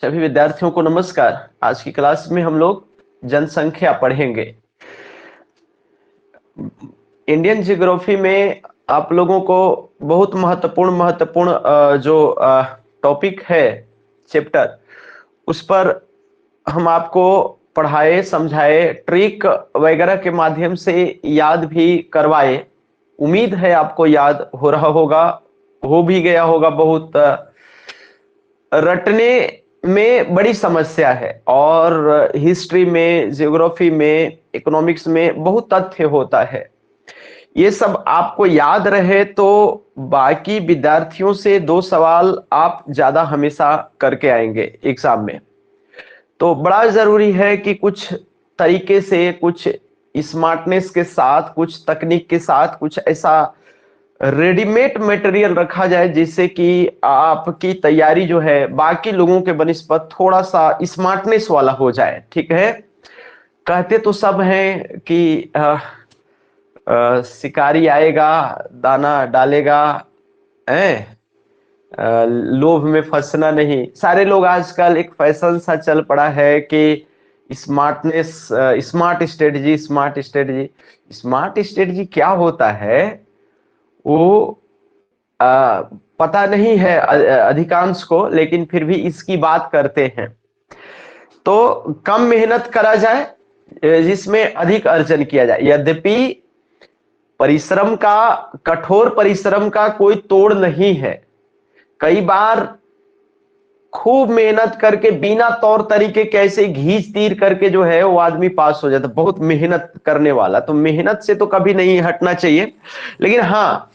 सभी विद्यार्थियों को नमस्कार। आज की क्लास में हम लोग जनसंख्या पढ़ेंगे। इंडियन ज्योग्राफी में आप लोगों को बहुत महत्वपूर्ण जो टॉपिक है, चैप्टर, उस पर हम आपको पढ़ाए, समझाए, ट्रिक वगैरह के माध्यम से याद भी करवाए। उम्मीद है आपको याद हो रहा होगा, हो भी गया होगा। बहुत रटने में बड़ी समस्या है और हिस्ट्री में, ज्योग्राफी में, इकोनॉमिक्स में बहुत तथ्य होता है। ये सब आपको याद रहे तो बाकी विद्यार्थियों से 2 सवाल आप ज्यादा हमेशा करके आएंगे एग्जाम में। तो बड़ा जरूरी है कि कुछ तरीके से, कुछ स्मार्टनेस के साथ, कुछ तकनीक के साथ, कुछ ऐसा रेडीमेड मटेरियल रखा जाए जिससे कि आपकी तैयारी जो है बाकी लोगों के बनिस्बत थोड़ा सा स्मार्टनेस वाला हो जाए। ठीक है। कहते तो सब हैं कि शिकारी आएगा, दाना डालेगा, है लोभ में फंसना नहीं। सारे लोग आजकल एक फैशन सा चल पड़ा है कि smartness, smart strategy, smart strategy. Smart strategy क्या होता है वो पता नहीं है अधिकांश को, लेकिन फिर भी इसकी बात करते हैं। तो कम मेहनत करा जाए जिसमें अधिक अर्जन किया जाए। यद्यपि परिश्रम का, कठोर परिश्रम का कोई तोड़ नहीं है। कई बार खूब मेहनत करके बिना तौर तरीके कैसे घींच तीर करके जो है वो आदमी पास हो जाता, बहुत मेहनत करने वाला। तो मेहनत से तो कभी नहीं हटना चाहिए। लेकिन हाँ,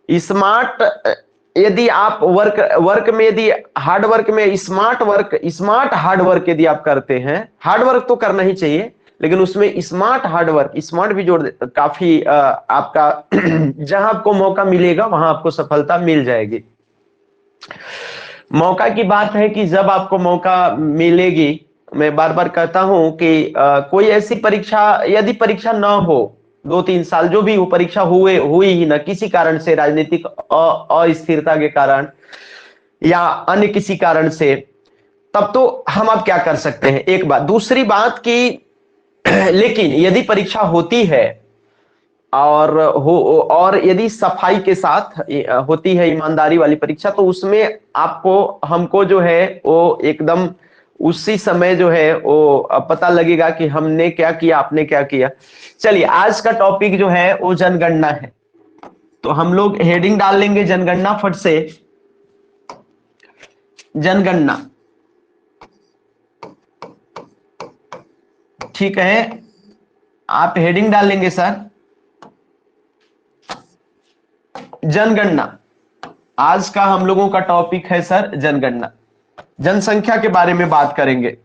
स्मार्ट, यदि आप वर्क में, यदि हार्ड वर्क में स्मार्ट हार्ड वर्क यदि आप करते हैं, हार्ड वर्क तो करना ही चाहिए, लेकिन उसमें स्मार्ट हार्ड वर्क, स्मार्ट भी जोड़ काफी आपका जहां आपको मौका मिलेगा वहां आपको सफलता मिल जाएगी। मौका की बात है कि जब आपको मौका मिलेगी, मैं बार बार कहता हूं कि कोई ऐसी परीक्षा, यदि परीक्षा ना हो 2-3 साल, जो भी हो, परीक्षा हुई ही ना किसी कारण से, राजनीतिक अस्थिरता के कारण या अन्य किसी कारण से, तब तो हम आप क्या कर सकते हैं, एक बात। दूसरी बात कि लेकिन यदि परीक्षा होती है और यदि सफाई के साथ होती है, ईमानदारी वाली परीक्षा, तो उसमें आपको, हमको जो है वो एकदम उसी समय जो है वो पता लगेगा कि हमने क्या किया, आपने क्या किया। चलिए, आज का टॉपिक जो है वो जनगणना है। तो हम लोग हेडिंग डाल लेंगे जनगणना फट से। जनगणना, ठीक है, आप हेडिंग डाल लेंगे सर, जनगणना। आज का हम लोगों का टॉपिक है सर जनगणना। जनसंख्या के बारे में बात करेंगे,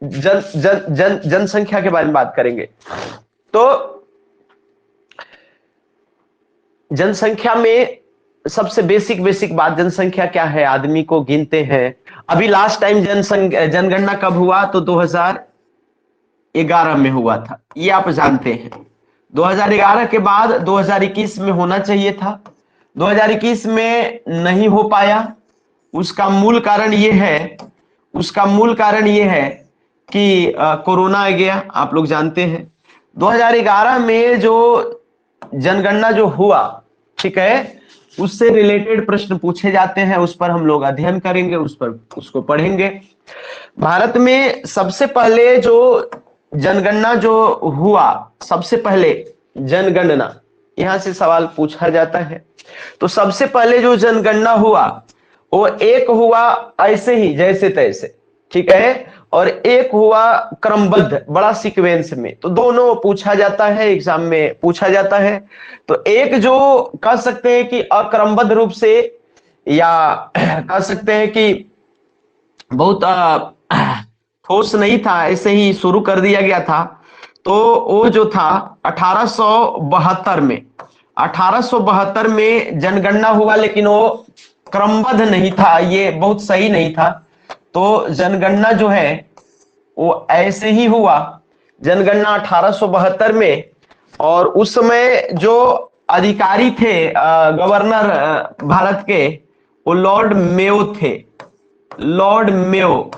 जनसंख्या के बारे में बात करेंगे। तो जनसंख्या में सबसे बेसिक बात, जनसंख्या क्या है? आदमी को गिनते हैं। अभी लास्ट टाइम जनगणना कब हुआ? तो 2011 में हुआ था, ये आप जानते हैं। 2011 के बाद 2021 में होना चाहिए था, 2021 में नहीं हो पाया। उसका मूल कारण ये है कि कोरोना आ गया, आप लोग जानते हैं। 2011 में जो जनगणना जो हुआ, ठीक है, उससे रिलेटेड प्रश्न पूछे जाते हैं, उस पर हम लोग अध्ययन करेंगे, उसको पढ़ेंगे। भारत में सबसे पहले जो जनगणना जो हुआ, सबसे पहले जनगणना, यहां से सवाल पूछा जाता है। तो सबसे पहले जो जनगणना हुआ वो एक हुआ ऐसे ही जैसे तैसे, ठीक है, और एक हुआ क्रमबद्ध, बड़ा सीक्वेंस में। तो दोनों पूछा जाता है, एग्जाम में पूछा जाता है। तो एक जो कह सकते हैं कि अक्रमबद्ध रूप से, या कह सकते हैं कि बहुत ठोस नहीं था, ऐसे ही शुरू कर दिया गया था। तो वो जो था 1872 में जनगणना हुआ, लेकिन वो क्रमबद्ध नहीं था, ये बहुत सही नहीं था। तो जनगणना जो है वो ऐसे ही हुआ, जनगणना 1872 में। और उस समय जो अधिकारी थे, गवर्नर भारत के, वो लॉर्ड मेयो थे। लॉर्ड मेयो,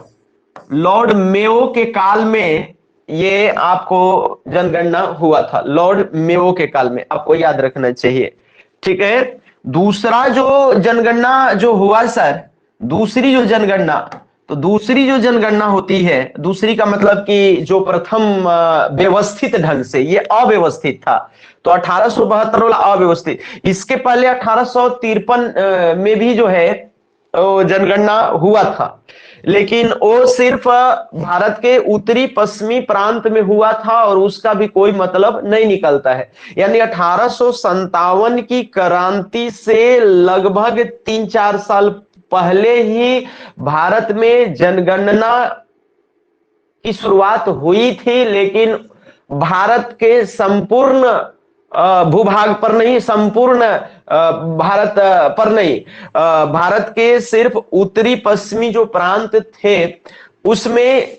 लॉर्ड मेयो के काल में ये आपको जनगणना हुआ था, लॉर्ड मेयो के काल में, आपको याद रखना चाहिए। ठीक है। दूसरा जो जनगणना जो हुआ सर, दूसरी जो जनगणना, तो दूसरी जो जनगणना होती है, दूसरी का मतलब कि जो प्रथम व्यवस्थित ढंग से, ये अव्यवस्थित था, तो 1872 वाला अव्यवस्थित। इसके पहले 1853 में भी जो है जनगणना हुआ था, लेकिन वो सिर्फ भारत के उत्तरी पश्चिमी प्रांत में हुआ था और उसका भी कोई मतलब नहीं निकलता है। यानी 1857 की क्रांति से लगभग 3-4 साल पहले ही भारत में जनगणना की शुरुआत हुई थी, लेकिन भारत के संपूर्ण भूभाग पर नहीं, संपूर्ण भारत पर नहीं, भारत के सिर्फ उत्तरी पश्चिमी जो प्रांत थे उसमें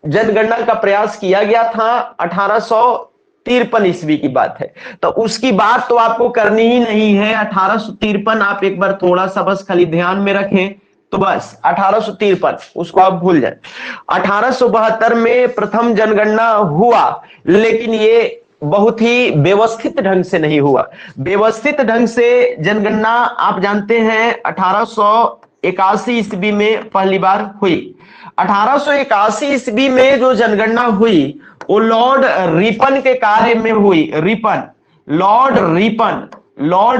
जनगणना का प्रयास किया गया था। 1853 ईस्वी की बात है, तो उसकी बात तो आपको करनी ही नहीं है। 1853 आप एक बार थोड़ा सा बस खाली ध्यान में रखें, तो बस 1853 उसको आप भूल जाए। 1872 में प्रथम जनगणना हुआ, लेकिन ये बहुत ही व्यवस्थित ढंग से नहीं हुआ। व्यवस्थित ढंग से जनगणना आप जानते हैं 1881 ईस्वी में पहली बार हुई। 1881 ईस्वी में जो जनगणना हुई वो लॉर्ड रिपन के कार्य में हुई। रिपन, लॉर्ड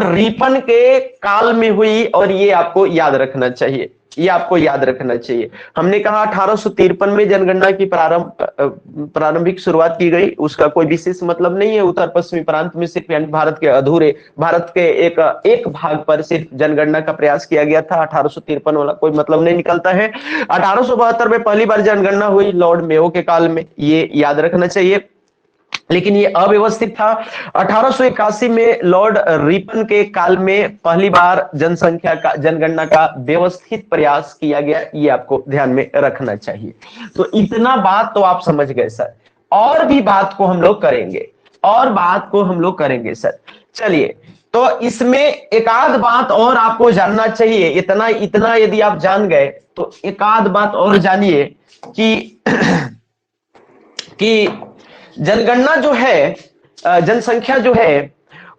रिपन के काल में हुई, और ये आपको याद रखना चाहिए, ये आपको याद रखना चाहिए। हमने कहा 1853 में जनगणना की प्रारंभिक शुरुआत की गई, उसका कोई विशेष मतलब नहीं है। उत्तर पश्चिमी प्रांत में सिर्फ यानी भारत के अधूरे, भारत के एक भाग पर सिर्फ जनगणना का प्रयास किया गया था। 1853 वाला कोई मतलब नहीं निकलता है। 1872 में पहली बार जनगणना हुई लॉर्ड मेयो के काल में, ये याद रखना चाहिए, लेकिन ये अव्यवस्थित था। 1881 में लॉर्ड रिपन के काल में पहली बार जनगणना का व्यवस्थित प्रयास किया गया, ये आपको ध्यान में रखना चाहिए। तो इतना बात तो आप समझ गए सर, और भी बात को हम लोग करेंगे, और बात को हम लोग करेंगे सर। चलिए, तो इसमें एक आध बात और आपको जानना चाहिए। इतना इतना यदि आप जान गए तो एक आध बात और जानिए कि कि जनगणना जो है, जनसंख्या जो है,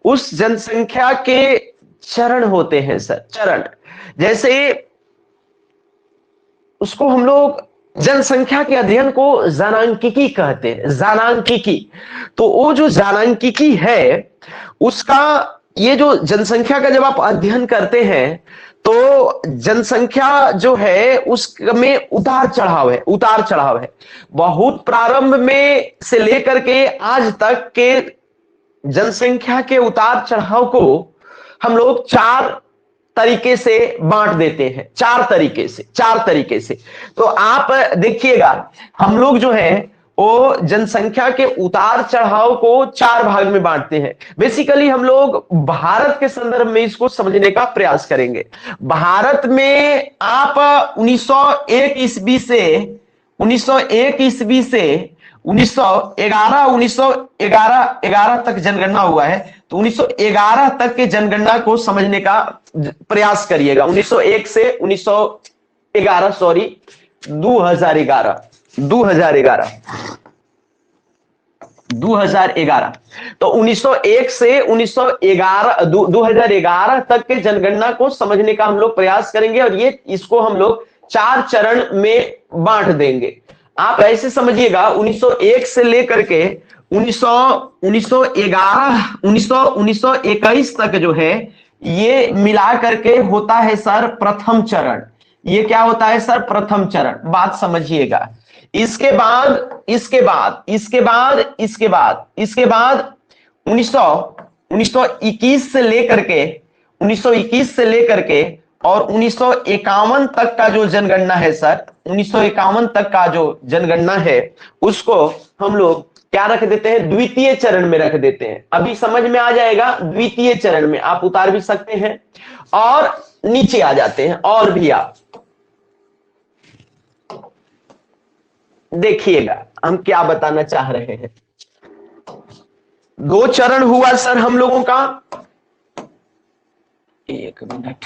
उस जनसंख्या के चरण होते हैं सर, चरण। जैसे उसको हम लोग जनसंख्या के अध्ययन को जनांकिकी कहते हैं, जनांकिकी। तो वो जो जनांकिकी है उसका, ये जो जनसंख्या का जब आप अध्ययन करते हैं तो जनसंख्या जो है उसमें उतार चढ़ाव है, उतार चढ़ाव है। बहुत प्रारंभ में से लेकर के आज तक के जनसंख्या के उतार चढ़ाव को हम लोग 4 तरीके से बांट देते हैं, 4 तरीके से, 4 तरीके से। तो आप देखिएगा, हम लोग जो है वो जनसंख्या के उतार चढ़ाव को 4 भाग में बांटते हैं। बेसिकली हम लोग भारत के संदर्भ में इसको समझने का प्रयास करेंगे। भारत में आप 1901 ईस्वी से 1901 ईस्वी से 1911 तक जनगणना हुआ है, तो 1911 तक के जनगणना को समझने का प्रयास करिएगा। 1901 से 1911, सॉरी 2011, 2011। तो 1901 से 2011 तक के जनगणना को समझने का हम लोग प्रयास करेंगे, और ये इसको हम लोग 4 चरण में बांट देंगे। आप ऐसे समझिएगा, 1901 से लेकर के 1921 तक जो है ये मिला करके होता है सर प्रथम चरण। ये क्या होता है सर? प्रथम चरण। बात समझिएगा। इसके बाद 1921 से लेकर के 1921 से लेकर के और 1951 तक का जो जनगणना है सर, 1951 तक का जो जनगणना है उसको हम लोग क्या रख देते हैं? द्वितीय चरण में रख देते हैं। अभी समझ में आ जाएगा। द्वितीय चरण में आप उतार भी सकते हैं और नीचे आ जाते हैं। और भी आप देखिएगा हम क्या बताना चाह रहे हैं। 2 चरण हुआ सर हम लोगों का। 1 मिनट,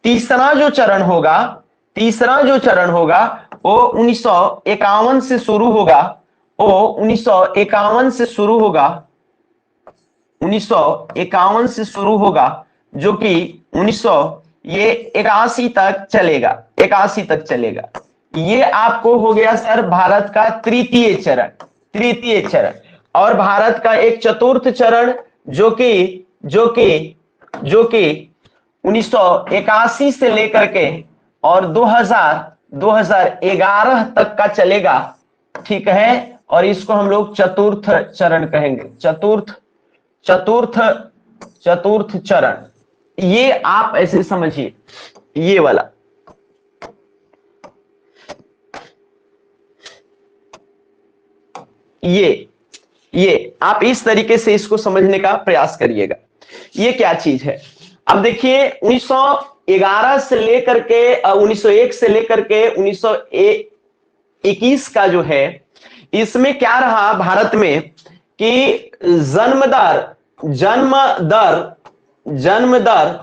तीसरा जो चरण होगा, तीसरा जो चरण होगा वो 1951 से शुरू होगा, वो 1951 से शुरू होगा, 1951 से शुरू होगा, जो कि 1900 ये 81 तक चलेगा, 81 तक चलेगा। ये आपको हो गया सर भारत का तृतीय चरण, तृतीय चरण। और भारत का एक चतुर्थ चरण जो कि 1981 से लेकर के और 2011 तक का चलेगा, ठीक है। और इसको हम लोग चतुर्थ चरण कहेंगे, चतुर्थ चरण। ये आप ऐसे समझिए, ये वाला, ये आप इस तरीके से इसको समझने का प्रयास करिएगा। ये क्या चीज है? अब देखिए 1911 से लेकर के 1901 से लेकर के 1921 का जो है, इसमें क्या रहा भारत में कि जन्म दर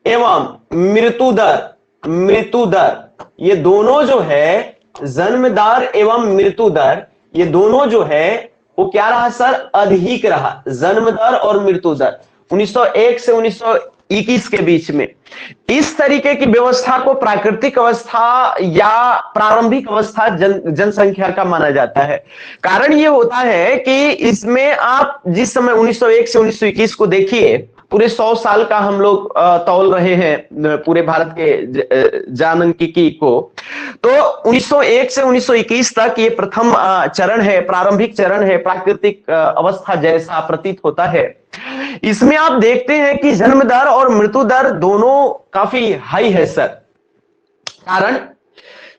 एवं मृत्यु दर ये दोनों जो है, जन्म दर एवं मृत्यु दर ये दोनों जो है वो क्या रहा सर? अधिक रहा। जन्म दर और मृत्यु दर 1901 से 1921 के बीच में। इस तरीके की व्यवस्था को प्राकृतिक अवस्था या प्रारंभिक अवस्था जनसंख्या का माना जाता है। कारण ये होता है कि इसमें आप जिस समय 1901 से 1921 को देखिए, पूरे 100 साल का हम लोग तौल रहे हैं पूरे भारत के जनसांख्यिकी को। तो 1901 से 1921 तक ये प्रथम चरण है, प्रारंभिक चरण है, प्राकृतिक अवस्था जैसा प्रतीत होता है। इसमें आप देखते हैं कि जन्म दर और मृत्यु दर दोनों काफी हाई है सर। कारण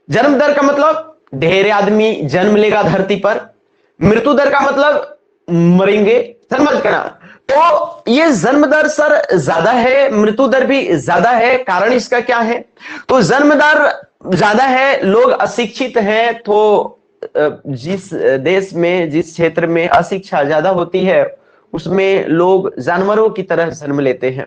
जन्म दर का मतलब ढेर आदमी जन्म लेगा धरती पर, मृत्यु दर का मतलब मरेंगे, समझ करना। तो ये जन्म दर सर ज्यादा है, मृत्यु दर भी ज्यादा है। कारण इसका क्या है? तो जन्म दर ज्यादा है, लोग अशिक्षित हैं, तो जिस देश में, जिस क्षेत्र में अशिक्षा ज्यादा होती है उसमें लोग जानवरों की तरह जन्म लेते हैं।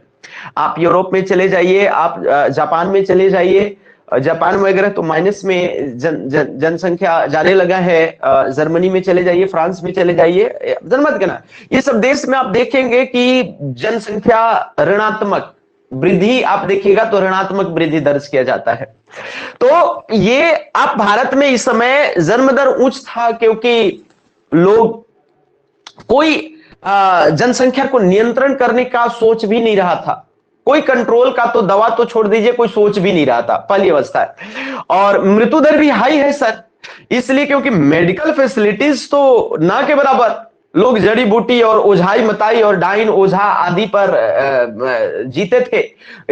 आप यूरोप में चले जाइए, आप जापान में चले जाइए, जापान वगैरह तो माइनस में जनसंख्या जाने लगा है। जर्मनी में चले जाइए, फ्रांस में चले जाइए, जनमत गणना, ये सब देश में आप देखेंगे कि जनसंख्या ऋणात्मक वृद्धि, आप देखिएगा तो ऋणात्मक वृद्धि दर्ज किया जाता है। तो ये आप भारत में इस समय जन्म दर उच्च था क्योंकि लोग कोई जनसंख्या को नियंत्रण करने का सोच भी नहीं रहा था, कोई कंट्रोल का तो दवा तो छोड़ दीजिए, कोई सोच भी नहीं रहा था, पहली अवस्था है। और मृत्यु दर भी हाई है सर, इसलिए क्योंकि मेडिकल फैसिलिटीज तो ना के बराबर, लोग जड़ी बूटी और ओझाई मताई और डाइन ओझा आदि पर जीते थे।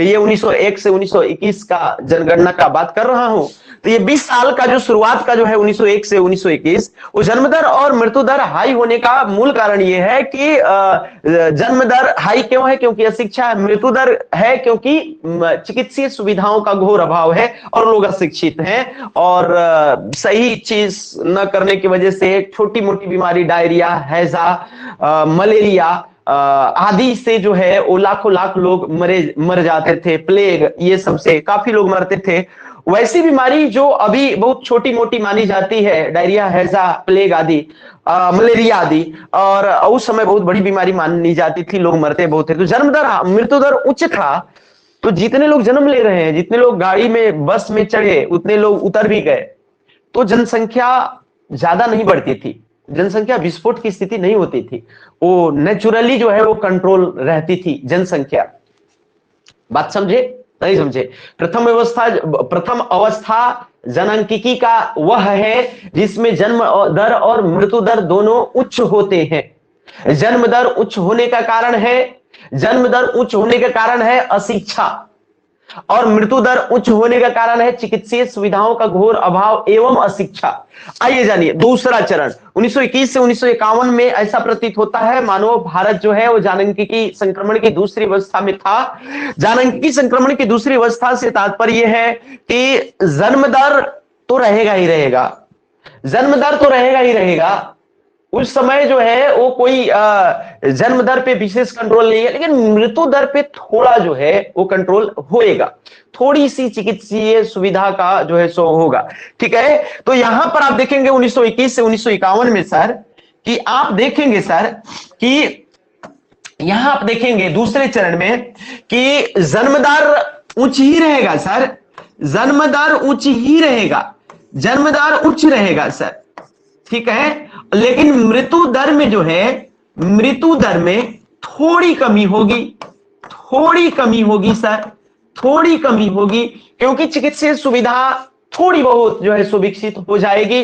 ये 1901 से 1921 का जनगणना का बात कर रहा हूं। तो ये 20 साल का जो शुरुआत का जो है 1901 से 1921, वो जन्म दर और मृत्यु दर हाई होने का मूल कारण ये है कि जन्म दर हाई क्यों है? क्योंकि अशिक्षा है। मृत्यु दर है क्योंकि चिकित्सीय सुविधाओं का घोर अभाव है और लोग अशिक्षित हैं, और सही चीज न करने की वजह से छोटी मोटी बीमारी, डायरिया, हैजा, मलेरिया आदि से जो है वो लाखों लाख लोग मर जाते थे। प्लेग, ये सब से काफी लोग मरते थे। वैसी बीमारी जो अभी बहुत छोटी मोटी मानी जाती है, डायरिया, हैजा, प्लेग आदि, मलेरिया आदि, और उस समय बहुत बड़ी बीमारी मानी जाती थी, लोग मरते बहुत थे। तो जन्म दर, मृत्यु दर उच्च था, तो जितने लोग जन्म ले रहे हैं, जितने लोग गाड़ी में, बस में चढ़े, उतने लोग उतर भी गए, तो जनसंख्या ज्यादा नहीं बढ़ती थी, जनसंख्या विस्फोट की स्थिति नहीं होती थी, वो नेचुरली जो है वो कंट्रोल रहती थी जनसंख्या। बात समझे? नहीं समझे? प्रथम अवस्था जनसांख्यिकी का वह है जिसमें जन्म दर और मृत्यु दर दोनों उच्च होते हैं। जन्म दर उच्च होने का कारण है अशिक्षा, और मृत्यु दर उच्च होने का कारण है चिकित्सीय सुविधाओं का घोर अभाव एवं अशिक्षा। आइए जानिए दूसरा चरण 1921 से 1951 में ऐसा प्रतीत होता है मानो भारत जो है वो जनसांख्यिकी संक्रमण की दूसरी अवस्था में था। जनसांख्यिकी संक्रमण की दूसरी अवस्था से तात्पर्य है कि जन्म दर तो रहेगा ही रहेगा, जन्म दर तो रहेगा ही रहेगा, उस समय जो है वो कोई जन्म दर पे विशेष कंट्रोल नहीं है, लेकिन मृत्यु दर पे थोड़ा जो है वो कंट्रोल होएगा, थोड़ी सी चिकित्सीय सुविधा का जो है सो होगा। ठीक है, तो यहां पर आप देखेंगे 1921 से 1951 में सर, कि आप देखेंगे सर कि यहां आप देखेंगे दूसरे चरण में कि जन्म दर उच्च ही रहेगा सर, जन्म दर उच्च ही रहेगा, जन्म दर उच्च रहेगा सर। ठीक है, लेकिन मृत्यु दर में जो है, मृत्यु दर में थोड़ी कमी होगी, थोड़ी कमी होगी सर, थोड़ी कमी होगी, क्योंकि चिकित्सीय सुविधा थोड़ी बहुत जो है सुविकसित हो जाएगी।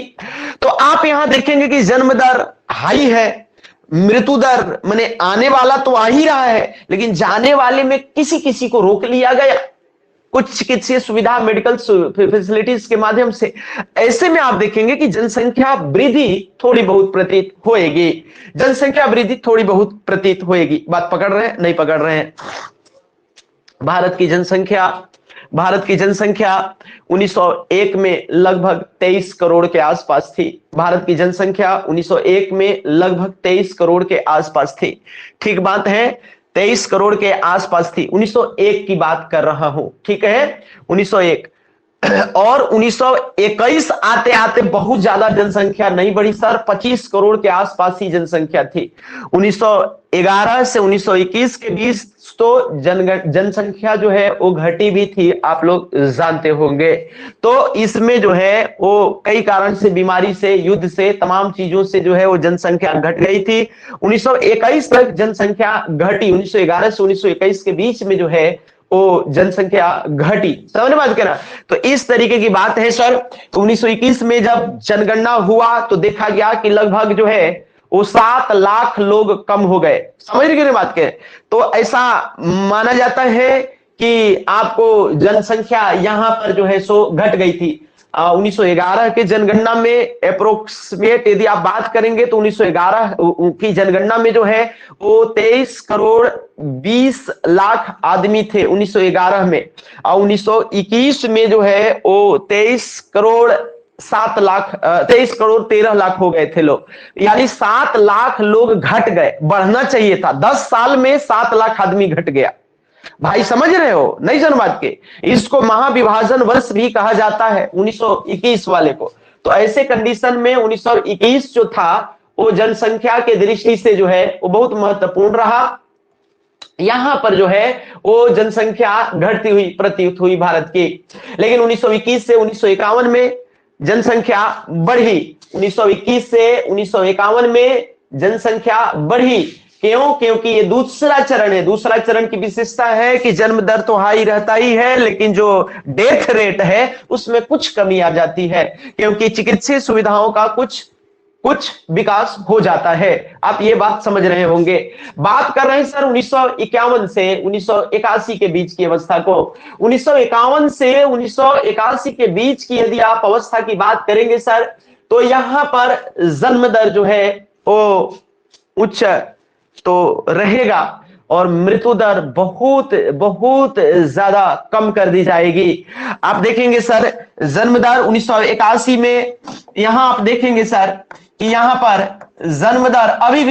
तो आप यहां देखेंगे कि जन्म दर हाई है, मृत्यु दर माने आने वाला तो आ ही रहा है, लेकिन जाने वाले में किसी किसी को रोक लिया गया कुछ चिकित्सीय सुविधा, मेडिकल फैसिलिटीज के माध्यम से। ऐसे में आप देखेंगे कि जनसंख्या वृद्धि थोड़ी बहुत प्रतीत होएगी, जनसंख्या वृद्धि थोड़ी बहुत प्रतीत होएगी। बात पकड़ रहे हैं, नहीं पकड़ रहे हैं? भारत की जनसंख्या, भारत की जनसंख्या 1901 में लगभग 23 करोड़ के आसपास थी। भारत की जनसंख्या 1901 में लगभग 23 करोड़ के आसपास थी। ठीक बात है, 23 करोड़ के आसपास थी। 1901 की बात कर रहा हूं, ठीक है, 1901। और 1921 आते आते बहुत ज्यादा जनसंख्या नहीं बढ़ी सर, 25 करोड़ के आसपास ही जनसंख्या थी। 1911 से 1921 के बीच तो जनसंख्या जो है वो घटी भी थी, आप लोग जानते होंगे। तो इसमें जो है वो कई कारण से, बीमारी से, युद्ध से, तमाम चीजों से जो है वो जनसंख्या घट गई थी। 1921 तक जनसंख्या घटी, 1911 से 1921 के बीच में जो है वो जनसंख्या घटी। समझ में बात कहना? तो इस तरीके की बात है सर। 1921 में जब जनगणना हुआ तो देखा गया कि लगभग जो है वो 7 लाख लोग कम हो गए। समझ रहे बात के? तो ऐसा माना जाता है कि आपको जनसंख्या यहां पर जो है सो घट गई थी। 1911 के जनगणना में अप्रोक्सीमेट यदि आप बात करेंगे तो 1911 की जनगणना में जो है वो 23 करोड़ 20 लाख आदमी थे 1911 में, और 1921 में जो है वो 23 करोड़ 7 लाख 23 करोड़ 13 लाख हो गए थे लोग, यानी 7 लाख लोग घट गए। बढ़ना चाहिए था, 10 साल में 7 लाख आदमी घट गया। भाई समझ रहे हो, नहीं जन बात के? इसको महाविभाजन वर्ष भी कहा जाता है 1921 वाले को। तो ऐसे कंडीशन में 1921 जो था वो जनसंख्या के दृष्टि से जो है वो बहुत महत्वपूर्ण रहा। यहां पर जो है वो जनसंख्या घटती हुई प्रतीत हुई भारत की। लेकिन 1921 से 1951 में जनसंख्या बढ़ी, 1921 से 1951 में जनसंख्या बढ़ी। क्यों? क्योंकि ये दूसरा चरण है। दूसरा चरण की विशेषता है कि जन्म दर तो हाई रहता ही है, लेकिन जो डेथ रेट है उसमें कुछ कमी आ जाती है, क्योंकि चिकित्सीय सुविधाओं का कुछ विकास हो जाता है। आप ये बात समझ रहे होंगे। बात कर रहे हैं सर 1951 से 1981 के बीच की अवस्था को। 1951 से 1981 के बीच की यदि आप अवस्था की बात करेंगे सर, तो यहां पर जन्म दर जो है वो उच्च तो रहेगा और मृत्यु दर बहुत बहुत ज्यादा कम कर दी जाएगी। आप देखेंगे सर जन्म दर 1981 में, यहां आप देखेंगे सर कि यहां पर जन्म दर अभी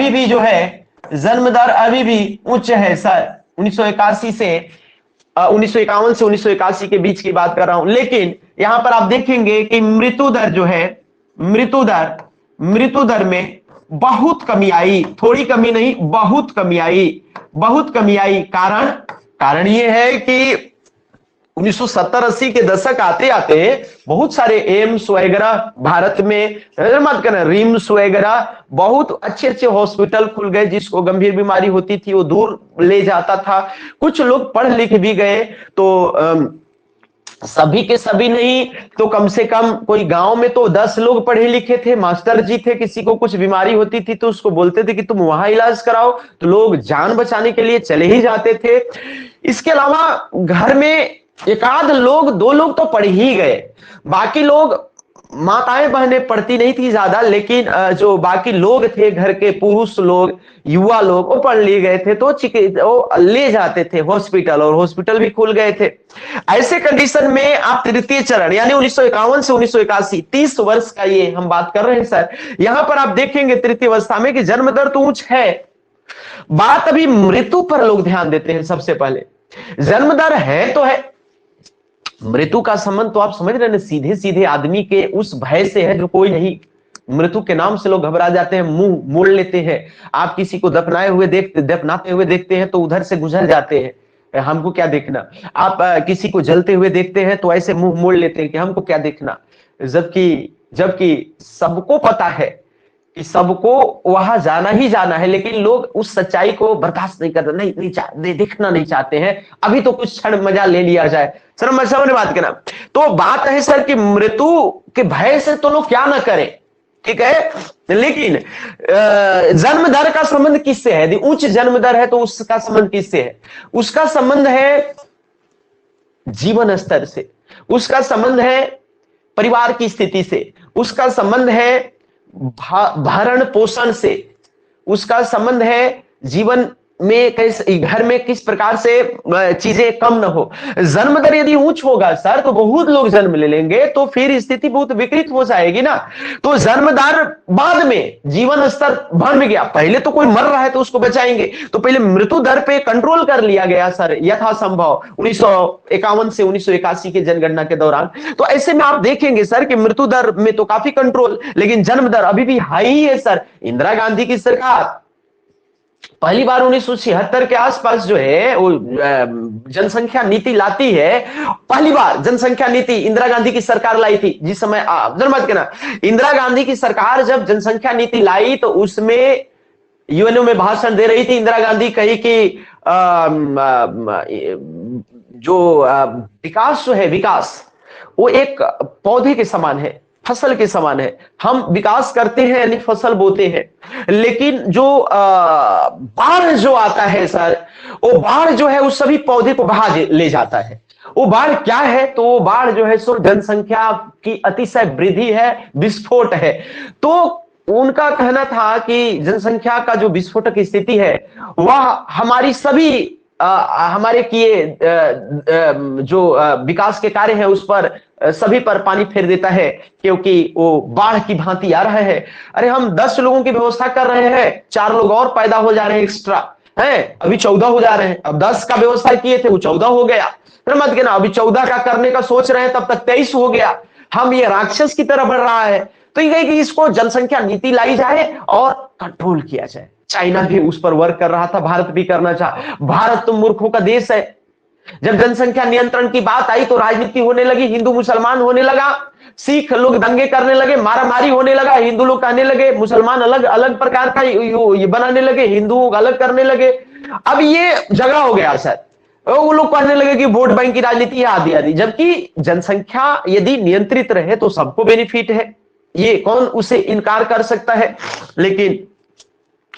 भी जो है जन्म दर अभी भी उच्च है सर। 1981 से 1951 से 1981 के बीच की बात कर रहा हूं। लेकिन यहां पर आप देखेंगे कि मृत्यु दर जो है, मृत्यु दर में बहुत कमी आई, थोड़ी कमी नहीं, बहुत कमी आई। कारण ये है कि 1970-80 के दशक आते आते बहुत सारे एम्स वगैरह भारत में, मत करना, रिम्स वगैरह बहुत अच्छे हॉस्पिटल खुल गए। जिसको गंभीर बीमारी होती थी वो दूर ले जाता था। कुछ लोग पढ़ लिख भी गए, तो सभी के सभी नहीं तो कम से कम कोई गांव में तो 10 लोग पढ़े लिखे थे, मास्टर जी थे। किसी को कुछ बीमारी होती थी तो उसको बोलते थे कि तुम वहां इलाज कराओ, तो लोग जान बचाने के लिए चले ही जाते थे। इसके अलावा घर में 1 आध लोग 2 लोग तो पढ़ ही गए, बाकी लोग माताएं बहनें पढ़ती नहीं थी ज्यादा, लेकिन जो बाकी लोग थे घर के, पुरुष लोग, युवा लोग, वो पढ़ लिए गए थे, तो वो ले जाते थे हॉस्पिटल, और हॉस्पिटल भी खुल गए थे। ऐसे कंडीशन में आप तृतीय चरण यानी 1951 से 1981, 30 वर्ष का ये हम बात कर रहे हैं सर। यहां पर आप देखेंगे तृतीय अवस्था में कि जन्म दर तो उच्च है, बात अभी मृत्यु पर लोग ध्यान देते हैं सबसे पहले। जन्म दर है तो है, मृत्यु का संबंध तो आप समझ रहे हैं, सीधे सीधे आदमी के उस भय से है जो कोई नहीं। मृत्यु के नाम से लोग घबरा जाते हैं, मुंह मोड़ लेते हैं। आप किसी को दफनाते हुए देखते हैं तो उधर से गुजर जाते हैं, हमको क्या देखना। आप किसी को जलते हुए देखते हैं तो ऐसे मुंह मोड़ लेते हैं कि हमको क्या देखना। जबकि जबकि सबको पता है कि सबको वहां जाना ही जाना है, लेकिन लोग उस सच्चाई को बर्दाश्त नहीं करते, देखना नहीं चाहते हैं। अभी तो कुछ क्षण मजा ले लिया जाए। सर मैं समझ बात करना, तो बात है सर कि मृत्यु के भय से तो लोग क्या ना करें, ठीक है, लेकिन जन्म दर का संबंध किससे है? यदि उच्च जन्म दर है तो उसका संबंध किससे है? उसका संबंध है जीवन स्तर से, उसका संबंध है परिवार की स्थिति से, उसका संबंध है भरण पोषण से, उसका संबंध है जीवन में कैसे, घर में किस प्रकार से चीजें कम न हो। जन्म दर यदि उच्च होगा सर तो बहुत लोग जन्म ले लेंगे, तो फिर स्थिति बहुत विकृत हो जाएगी ना। तो जन्म दर बाद में जीवन स्तर बढ़ गया, पहले तो कोई मर रहा है तो उसको बचाएंगे, तो पहले मृत्यु दर पे कंट्रोल कर लिया गया सर यथासंभव 1951 से 1981 के जनगणना के दौरान। तो ऐसे में आप देखेंगे सर कि मृत्यु दर में तो काफी कंट्रोल, लेकिन जन्म दर अभी भी हाई ही है सर। इंदिरा गांधी की सरकार पहली बार 1976 के आसपास जो है वो जनसंख्या नीति लाती है। पहली बार जनसंख्या नीति इंदिरा गांधी की सरकार लाई थी, जिस समय मत कहना, इंदिरा गांधी की सरकार जब जनसंख्या नीति लाई तो उसमें यूएनओ में भाषण दे रही थी इंदिरा गांधी, कही कि जो विकास जो है, विकास वो एक पौधे के समान है, फसल के समान है। हम विकास करते हैं यानी फसल बोते हैं, लेकिन जो बाढ़ जो आता है सर, वो बाढ़ जो है उस सभी पौधे को बहा ले जाता है। वो बाढ़ क्या है? तो वो बाढ़ जो है सो जनसंख्या की अतिशय वृद्धि है, विस्फोट है। तो उनका कहना था कि जनसंख्या का जो विस्फोटक स्थिति है वह हमारी सभी हमारे किए जो विकास के कार्य है उस पर सभी पर पानी फेर देता है, क्योंकि वो बाढ़ की भांति आ रहा है। अरे हम 10 लोगों की व्यवस्था कर रहे हैं, 4 लोग और पैदा हो जा रहे हैं एक्स्ट्रा, है अभी 14 हो जा रहे हैं। अब 10 का व्यवस्था किए थे वो 14 हो गया, मत कहना अभी 14 का करने का सोच रहे हैं तब तक 23 हो गया। हम ये राक्षस की तरह बढ़ रहा है। तो ये कि इसको जनसंख्या नीति लाई जाए और कंट्रोल किया जाए। चाइना भी उस पर वर्क कर रहा था, भारत भी करना चाहा। भारत तो मूर्खों का देश है। जब जनसंख्या नियंत्रण की बात आई तो राजनीति होने लगी, हिंदू मुसलमान होने लगा, सिख लोग दंगे करने लगे, मारामारी होने लगा, हिंदू लोग कहने लगे मुसलमान अलग अलग प्रकार का ये बनाने लगे, हिंदू अलग करने लगे। अब ये जगह हो गया सर, वो लोग कहने लगे कि वोट बैंक की राजनीति आदि आदि। जबकि जनसंख्या यदि नियंत्रित रहे तो सबको बेनिफिट है, ये कौन उसे इनकार कर सकता है। लेकिन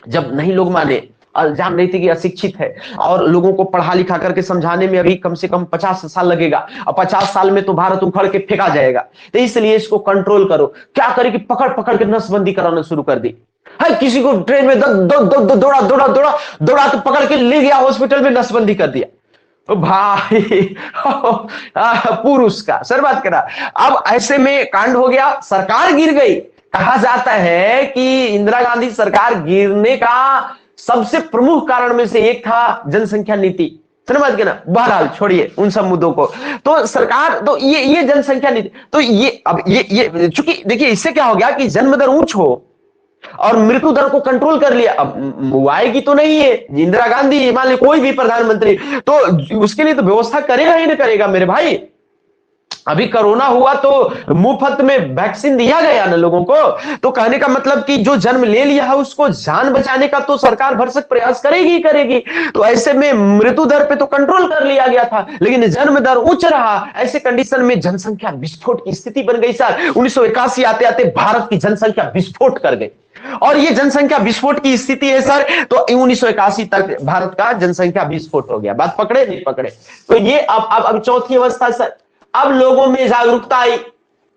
जब नहीं लोग माने, जान रही थी कि अशिक्षित है और लोगों को पढ़ा लिखा करके समझाने में अभी कम से कम 50 साल लगेगा, और 50 साल में तो भारत उखड़ के फेंका जाएगा, तो इसलिए इसको कंट्रोल करो। क्या करे कि पकड़ पकड़ के नसबंदी कराना शुरू कर दी है। किसी को ट्रेन में दौड़ा दौड़ा दौड़ा दौड़ा तो पकड़ के ले गया हॉस्पिटल में, नसबंदी कर दिया भाई पुरुष का सर बात करा। अब ऐसे में कांड हो गया, सरकार गिर गई। कहा जाता है कि इंदिरा गांधी सरकार गिरने का सबसे प्रमुख कारण में से एक था जनसंख्या नीति। समझ गए ना। बहरहाल छोड़िए उन सब मुद्दों को। तो सरकार तो ये जनसंख्या नीति, तो ये अब ये चूंकि देखिए इससे क्या हो गया कि जन्म दर ऊंच हो और मृत्यु दर को कंट्रोल कर लिया। अब आएगी तो नहीं है इंदिरा गांधी, मान ली कोई भी प्रधानमंत्री, तो उसके लिए तो व्यवस्था करेगा ही नहीं करेगा मेरे भाई। अभी कोरोना हुआ तो मुफ्त में वैक्सीन दिया गया ना लोगों को। तो कहने का मतलब कि जो जन्म ले लिया है उसको जान बचाने का तो सरकार भरसक प्रयास करेगी ही करेगी। तो ऐसे में मृत्यु दर पे तो कंट्रोल कर लिया गया था, लेकिन जन्म दर उच्च रहा। ऐसे कंडीशन में जनसंख्या विस्फोट की स्थिति बन गई सर। 1981 आते आते भारत की जनसंख्या विस्फोट कर गई, और ये जनसंख्या विस्फोट की स्थिति है सर। तो 1981 तक भारत का जनसंख्या विस्फोट हो गया। बात पकड़े नहीं पकड़े? तो ये अब चौथी अवस्था सर। अब लोगों में जागरूकता आई,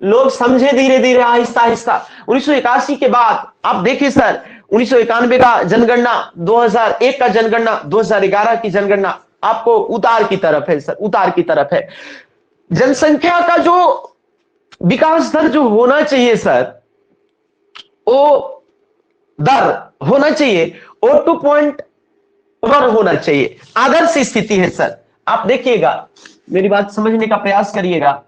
लोग समझे धीरे धीरे, आहिस्ता आहिस्ता। 1981 के बाद आप देखिए सर, 1991 का जनगणना, 2001 का जनगणना, 2011 की जनगणना आपको उतार की तरफ है सर, उतार की तरफ है। जनसंख्या का जो विकास दर जो होना चाहिए सर, वो दर होना चाहिए, वो 2.1 होना चाहिए, आदर्श स्थिति है सर। आप देखिएगा, मेरी बात समझने का प्रयास करिएगा।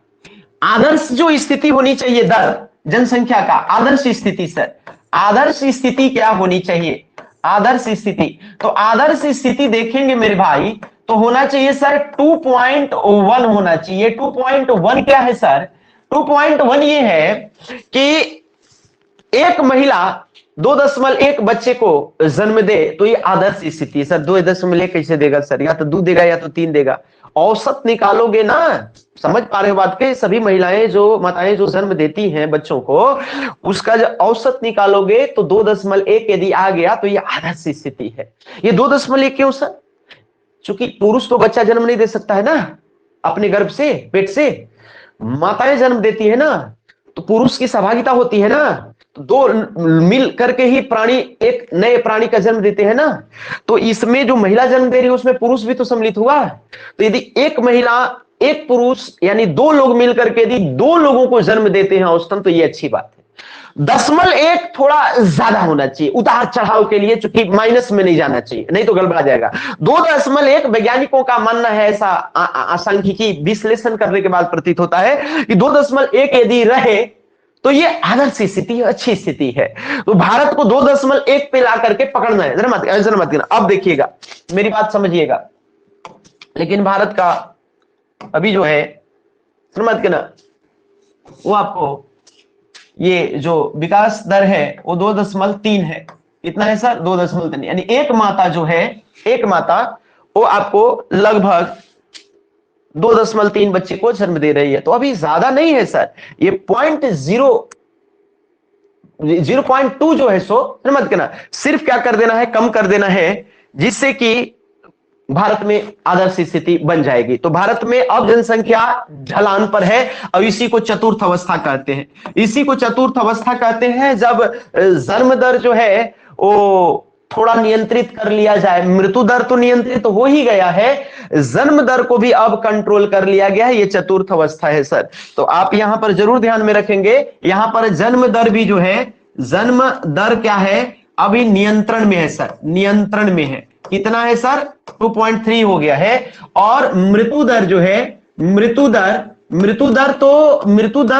आदर्श जो स्थिति होनी चाहिए दर जनसंख्या का, आदर्श स्थिति सर, आदर्श स्थिति क्या होनी चाहिए? आदर्श स्थिति, तो आदर्श स्थिति देखेंगे मेरे भाई, तो होना चाहिए सर 2.1 होना चाहिए। 2.1 क्या है सर? 2.1 ये है कि एक महिला 2.1 बच्चे को जन्म दे, तो ये आदर्श स्थिति है सर। 2.1 कैसे देगा सर? या तो 2 देगा या तो 3 देगा। औसत निकालोगे ना, समझ पा रहे हो बात के? सभी महिलाएं जो माताएं जो जन्म देती हैं बच्चों को, उसका जो औसत निकालोगे तो 2.1 यदि आ गया तो ये आदर्श स्थिति है। ये 2.1 क्यों सर? क्योंकि पुरुष तो बच्चा जन्म नहीं दे सकता है ना अपने गर्भ से, पेट से। माताएं जन्म देती है ना, तो पुरुष की सहभागिता होती है ना, तो दो मिल करके ही प्राणी एक नए प्राणी का जन्म देते हैं ना। तो इसमें जो महिला जन्म दे रही है उसमें पुरुष भी तो सम्मिलित हुआ। तो यदि एक महिला एक पुरुष यानी 2 लोग मिलकर के यदि 2 लोगों को जन्म देते हैं औसतन, तो ये अच्छी बात है। 0.1 थोड़ा ज्यादा होना चाहिए उतार चढ़ाव के लिए, चूंकि माइनस में नहीं जाना चाहिए, नहीं तो गड़बड़ा जाएगा। 2.1 वैज्ञानिकों का मानना है, ऐसा सांख्यिकी विश्लेषण करने के बाद प्रतीत होता है कि 2.1 यदि रहे तो ये आदर्श स्थिति है, अच्छी स्थिति है। तो भारत को 2.1 पे ला करके पकड़ना है, जरा मत करना। अब देखिएगा, मेरी बात समझिएगा, लेकिन भारत का अभी जो है मत करना, वो आपको ये जो विकास दर है वो 2.3 है। कितना है सर? 2.3। यानी एक माता जो है, एक माता वो आपको लगभग 2.3 बच्चे को जन्म दे रही है। तो अभी ज्यादा नहीं है सर, ये 0.2 जो है सो मत करना, सिर्फ क्या कर देना है, कम कर देना है, जिससे कि भारत में आदर्श स्थिति बन जाएगी। तो भारत में अब जनसंख्या ढलान पर है, और इसी को चतुर्थ अवस्था कहते हैं। इसी को चतुर्थ अवस्था कहते हैं जब जन्म दर जो है वो थोड़ा नियंत्रित कर लिया जाए। मृत्यु दर तो नियंत्रित हो ही गया है, जन्म दर को भी अब कंट्रोल कर लिया गया है। ये चतुर्थ अवस्था है सर। तो आप यहां पर जरूर ध्यान में रखेंगे, यहां पर जन्म दर भी जो है, जन्म दर क्या है, अभी नियंत्रण में है सर, नियंत्रण में है। कितना है सर? 2.3 हो गया है। और मृत्यु दर जो है, मृत्यु दर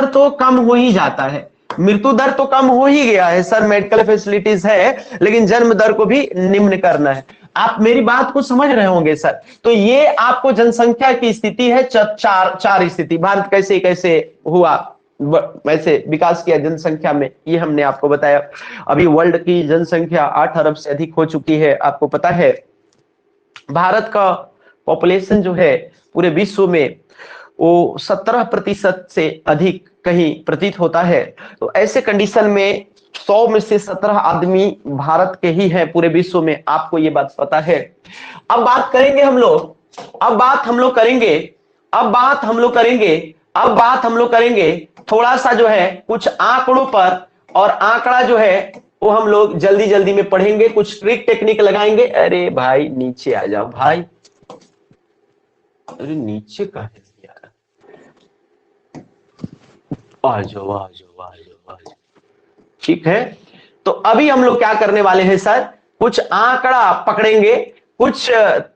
तो कम हो ही जाता है, मृत्यु दर तो कम हो ही गया है सर। मेडिकल फैसिलिटीज है, लेकिन जन्म दर को भी निम्न करना है। आप मेरी बात को समझ रहे होंगे सर। तो ये आपको जनसंख्या की स्थिति है, चार स्थिति। भारत कैसे कैसे हुआ, वैसे विकास किया जनसंख्या में, ये हमने आपको बताया। अभी वर्ल्ड की जनसंख्या 8 अरब से अधिक हो चुकी है। आपको पता है भारत का पॉपुलेशन जो है पूरे विश्व में वो 17% से अधिक कहीं प्रतीत होता है। तो ऐसे कंडीशन में 100 में से 17 आदमी भारत के ही हैं पूरे विश्व में, आपको ये बात पता है। अब बात करेंगे हम लोग, अब बात हम लोग करेंगे थोड़ा सा जो है कुछ आंकड़ों पर, और आंकड़ा जो है वो हम लोग जल्दी जल्दी में पढ़ेंगे, कुछ ट्रिक टेक्निक लगाएंगे। अरे भाई नीचे आ जाओ भाई, अरे नीचे का है यार, आ जाओ। ठीक है, तो अभी हम लोग क्या करने वाले हैं सर, कुछ आंकड़ा पकड़ेंगे, कुछ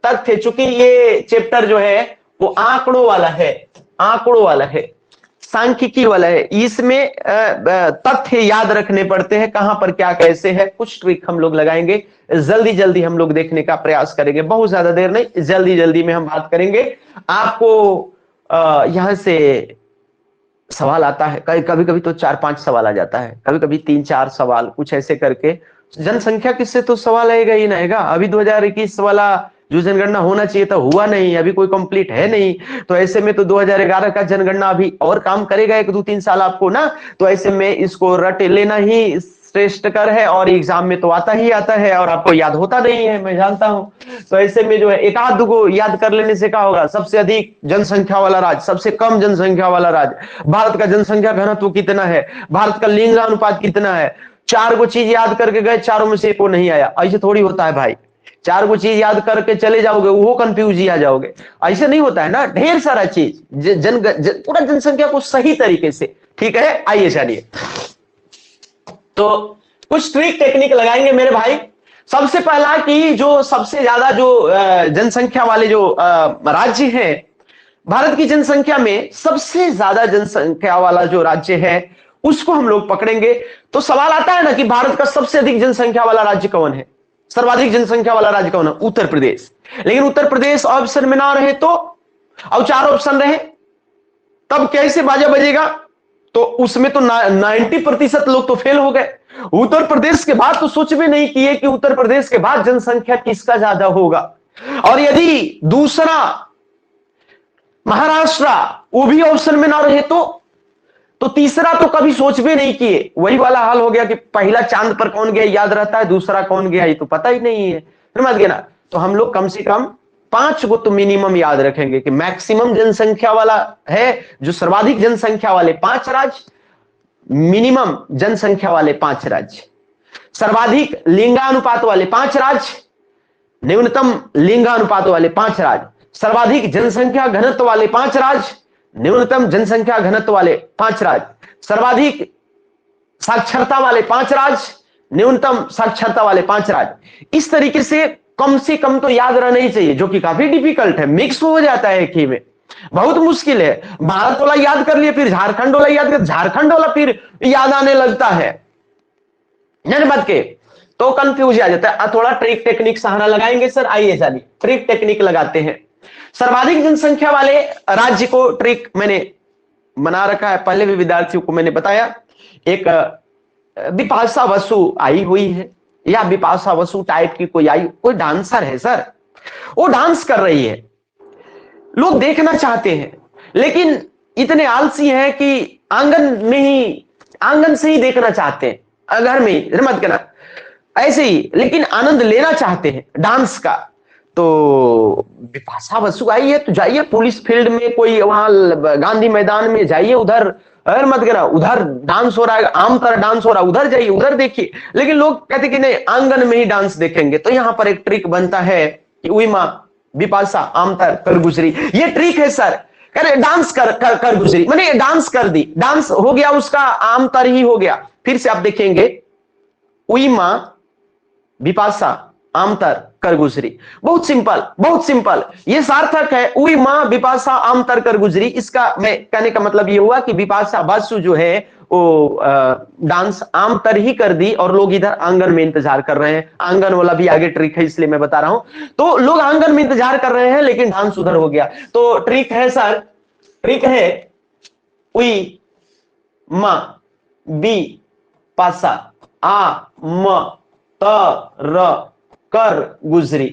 तथ्य। चूंकि ये चैप्टर जो है वो आंकड़ों वाला है, सांख्यिकी वाला है। इसमें तथ्य याद रखने पड़ते हैं, कहां पर क्या कैसे है। कुछ ट्रिक हम लोग लगाएंगे, जल्दी जल्दी हम लोग देखने का प्रयास करेंगे, बहुत ज्यादा देर नहीं, जल्दी जल्दी में हम बात करेंगे। आपको यहां से सवाल आता है, कभी कभी तो 4-5 सवाल आ जाता है, कभी कभी 3-4 सवाल, कुछ ऐसे करके। जनसंख्या किससे तो सवाल आएगा ही ना आएगा। अभी 2021 वाला जो जनगणना होना चाहिए था हुआ नहीं, अभी कोई कंप्लीट है नहीं। तो ऐसे में तो 2011 का जनगणना अभी और काम करेगा 1-2-3 साल आपको ना। तो ऐसे में इसको रट लेना ही टेस्ट कर है और एग्जाम में तो आता ही आता है और आपको याद होता नहीं है, मैं जानता हूं। तो ऐसे में जो है एक आध को याद कर लेने से क्या होगा। सबसे अधिक जनसंख्या वाला राज्य, सबसे कम जनसंख्या वाला राज्य, भारत का जनसंख्या घनत्व कितना है, भारत का लिंगानुपात कितना है, चार को चीज याद करके गए, चारों में से एक को नहीं आया। ऐसे थोड़ी होता है भाई, चार को चीज याद करके चले जाओगे वो कंफ्यूज ही आ जाओगे। ऐसे नहीं होता है ना, ढेर सारा चीज पूरा जनसंख्या को सही तरीके से। ठीक है, आइए चलिए तो कुछ ट्रिक टेक्निक लगाएंगे मेरे भाई। सबसे पहला कि जो सबसे ज्यादा जो जनसंख्या वाले जो राज्य हैं, भारत की जनसंख्या में सबसे ज्यादा जनसंख्या वाला जो राज्य है उसको हम लोग पकड़ेंगे। तो सवाल आता है ना कि भारत का सबसे अधिक जनसंख्या वाला राज्य कौन है, सर्वाधिक जनसंख्या वाला राज्य कौन है? उत्तर प्रदेश। लेकिन उत्तर प्रदेश ऑप्शन में ना रहे तो, और चार ऑप्शन रहे तब कैसे बाजा बजेगा? तो उसमें तो 90% लोग तो फेल हो गए। उत्तर प्रदेश के बाद तो सोच भी नहीं किए कि उत्तर प्रदेश के बाद जनसंख्या किसका ज्यादा होगा। और यदि दूसरा महाराष्ट्र वो भी ऑप्शन में ना रहे तो तीसरा तो कभी सोच भी नहीं किए। वही वाला हाल हो गया कि पहला चांद पर कौन गया याद रहता है, दूसरा कौन गया ये तो पता ही नहीं है, समझ गए ना। तो हम लोग कम से कम 5 को तो मिनिमम याद रखेंगे कि मैक्सिमम जनसंख्या वाला है, जो सर्वाधिक जनसंख्या वाले 5 राज्य, मिनिमम जनसंख्या वाले 5 राज्य, सर्वाधिक लिंगानुपात वाले 5 राज्य, न्यूनतम लिंगानुपात वाले 5 राज्य, सर्वाधिक जनसंख्या घनत्व वाले 5 राज्य, न्यूनतम जनसंख्या घनत्व वाले 5 राज्य, सर्वाधिक साक्षरता वाले 5 राज्य, न्यूनतम साक्षरता वाले 5 राज्य। इस तरीके से कम तो याद रहना ही चाहिए, जो कि काफी डिफिकल्ट है, मिक्स हो जाता है एक ही में, बहुत मुश्किल है। भारत वाला याद कर लिया फिर झारखंड वाला याद कर, झारखंड वाला फिर याद आने लगता है, बात के तो कंफ्यूज आ जाता है। थोड़ा ट्रिक टेक्निक सहारा लगाएंगे सर, आइए चलिए ट्रिक टेक्निक लगाते हैं। सर्वाधिक जनसंख्या वाले राज्य को ट्रिक मैंने बना रखा है, पहले भी विद्यार्थियों को मैंने बताया। एक बिपाशा बसु आई हुई है, या बिपाशा बसु टाइप की कोई डांसर है सर, वो डांस कर रही है, लोग देखना चाहते हैं, लेकिन इतने आलसी हैं कि आंगन से ही देखना चाहते हैं, घर में ही मत करना ऐसे ही, लेकिन आनंद लेना चाहते हैं डांस का। तो बिपाशा बसु आई है तो जाइए पुलिस फील्ड में, कोई वहां गांधी मैदान में जाइए, उधर मत करना, उधर डांस हो रहा है, आम तरह डांस हो रहा है, उधर जाइए उधर देखिए। लेकिन लोग कहते कि नहीं आंगन में ही डांस देखेंगे। तो यहां पर एक ट्रिक बनता है कि उई मां बिपाशा आमतर कर गुजरी, ये ट्रिक है सर। कह रहे डांस कर गुजरी, मैंने डांस कर दी, डांस हो गया उसका, आमतर ही हो गया। फिर से आप देखेंगे उई मां बिपाशा आमतर कर गुजरी, बहुत सिंपल, ये सार्थक है। उई मां बिपाशा आमतर कर गुजरी, इसका मैं कहने का मतलब ये हुआ कि बिपाशा बसु जो है वो डांस आमतर ही कर दी और लोग इधर आंगन में इंतजार कर रहे हैं। आंगन वाला भी आगे ट्रिक है, इसलिए मैं बता रहा हूं। तो लोग आंगन में इंतजार कर रहे हैं लेकिन डांस उधर हो गया। तो ट्रिक है सर, ट्रिक है उई मां बी पासा आ म त र कर गुजरी।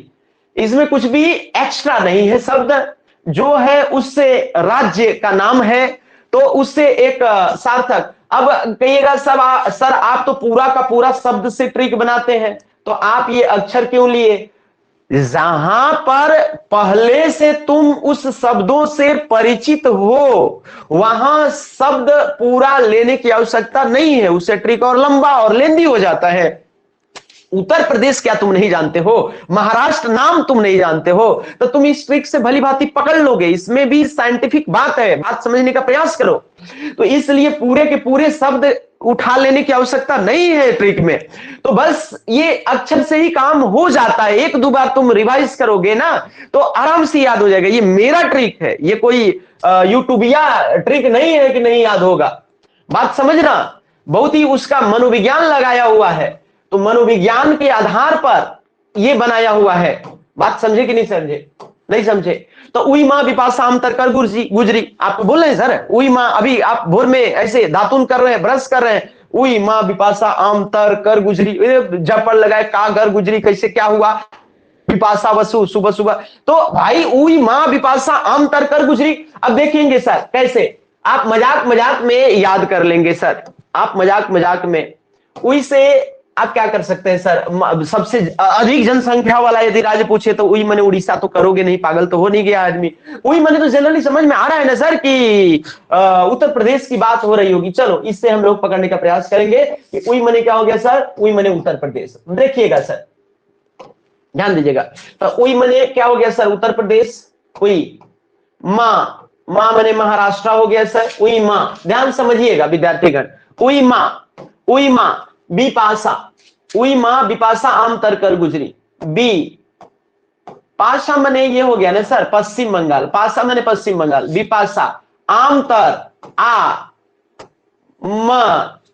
इसमें कुछ भी एक्स्ट्रा नहीं है, शब्द जो है उससे राज्य का नाम है, तो उससे एक सार्थक। अब कहिएगा सर आप तो पूरा का पूरा शब्द से ट्रिक बनाते हैं, तो आप ये अक्षर क्यों लिए? जहां पर पहले से तुम उस शब्दों से परिचित हो वहां शब्द पूरा लेने की आवश्यकता नहीं है, उससे ट्रिक और लंबा और लेंदी हो जाता है। उत्तर प्रदेश क्या तुम नहीं जानते हो, महाराष्ट्र नाम तुम नहीं जानते हो, तो तुम इस ट्रिक से भली भांति पकड़ लोगे। इसमें भी साइंटिफिक बात है, बात समझने का प्रयास करो। तो इसलिए पूरे के पूरे शब्द उठा लेने की आवश्यकता नहीं है ट्रिक में, तो बस ये अक्षर से ही काम हो जाता है। एक दो बार तुम रिवाइज करोगे ना तो आराम से याद हो जाएगा। ये मेरा ट्रिक है, ये कोई यूट्यूबिया ट्रिक नहीं है कि नहीं याद होगा। बात समझना, बहुत ही उसका मनोविज्ञान लगाया हुआ है, तो मनोविज्ञान के आधार पर यह बनाया हुआ है। बात समझे कि नहीं समझे? नहीं समझे तो उई मां बिपाशा आमतर कर गुजरी आप बोल रहे हैं सर। उई मां, अभी आप भोर में ऐसे दातुन कर रहे हैं, ब्रश कर रहे हैं, उई मां बिपाशा आमतर कर गुजरी, जपड़ लगाए का कर गुजरी, कैसे क्या हुआ? बिपाशा बसु सुबह सुबह। तो भाई उई मां बिपाशा आमतर कर गुजरी। अब देखेंगे सर कैसे आप मजाक में याद कर लेंगे सर। आप मजाक में उई से आप क्या कर सकते हैं सर? सबसे अधिक जनसंख्या वाला यदि राज्य पूछे तो उई मने उड़ीसा तो करोगे नहीं, पागल तो हो नहीं गया आदमी। उई मने तो जनरली समझ में आ रहा है ना सर कि उत्तर प्रदेश की बात हो रही होगी। चलो इससे हम लोग पकड़ने का प्रयास करेंगे कि उई मने क्या हो गया सर? उई मने उत्तर प्रदेश। देखिएगा सर, ध्यान दीजिएगा। तो उई मने क्या हो गया सर? उत्तर प्रदेश। उई मां, मां मने महाराष्ट्र हो गया सर। उई मां, ध्यान समझिएगा विद्यार्थीगण। उई मां, उई मां बिपाशा, उई मां बिपाशा आम तर कर गुजरी। बी पाशा मने ये हो गया ना सर पश्चिम बंगाल, पाशा मने पश्चिम बंगाल, बिपाशा आम तर आ म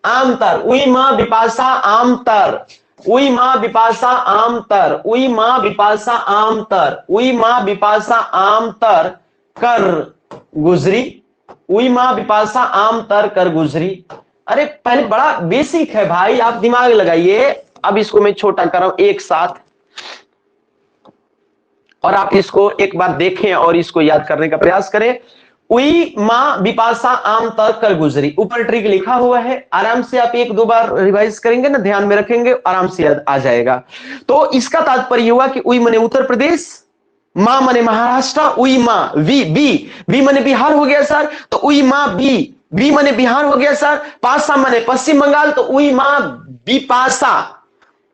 आम तर, उई मां बिपाशा आम तर, उई मां बिपाशा आम तर, उई मां बिपाशा आम तर, उई मां बिपाशा आम तर कर गुजरी, उई मां बिपाशा आम तर कर गुजरी। अरे पहले बड़ा बेसिक है भाई, आप दिमाग लगाइए। अब इसको मैं छोटा कर रहा हूं एक साथ, और आप इसको एक बार देखें और इसको याद करने का प्रयास करें। उई मां बिपाशा आम तर कर गुजरी, ऊपर ट्रिक लिखा हुआ है, आराम से आप एक दो बार रिवाइज करेंगे ना, ध्यान में रखेंगे, आराम से याद आ जाएगा। तो इसका तात्पर्य हुआ कि उई मने उत्तर प्रदेश, मां मने महाराष्ट्र, उई मां वी बी, बी मने बिहार हो गया सर, तो उई मां बी, बी मने बिहार हो गया सर, पासा मने पश्चिम बंगाल, तो उई मां बिपाशा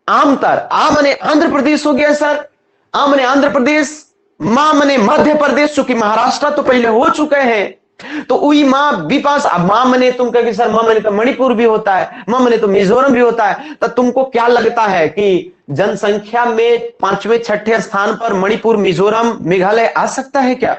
आमतर, आ मने आंध्र प्रदेश हो गया सर, आ मने आंध्र प्रदेश, मां मने मध्य प्रदेश, चूंकि महाराष्ट्र तो पहले हो चुके हैं, तो उई मां बिपास। अब मां मने तुम कहोगे सर मां मने तो मणिपुर भी होता है, मां मने तो मिजोरम भी होता है, तो तुमको क्या लगता है कि जनसंख्या में पांचवें छठे स्थान पर मणिपुर, मिजोरम, मेघालय आ सकता है क्या?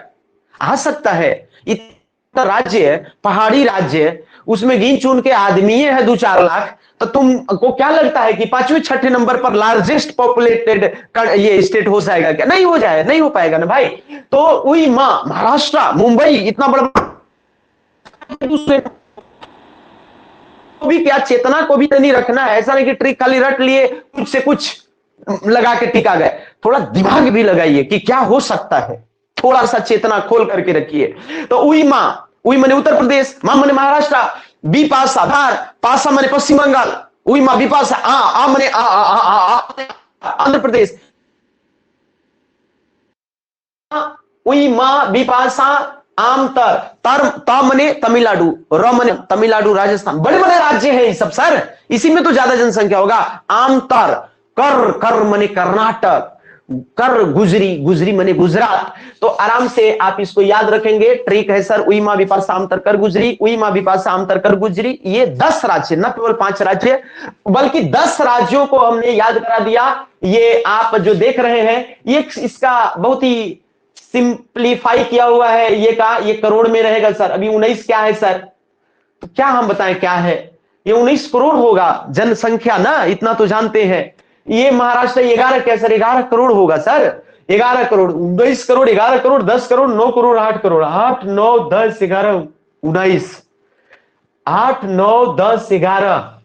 आ सकता है। इतना राज्य है, पहाड़ी राज्य है, उसमें गिन चुन के आदमी है 2-4 लाख, तो तुमको क्या लगता है कि पांचवें छठे नंबर पर लार्जेस्ट पॉपुलेटेड ये स्टेट हो जाएगा क्या? नहीं हो जाए, नहीं हो पाएगा ना भाई। तो उई मां महाराष्ट्र, मुंबई इतना बड़ा, दूसरे को भी क्या चेतना को भी नहीं रखना है। ऐसा नहीं कि ट्रिक खाली रट लिए, कुछ से कुछ लगा के टिका गए। थोड़ा दिमाग भी लगाइए कि क्या हो सकता है, थोड़ा सा चेतना खोल करके रखिए। तो उई मां, उई मने उत्तर प्रदेश, मां मने महाराष्ट्र, बी पासा धार, पासा मने पश्चिम बंगाल, उई मां बी पासा आ मने आंध्र प्रदेश, उई मां बिपाशा आम तर, तर मने तमिलनाडु, र मने तमिलनाडु राजस्थान, बड़े बड़े राज्य हैं ये सब सर, इसी में तो ज्यादा जनसंख्या होगा। आम तर, कर, कर मने कर्नाटक, कर गुजरी, गुजरी मने गुजरात। तो आराम से आप इसको याद रखेंगे, ट्रिक है सर, उई मां बिपाशा आम तर कर गुजरी, उई मां बिपाशा आम तर कर गुजरी। ये 10 राज्य, न केवल 5 राज्य, बल्कि 10 राज्यों को हमने याद करा दिया। ये आप जो देख रहे हैं, ये इसका बहुत ही सिंप्लीफाई किया हुआ है। ये करोड़ में रहेगा सर। अभी 19 क्या है सर? तो क्या हम बताएं क्या है? ये 19 करोड़ होगा जनसंख्या ना, इतना तो जानते हैं। ये महाराष्ट्र 11 क्या सर? 11 करोड़ होगा सर, 11 करोड़, 19 करोड़, 11 करोड़, 10 करोड़, 9 करोड़, 8 करोड़, 8, 9, 10, 11, 19, 8, 9, 10, 11,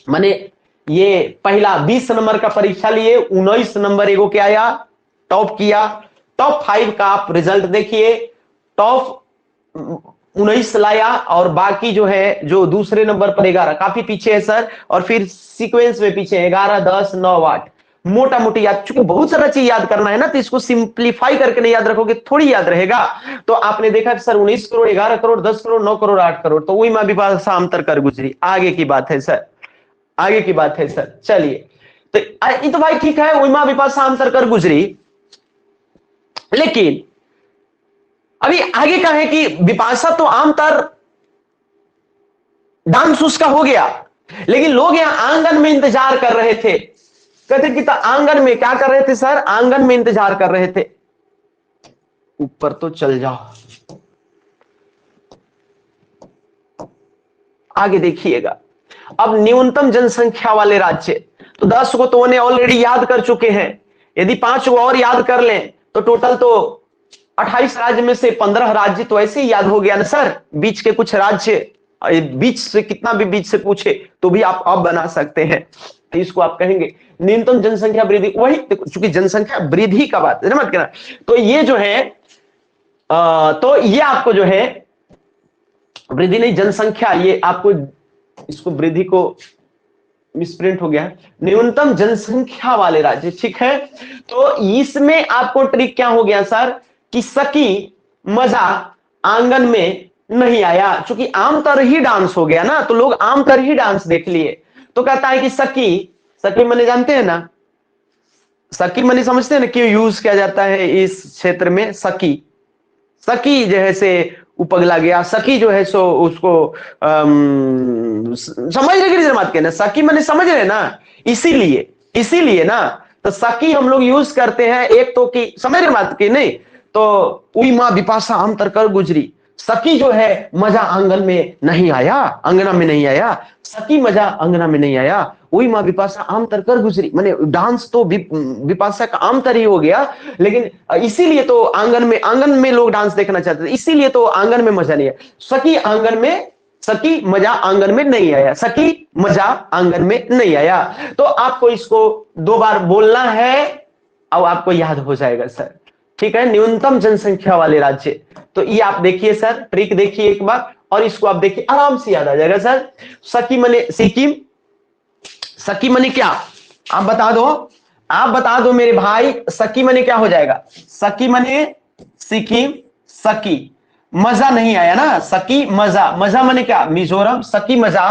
माने ये पहला 20 नंबर का परीक्षा लिए, 19 नंबर एगो क्या आया, टॉप किया। टॉप 5 का आप रिजल्ट देखिए, टॉप 19 लाया, और बाकी जो है जो दूसरे नंबर पर 11, काफी पीछे है सर, और फिर सीक्वेंस में पीछे 11, 10, 9, 8, मोटा मोटी याद, चूंकि बहुत सारा चीज याद करना है ना, तो इसको सिंप्लीफाई करके नहीं याद रखोगे थोड़ी याद रहेगा। तो आपने देखा सर 19 करोड़, 11 करोड़, 10 करोड़, 9 करोड़, 8 करोड़, तो वही मां बिपाशा आमतर कर गुजरी। आगे की बात है सर, आगे की बात है सर। चलिए, तो ये तो भाई ठीक है, वही मां बिपाशा आमतर कर गुजरी, लेकिन अभी आगे का है कि बिपाशा तो आमतर डांस उसका हो गया, लेकिन लोग यहां आंगन में इंतजार कर रहे थे। कहते कि तो आंगन में क्या कर रहे थे सर? आंगन में इंतजार कर रहे थे। ऊपर तो चल जाओ, आगे देखिएगा। अब न्यूनतम जनसंख्या वाले राज्य, तो 10 को तो उन्हें ऑलरेडी याद कर चुके हैं। यदि 5 को और याद कर लें तो टोटल तो 28 राज्य में से 15 राज्य तो ऐसे ही याद हो गया ना सर। बीच के कुछ राज्य, बीच से कितना भी बीच से पूछे तो भी आप अब बना सकते हैं। तो इसको आप कहेंगे न्यूनतम जनसंख्या वृद्धि। वही चूंकि जनसंख्या वृद्धि का बात है, मत कहना। तो ये जो है तो ये आपको जो है वृद्धि नहीं, जनसंख्या, ये आपको इसको वृद्धि को मिसप्रिंट हो गया है, न्यूनतम जनसंख्या वाले राज्य, ठीक है। तो इसमें आपको ट्रिक क्या हो गया सर, कि सकी मजा आंगन में नहीं आया, क्योंकि आमतर ही डांस हो गया ना, तो लोग आमतर ही डांस देख लिए। तो कहता है कि सकी, सकी मने जानते हैं ना, सकी मने समझते हैं ना क्यों यूज किया जाता है इस क्षेत्र में, सकी, सकी जो है से उपगला गया, सकी जो है सो उसको समझ रहे कि बात कहना, सकी मैंने समझ रहे ना, इसीलिए इसीलिए ना, तो सकी हम लोग यूज करते हैं, एक तो कि समझ रहे बात की नहीं, तो उई माँ बिपाशा आम तर कर गुजरी, सकी जो है मजा आंगन में नहीं आया, अंगना में नहीं आया, सकी मजा अंगना में नहीं आया, वही माँ बिपाशा आम तर कर गुजरी, माने डांस तो बिपाशा का आम तर ही हो गया, लेकिन इसीलिए तो आंगन में लोग डांस देखना चाहते थे, इसीलिए तो आंगन में मजा नहीं है, सकी आंगन में, सकी मजा आंगन में नहीं आया, सकी मजा आंगन में नहीं आया। तो आपको इसको 2 बार बोलना है और आपको याद हो जाएगा सर, ठीक है। न्यूनतम जनसंख्या वाले राज्य, तो ये आप देखिए सर, ट्रिक देखिए एक बार, और इसको आप देखिए आराम से याद आ जाएगा सर। सकी मने सिक्किम, सकी मने क्या, आप बता दो, आप बता दो मेरे भाई, सकी मने क्या हो जाएगा, सकी मने सिक्किम, सकी मजा नहीं आया ना, सकी मजा, मजा मने क्या मिजोरम, सकी मजा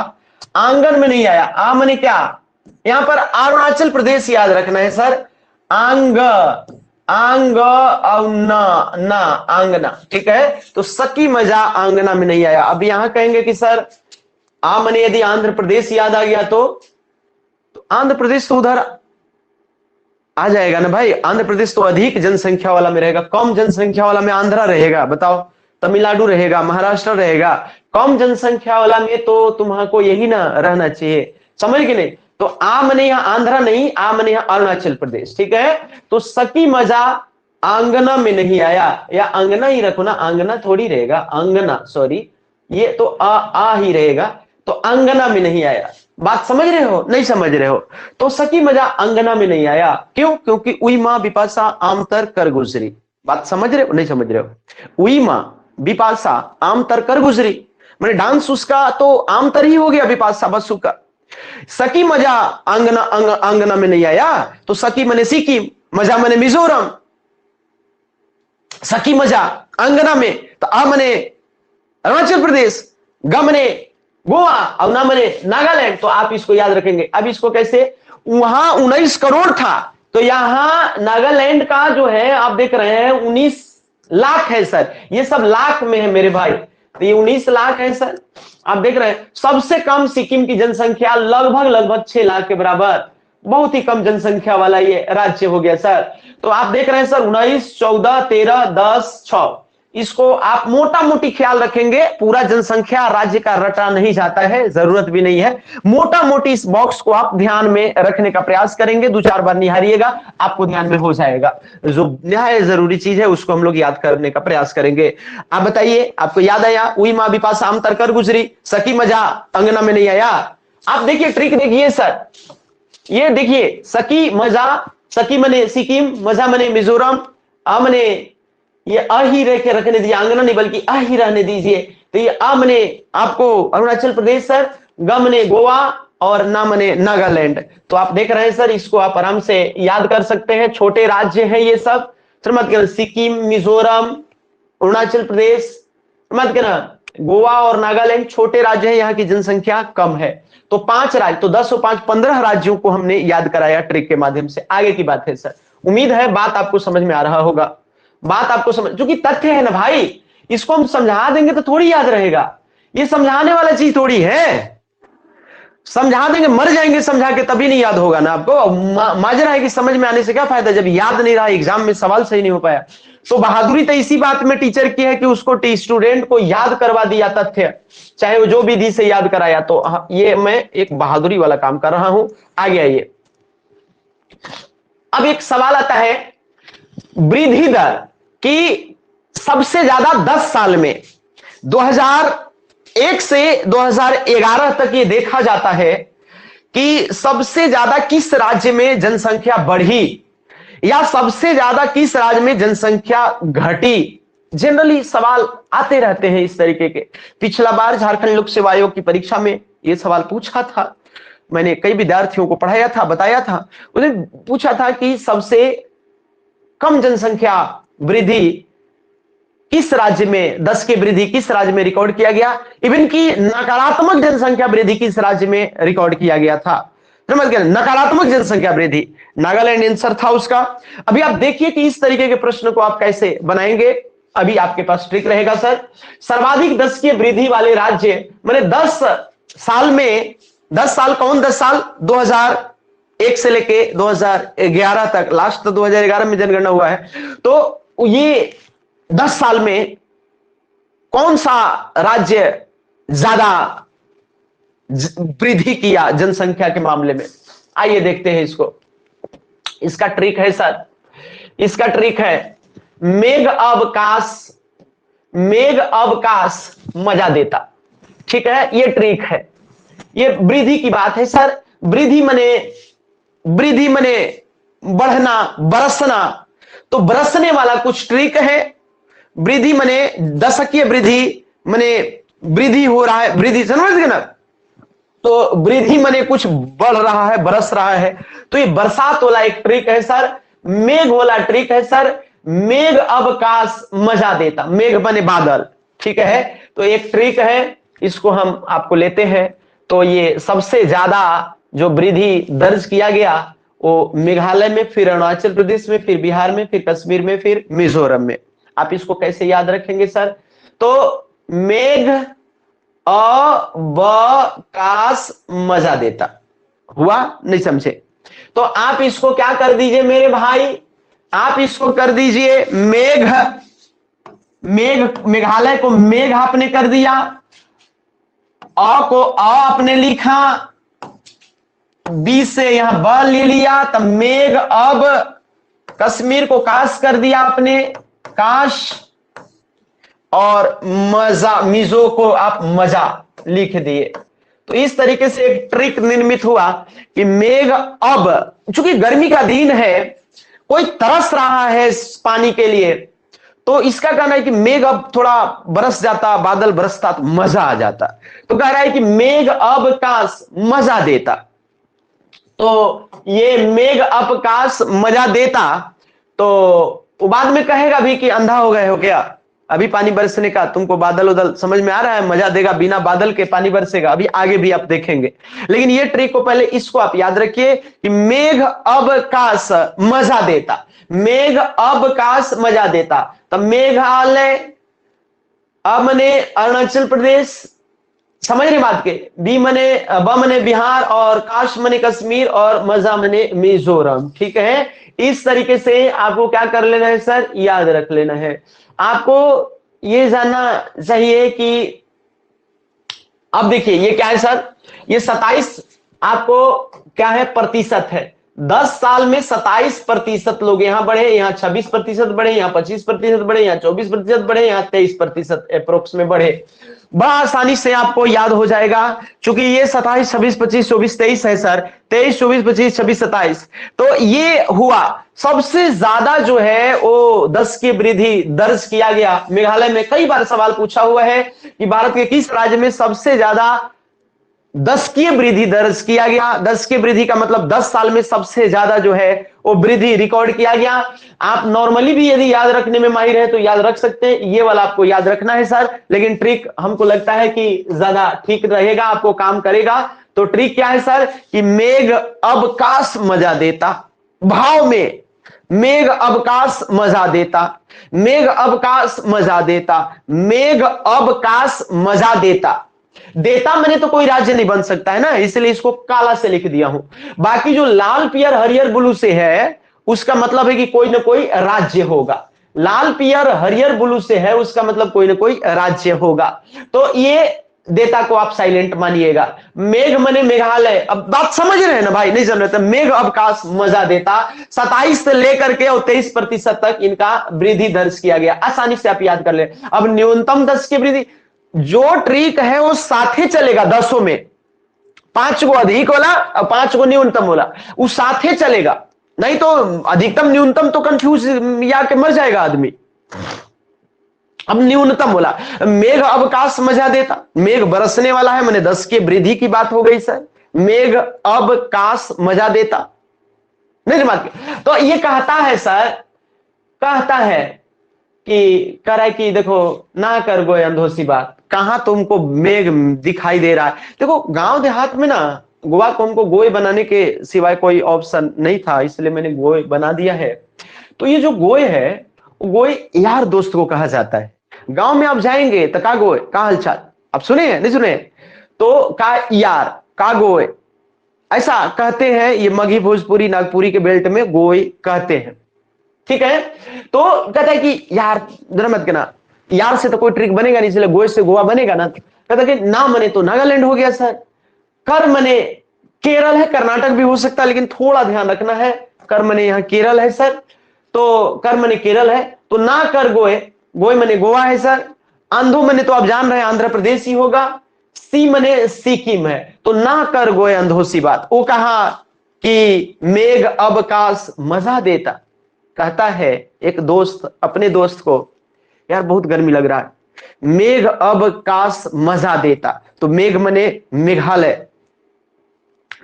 आंगन में नहीं आया, आ मने क्या, यहां पर अरुणाचल प्रदेश याद रखना है सर, आंग, आंग और ना आंगना, ठीक है। तो सकी मजा आंगना में नहीं आया। अब यहां कहेंगे कि सर आ मने यदि आंध्र प्रदेश याद आ गया तो आंध्र प्रदेश तो उधर आ जाएगा ना भाई, आंध्र प्रदेश तो अधिक जनसंख्या वाला में रहेगा, कम जनसंख्या वाला में आंध्रा रहेगा, बताओ, तमिलनाडु रहेगा, महाराष्ट्र रहेगा, कम जनसंख्या वाला में तो तुम्हारा यही ना रहना चाहिए, समझ गए नहीं। तो आ मने यहां आंध्रा नहीं, आ मने यहां अरुणाचल प्रदेश, ठीक है। तो सकी मजा आंगना में नहीं आया, या अंगना ही रखो ना, आंगना थोड़ी रहेगा, अंगना, सॉरी, ये तो आ ही रहेगा, तो अंगना में नहीं आया। बात समझ रहे हो, नहीं समझ रहे हो, तो सकी मजा अंगना में नहीं आया, क्यों, क्योंकि उई मां बिपाशा आमतर कर गुजरी। बात समझ रहे हो, नहीं समझ रहे हो, उई मां बिपाशा आमतर कर गुजरी, मैंने डांस उसका तो आमतर ही हो गया, बिपाशा बसु का। सकी मजा आंगना में नहीं आया, तो सकी मने सिक्किम, मजा मने मिजोरम, सकी मजा अंगना में, तो आ मने अरुणाचल प्रदेश, ग मने गोवा और ना मने नागालैंड, तो आप इसको याद रखेंगे। अब इसको कैसे, वहां 19 करोड़ था, तो यहां नागालैंड का जो है आप देख रहे हैं 19 लाख है सर, ये सब लाख में है मेरे भाई, तो ये 19 लाख है सर, आप देख रहे हैं। सबसे कम सिक्किम की जनसंख्या लगभग 6 लाख के बराबर, बहुत ही कम जनसंख्या वाला ये राज्य हो गया सर। तो आप देख रहे हैं सर 19, 14, 13, 10, 6, इसको आप मोटा मोटी ख्याल रखेंगे, पूरा जनसंख्या राज्य का रटा नहीं जाता है, जरूरत भी नहीं है, मोटा मोटी इस बॉक्स को आप ध्यान में रखने का प्रयास करेंगे, 2-4 बार निहारिएगा, आपको ध्यान में हो जाएगा। जो निहाय जरूरी चीज है उसको हम लोग याद करने का प्रयास करेंगे। आप बताइए, आपको याद आया, उई माँ बिपाशा आम तर कर गुजरी, सकी मजा अंगना में नहीं आया। आप देखिए ट्रिक देखिए सर, ये देखिए, सकी मजा, सकी मने सिक्किम, मजा मने मिजोरम, आ मने ये अ ही रह के रखने दीजिए, अंगना नहीं बल्कि अ ही रहने दीजिए, तो ये आ मने आपको अरुणाचल प्रदेश सर, ग मने गोवा और ना मने नागालैंड। तो आप देख रहे हैं सर, इसको आप आराम से याद कर सकते हैं, छोटे राज्य हैं ये सब, मत कहना सिक्किम, मिजोरम, अरुणाचल प्रदेश, मत कहना गोवा और नागालैंड छोटे राज्य हैं, यहाँ की जनसंख्या कम है। तो 5 राज्य, तो 10 और 5 15 राज्यों को हमने याद कराया ट्रिक के माध्यम से। आगे की बात है सर, उम्मीद है बात आपको समझ में आ रहा होगा, बात आपको समझ, क्योंकि तथ्य है ना भाई, इसको हम समझा देंगे तो थोड़ी याद रहेगा, ये समझाने वाला चीज थोड़ी है, समझा देंगे मर जाएंगे समझा के तभी नहीं याद होगा ना आपको, माजरा है कि समझ में आने से क्या फायदा जब याद नहीं रहा, एग्जाम में सवाल सही नहीं हो पाया। तो बहादुरी तो इसी बात में टीचर की है कि उसको स्टूडेंट को याद करवा दिया तथ्य, चाहे वो जो विधि से याद कराया, तो ये मैं एक बहादुरी वाला काम कर रहा हूं। आगे आइए, अब एक सवाल आता है, वृद्धि दर की सबसे ज्यादा 10 साल में 2001 से 2011 तक ये देखा जाता है कि सबसे ज्यादा किस राज्य में जनसंख्या बढ़ी या सबसे ज्यादा किस राज्य में जनसंख्या घटी। जनरली सवाल आते रहते हैं इस तरीके के, पिछला बार झारखंड लोक सेवा आयोग की परीक्षा में ये सवाल पूछा था, मैंने कई विद्यार्थियों को पढ़ाया था, बताया था, उन्हें पूछा था कि सबसे कम जनसंख्या वृद्धि किस राज्य में, 10 की वृद्धि किस राज्य में रिकॉर्ड किया गया, इवन की नकारात्मक जनसंख्या वृद्धि किस राज्य में रिकॉर्ड किया गया था। समझ गए, नकारात्मक जनसंख्या वृद्धि नागालैंड आंसर था उसका। अभी आप देखिए कि इस तरीके के प्रश्न को आप कैसे बनाएंगे। अभी आपके पास ट्रिक रहेगा सर, सर्वाधिक 10 की वृद्धि वाले राज्य, मैंने 10 साल में, 10 साल कौन, 10 साल 2001 से लेके 2011 तक, लास्ट तो 2011 में जनगणना हुआ है, तो ये 10 साल में कौन सा राज्य ज्यादा वृद्धि किया जनसंख्या के मामले में। आइए देखते हैं इसको। इसका ट्रिक है सर, इसका ट्रिक है मेघ अवकाश, मेघ अवकाश मजा देता। ठीक है, ये ट्रिक है, ये वृद्धि की बात है सर। वृद्धि मने बढ़ना, बरसना, तो बरसने वाला कुछ ट्रिक है। वृद्धि मने दशकीय वृद्धि, मने वृद्धि हो रहा है, वृद्धि समझ गए ना, तो वृद्धि मने कुछ बढ़ रहा है, बरस रहा है, तो ये बरसात वाला एक ट्रिक है सर। मेघ वाला ट्रिक है सर, मेघ अवकाश मजा देता, मेघ बने बादल। ठीक है, तो एक ट्रिक है, इसको हम आपको लेते हैं। तो ये सबसे ज्यादा जो वृद्धि दर्ज किया गया वो मेघालय में, फिर अरुणाचल प्रदेश में, फिर बिहार में, फिर कश्मीर में, फिर मिजोरम में। आप इसको कैसे याद रखेंगे सर, तो मेघ अवकाश मजा देता हुआ, नहीं समझे तो आप इसको क्या कर दीजिए मेरे भाई, आप इसको कर दीजिए मेघ, मेघालय को मेघ आपने कर दिया, अ को अ आपने लिखा, बी से यहां ब ले लिया, तब मेघ। अब कश्मीर को काश कर दिया आपने, काश, और मजा, मिजो को आप मजा लिख दिए। तो इस तरीके से एक ट्रिक निर्मित हुआ कि मेघ अब, चूंकि गर्मी का दिन है, कोई तरस रहा है पानी के लिए, तो इसका कहना है कि मेघ अब थोड़ा बरस जाता, बादल बरसता तो मजा आ जाता, तो कह रहा है कि मेघ अवकाश मजा देता। तो ये मेघ अवकाश मजा देता, तो वो बाद में कहेगा भी कि अंधा हो गए हो क्या, अभी पानी बरसने का तुमको बादल उदल समझ में आ रहा है, मजा देगा, बिना बादल के पानी बरसेगा, अभी आगे भी आप देखेंगे। लेकिन ये ट्रिक को पहले इसको आप याद रखिए कि मेघ अवकाश मजा देता, मेघ अवकाश मजा देता। तब मेघालय, अ मने अरुणाचल प्रदेश, समझ रहे बात के, बी मने, ब मने बिहार, और काश मने कश्मीर, और मजा मने मिजोरम। ठीक है, इस तरीके से आपको क्या कर लेना है सर, याद रख लेना है। आपको ये जानना चाहिए कि अब देखिए ये क्या है सर, ये 27 आपको क्या है, प्रतिशत है। 10 साल में 27% लोग यहां बढ़े, यहां 26% बढ़े, यहां 25% बढ़े, यहां 24% बढ़े, यहां 23% अप्रोक्स में बढ़े। बड़ा आसानी से आपको याद हो जाएगा, क्योंकि ये 27, 26, 25, 24, 23 है सर, 23, 24, 25, 26, 27, तो ये हुआ सबसे ज्यादा जो है वो 10 की वृद्धि दर्ज किया गया मेघालय में। कई बार सवाल पूछा हुआ है कि भारत के किस राज्य में सबसे ज्यादा 10 की वृद्धि दर्ज किया गया। 10 की वृद्धि का मतलब 10 साल में सबसे ज्यादा जो है वो वृद्धि रिकॉर्ड किया गया। आप नॉर्मली भी यदि याद रखने में माहिर है तो याद रख सकते हैं, ये वाला आपको याद रखना है सर, लेकिन ट्रिक हमको लगता है कि ज्यादा ठीक रहेगा, आपको काम करेगा। तो ट्रिक क्या है सर कि मेघ अवकाश मजा देता, भाव में मेघ अवकाश मजा देता, मेघ अवकाश मजा देता, मेघ अवकाश मजा देता। देता मैंने तो कोई राज्य नहीं बन सकता है ना, इसलिए इसको काला से लिख दिया हूं। बाकी जो लाल पियर हरियर ब्लू से है उसका मतलब है कि कोई ना कोई राज्य होगा। लाल पियर हरियर ब्लू से है उसका मतलब कोई ना कोई राज्य होगा। तो ये देता को आप साइलेंट मानिएगा। मेघ मने मेघालय, अब बात समझ रहे हैं ना भाई, नहीं समझ रहे तो मेघ अवकाश मजा देता, 27 से लेकर के और 23% तक इनका वृद्धि दर्ज किया गया। आसानी से आप याद कर ले। अब न्यूनतम 10 की वृद्धि, जो ट्रिक है वो साथे चलेगा 10 में, 5 को अधिक वाला और 5 को न्यूनतम वाला, वो साथे चलेगा, नहीं तो अधिकतम न्यूनतम तो कंफ्यूज या के मर जाएगा आदमी। अब न्यूनतम बोला, मेघ अवकाश मजा देता, मेघ बरसने वाला है, मैंने 10 की वृद्धि की बात हो गई सर। मेघ अब काश मजा देता, नहीं दिमाग। तो ये कहता है सर, कहता है कि कह रहा है कि देखो ना कर गोए अंधोसी बात, कहां तुमको मेघ दिखाई दे रहा है। देखो गांव देहात में ना गोवा को हमको गोए बनाने के सिवाय कोई ऑप्शन नहीं था, इसलिए मैंने गोए बना दिया है। तो ये जो गोए है, गोए यार दोस्त को कहा जाता है। गांव में आप जाएंगे तो का गोए, का हालचाल, आप सुने हैं नहीं सुने, तो का यार, का गोए, ऐसा कहते हैं। ये मगही भोजपुरी नागपुरी के बेल्ट में गोए कहते हैं, ठीक है। तो कहता है कि यार जरा मत कहना, यार से तो कोई ट्रिक बनेगा नहीं, इसलिए गोए से गोवा बनेगा ना। कहता है कि ना मने तो नागालैंड हो गया सर, कर मने केरल है, कर्नाटक भी हो सकता है, लेकिन थोड़ा ध्यान रखना है, कर मने यहां केरल है सर, तो कर मने केरल है, तो ना कर गोए, गोए मने गोवा है सर। आंधो मने तो आप जान रहे हैं आंध्र प्रदेश ही होगा, सी मने सिक्किम है, तो ना कर गोए अंधोसी बात। वो कहा कि मेघ अब काश मजा देता। कहता है एक दोस्त अपने दोस्त को, यार बहुत गर्मी लग रहा है, मेघ अब काश मजा देता। तो मेघ मने मेघालय,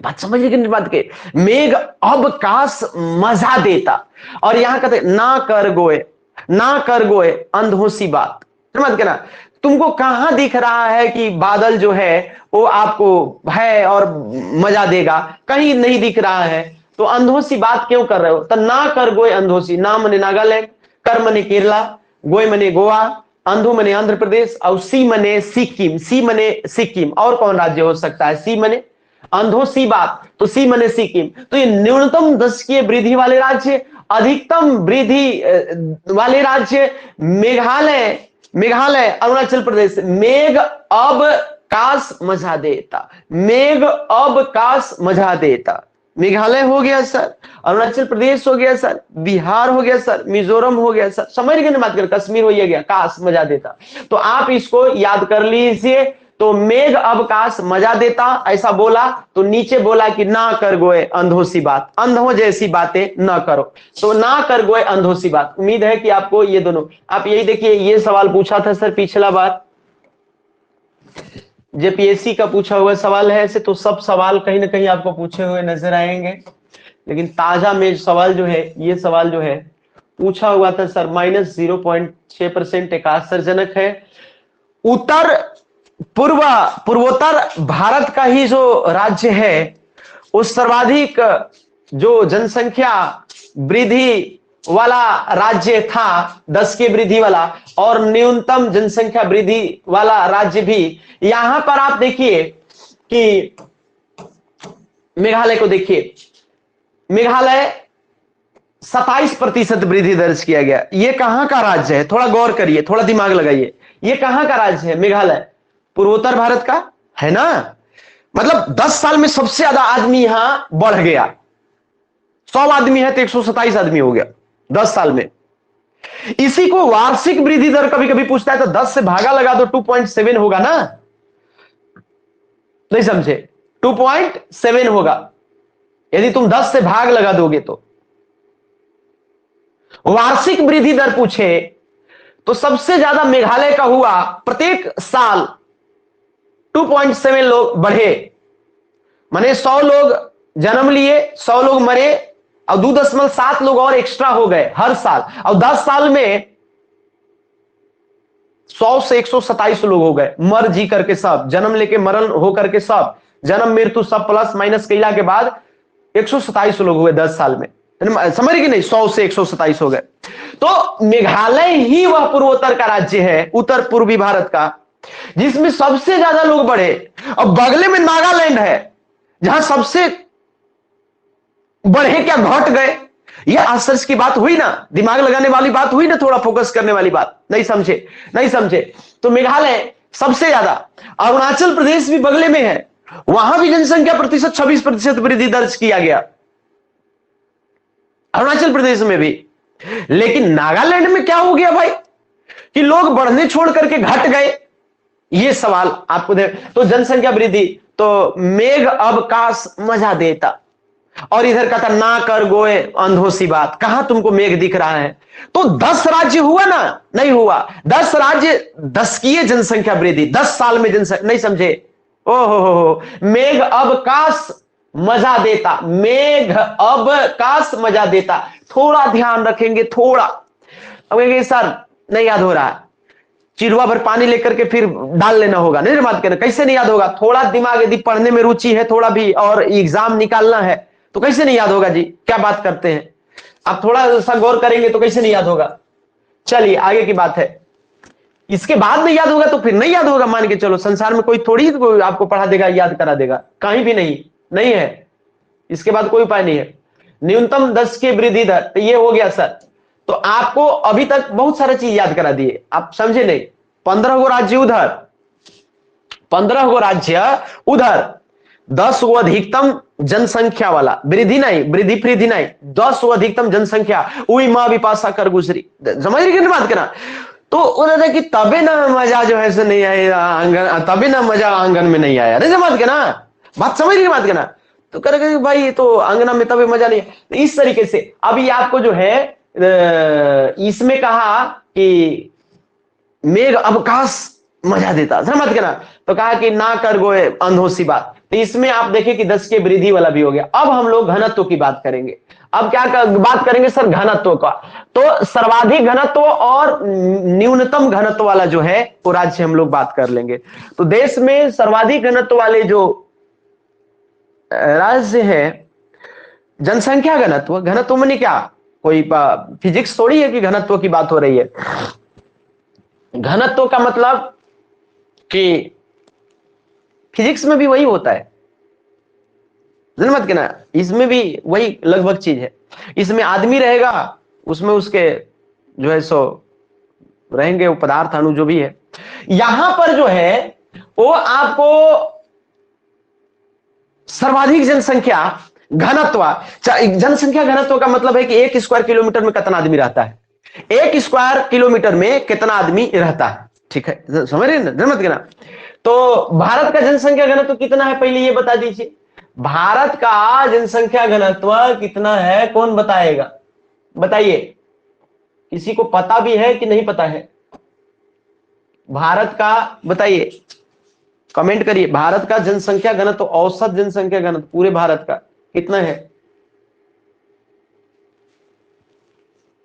बात समझ लेकिन बात के, मेघ अब काश मजा देता। और यहां कहते ना कर गोए, ना कर गोए अंधोसी बात, समझ के ना। तुमको कहां दिख रहा है कि बादल जो है वो आपको है और मजा देगा, कहीं नहीं दिख रहा है, तो अंधोसी बात क्यों कर रहे हो। तो ना कर गोए अंधोसी, ना मने नागालैंड, कर मने केरला, गोए मने गोवा, अंधो मने आंध्र प्रदेश, और सी मने सिक्किम, सी मने सिक्किम। और कौन राज्य हो सकता है, सी मने अंधोसी बात, तो सी मने सिक्किम। तो ये न्यूनतम दशकीय वृद्धि वाले राज्य, अधिकतम वृद्धि वाले राज्य मेघालय, मेघालय अरुणाचल प्रदेश। मेघ अब काश मजा देता, मेघ अब काश मजा देता। मेघालय हो गया सर, अरुणाचल प्रदेश हो गया सर, बिहार हो गया सर, मिजोरम हो गया सर, समझ गए ना बात कर, कश्मीर हो गया काश मजा देता। तो आप इसको याद कर लीजिए। तो मेघ अब काश मजा देता ऐसा बोला, तो नीचे बोला कि ना कर गोए अंधोसी बात, अंधों जैसी बातें न करो। तो ना कर गोए अंधोसी बात। उम्मीद है कि आपको ये दोनों, आप यही देखिए, ये सवाल पूछा था सर पिछला बार, जेपीएससी का पूछा हुआ सवाल है। ऐसे तो सब सवाल कहीं ना कहीं आपको पूछे हुए नजर आएंगे, लेकिन ताजा में सवाल जो है, ये सवाल जो है पूछा हुआ था सर, -0.6% एक आश्चर्यजनक है। उत्तर पूर्वोत्तर भारत का ही जो राज्य है, उस सर्वाधिक जो जनसंख्या वृद्धि वाला राज्य था, 10 की वृद्धि वाला, और न्यूनतम जनसंख्या वृद्धि वाला राज्य भी। यहां पर आप देखिए कि मेघालय को देखिए, मेघालय 27% वृद्धि दर्ज किया गया। ये कहां का राज्य है, थोड़ा गौर करिए, थोड़ा दिमाग लगाइए, ये कहां का राज्य है मेघालय, पूर्वोत्तर भारत का है ना। मतलब 10 साल में सबसे ज्यादा आदमी यहां बढ़ गया, 100 आदमी है तो 127 आदमी हो गया 10 साल में। इसी को वार्षिक वृद्धि दर कभी कभी पूछता है, तो 10 से भागा लगा दो, 2.7 होगा ना, नहीं समझे, 2.7 होगा यदि तुम 10 से भाग लगा दोगे तो। वार्षिक वृद्धि दर पूछे तो सबसे ज्यादा मेघालय का हुआ, प्रत्येक साल 2.7 लोग बढ़े, माने 100 लोग जन्म लिए, 100 लोग मरे, और 2.7 लोग और एक्स्ट्रा हो गए हर साल। और 10 साल में 100 से 127 लोग हो गए, मर जी करके सब, जन्म लेके मरण हो करके सब, जन्म मृत्यु सब प्लस माइनस कैला के बाद 127 लोग हुए 10 साल में, समझ रहे कि नहीं, 100 से 127 हो गए। तो मेघालय ही वह पूर्वोत्तर का राज्य है, उत्तर पूर्वी भारत का, जिसमें सबसे ज्यादा लोग बढ़े। और बगले में नागालैंड है, जहां सबसे बढ़े क्या घट गए। यह आश्चर्य की बात हुई ना, दिमाग लगाने वाली बात हुई ना, थोड़ा फोकस करने वाली बात, नहीं समझे, नहीं समझे। तो मेघालय सबसे ज्यादा, अरुणाचल प्रदेश भी बगले में है, वहां भी जनसंख्या प्रतिशत 26% वृद्धि दर्ज किया गया, अरुणाचल प्रदेश में भी। लेकिन नागालैंड में क्या हो गया भाई, कि लोग बढ़ने छोड़ करके घट गए, ये सवाल आपको दे। तो जनसंख्या वृद्धि, तो मेघ अब काश मजा देता, और इधर कहता ना कर गोए अंधोसी बात, कहां तुमको मेघ दिख रहा है। तो 10 राज्य हुआ ना, नहीं हुआ, 10 राज्य, 10 की जनसंख्या वृद्धि 10 साल में जनसंख्या, नहीं समझे, ओहो, मेघ अब काश मजा देता, मेघ अब काश मजा देता। थोड़ा ध्यान रखेंगे, थोड़ा। अब कहेंगे सर नहीं याद हो रहा है, चिड़वा भर पानी लेकर के फिर डाल लेना होगा, नहीं बात करना, कैसे नहीं याद होगा? थोड़ा दिमाग, यदि पढ़ने में रुचि है थोड़ा भी और एग्जाम निकालना है तो कैसे नहीं याद होगा जी? क्या बात करते हैं आप? थोड़ा सा गौर करेंगे तो कैसे नहीं याद होगा? चलिए आगे की बात है। इसके बाद में याद होगा तो फिर नहीं याद होगा, मान के चलो। संसार में कोई थोड़ी कोई आपको पढ़ा देगा, याद करा देगा, कहीं भी नहीं, नहीं है। इसके बाद कोई उपाय नहीं है। न्यूनतम 10 की वृद्धि दर, तो ये हो गया सर। तो आपको अभी तक बहुत सारा चीज याद करा दिए, आप समझे नहीं। 15 गो राज्य उधर, 15 गो राज्य उधर, 10 गो अधिकतम जनसंख्या वाला, वृद्धि नहीं, वृद्धि वृद्धि नहीं, 10 गो अधिकतम जनसंख्या, उई माँ विपाशा कर गुजरी। समझ रही बात करना? तो उन्होंने कि तबे ना मजा जो है से नहीं आया आंगन, तबे ना मजा आंगन में नहीं आया। नहीं समझ के ना बात, समझ रही बात करना? तो करेगा भाई तो आंगना में तबे मजा नहीं। तो इस तरीके से अभी आपको जो है इसमें कहा कि मेघ अवकाश मजा देता, समझ के ना? तो कहा कि ना कर गोए अंधो सी बात। तो इसमें आप देखें कि 10 के वृद्धि वाला भी हो गया। अब हम लोग घनत्व की बात करेंगे। अब क्या बात करेंगे सर? घनत्व का। तो सर्वाधिक घनत्व और न्यूनतम घनत्व वाला जो है वो राज्य हम लोग बात कर लेंगे। तो देश में सर्वाधिक घनत्व वाले जो राज्य है, जनसंख्या घनत्व, घनत्व में क्या कोई फिजिक्स थोड़ी है कि घनत्व की बात हो रही है। घनत्व का मतलब कि फिजिक्स में भी वही होता है, मत के ना, इसमें भी वही लगभग चीज है। इसमें आदमी रहेगा, उसमें उसके जो है सो रहेंगे वो पदार्थ अणु जो भी है। यहां पर जो है वो आपको सर्वाधिक जनसंख्या घनत्व, जनसंख्या घनत्व का मतलब है कि 1 स्क्वायर किलोमीटर में कितना आदमी रहता है, 1 स्क्वायर किलोमीटर में कितना आदमी रहता है। ठीक है, समझ रहे हैं ना? मत कहना। तो भारत का जनसंख्या घनत्व कितना है पहले ये बता दीजिए। भारत का जनसंख्या घनत्व कितना है, कौन बताएगा? बताइए, किसी को पता भी है कि नहीं पता है? भारत का बताइए, कमेंट करिए। भारत का जनसंख्या घनत्व, औसत जनसंख्या घनत्व पूरे भारत का कितना है?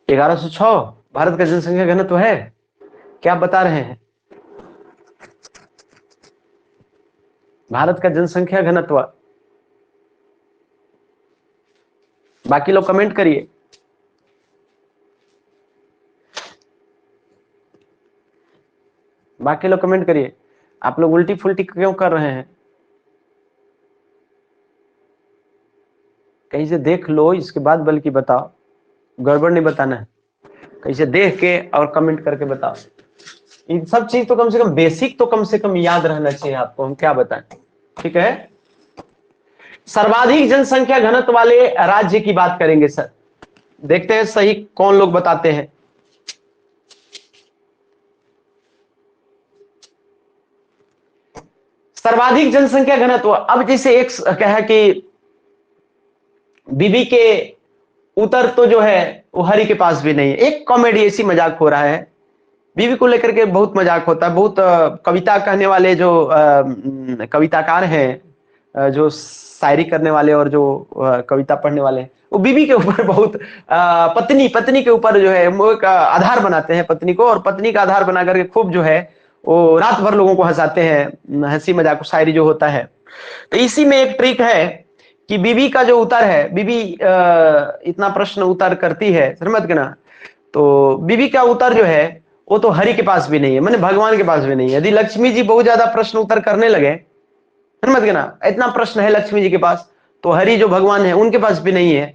1106 भारत का जनसंख्या घनत्व है। क्या बता रहे हैं? भारत का जनसंख्या घनत्व, बाकी लोग कमेंट करिए। बाकी लोग कमेंट करिए। आप लोग उल्टी फुल्टी क्यों कर रहे हैं? कहीं से देख लो इसके बाद बल्कि बताओ, गड़बड़ नहीं बताना है। कहीं से देख के और कमेंट करके बताओ। इन सब चीज तो कम से कम बेसिक तो कम से कम याद रहना चाहिए आपको, हम क्या बताएं। ठीक है, सर्वाधिक जनसंख्या घनत्व वाले राज्य की बात करेंगे सर। देखते हैं सही कौन लोग बताते हैं। सर्वाधिक जनसंख्या घनत्व, अब जैसे एक कहा कि बीबी के उत्तर तो जो है वो हरि के पास भी नहीं है। एक कॉमेडी ऐसी मजाक हो रहा है, बीवी को लेकर के बहुत मजाक होता है। बहुत कविता कहने वाले जो कविताकार हैं, जो शायरी करने वाले और जो कविता पढ़ने वाले हैं, वो बीवी के ऊपर बहुत पत्नी के ऊपर जो है वो एक आधार बनाते हैं पत्नी को, और पत्नी का आधार बना करके खूब जो है वो रात भर लोगों को हंसाते हैं। हंसी मजाक शायरी जो होता है। तो इसी में एक ट्रिक है कि बीवी का जो उत्तर है, बीवी इतना प्रश्न उत्तर करती है, समझ के ना? तो बीवी का उत्तर जो है वो तो हरि के पास भी नहीं है, माने भगवान के पास भी नहीं है। यदि लक्ष्मी जी बहुत ज्यादा प्रश्न उत्तर करने लगे, समझ के ना, इतना प्रश्न है लक्ष्मी जी के पास, तो हरि जो भगवान है उनके पास भी नहीं है,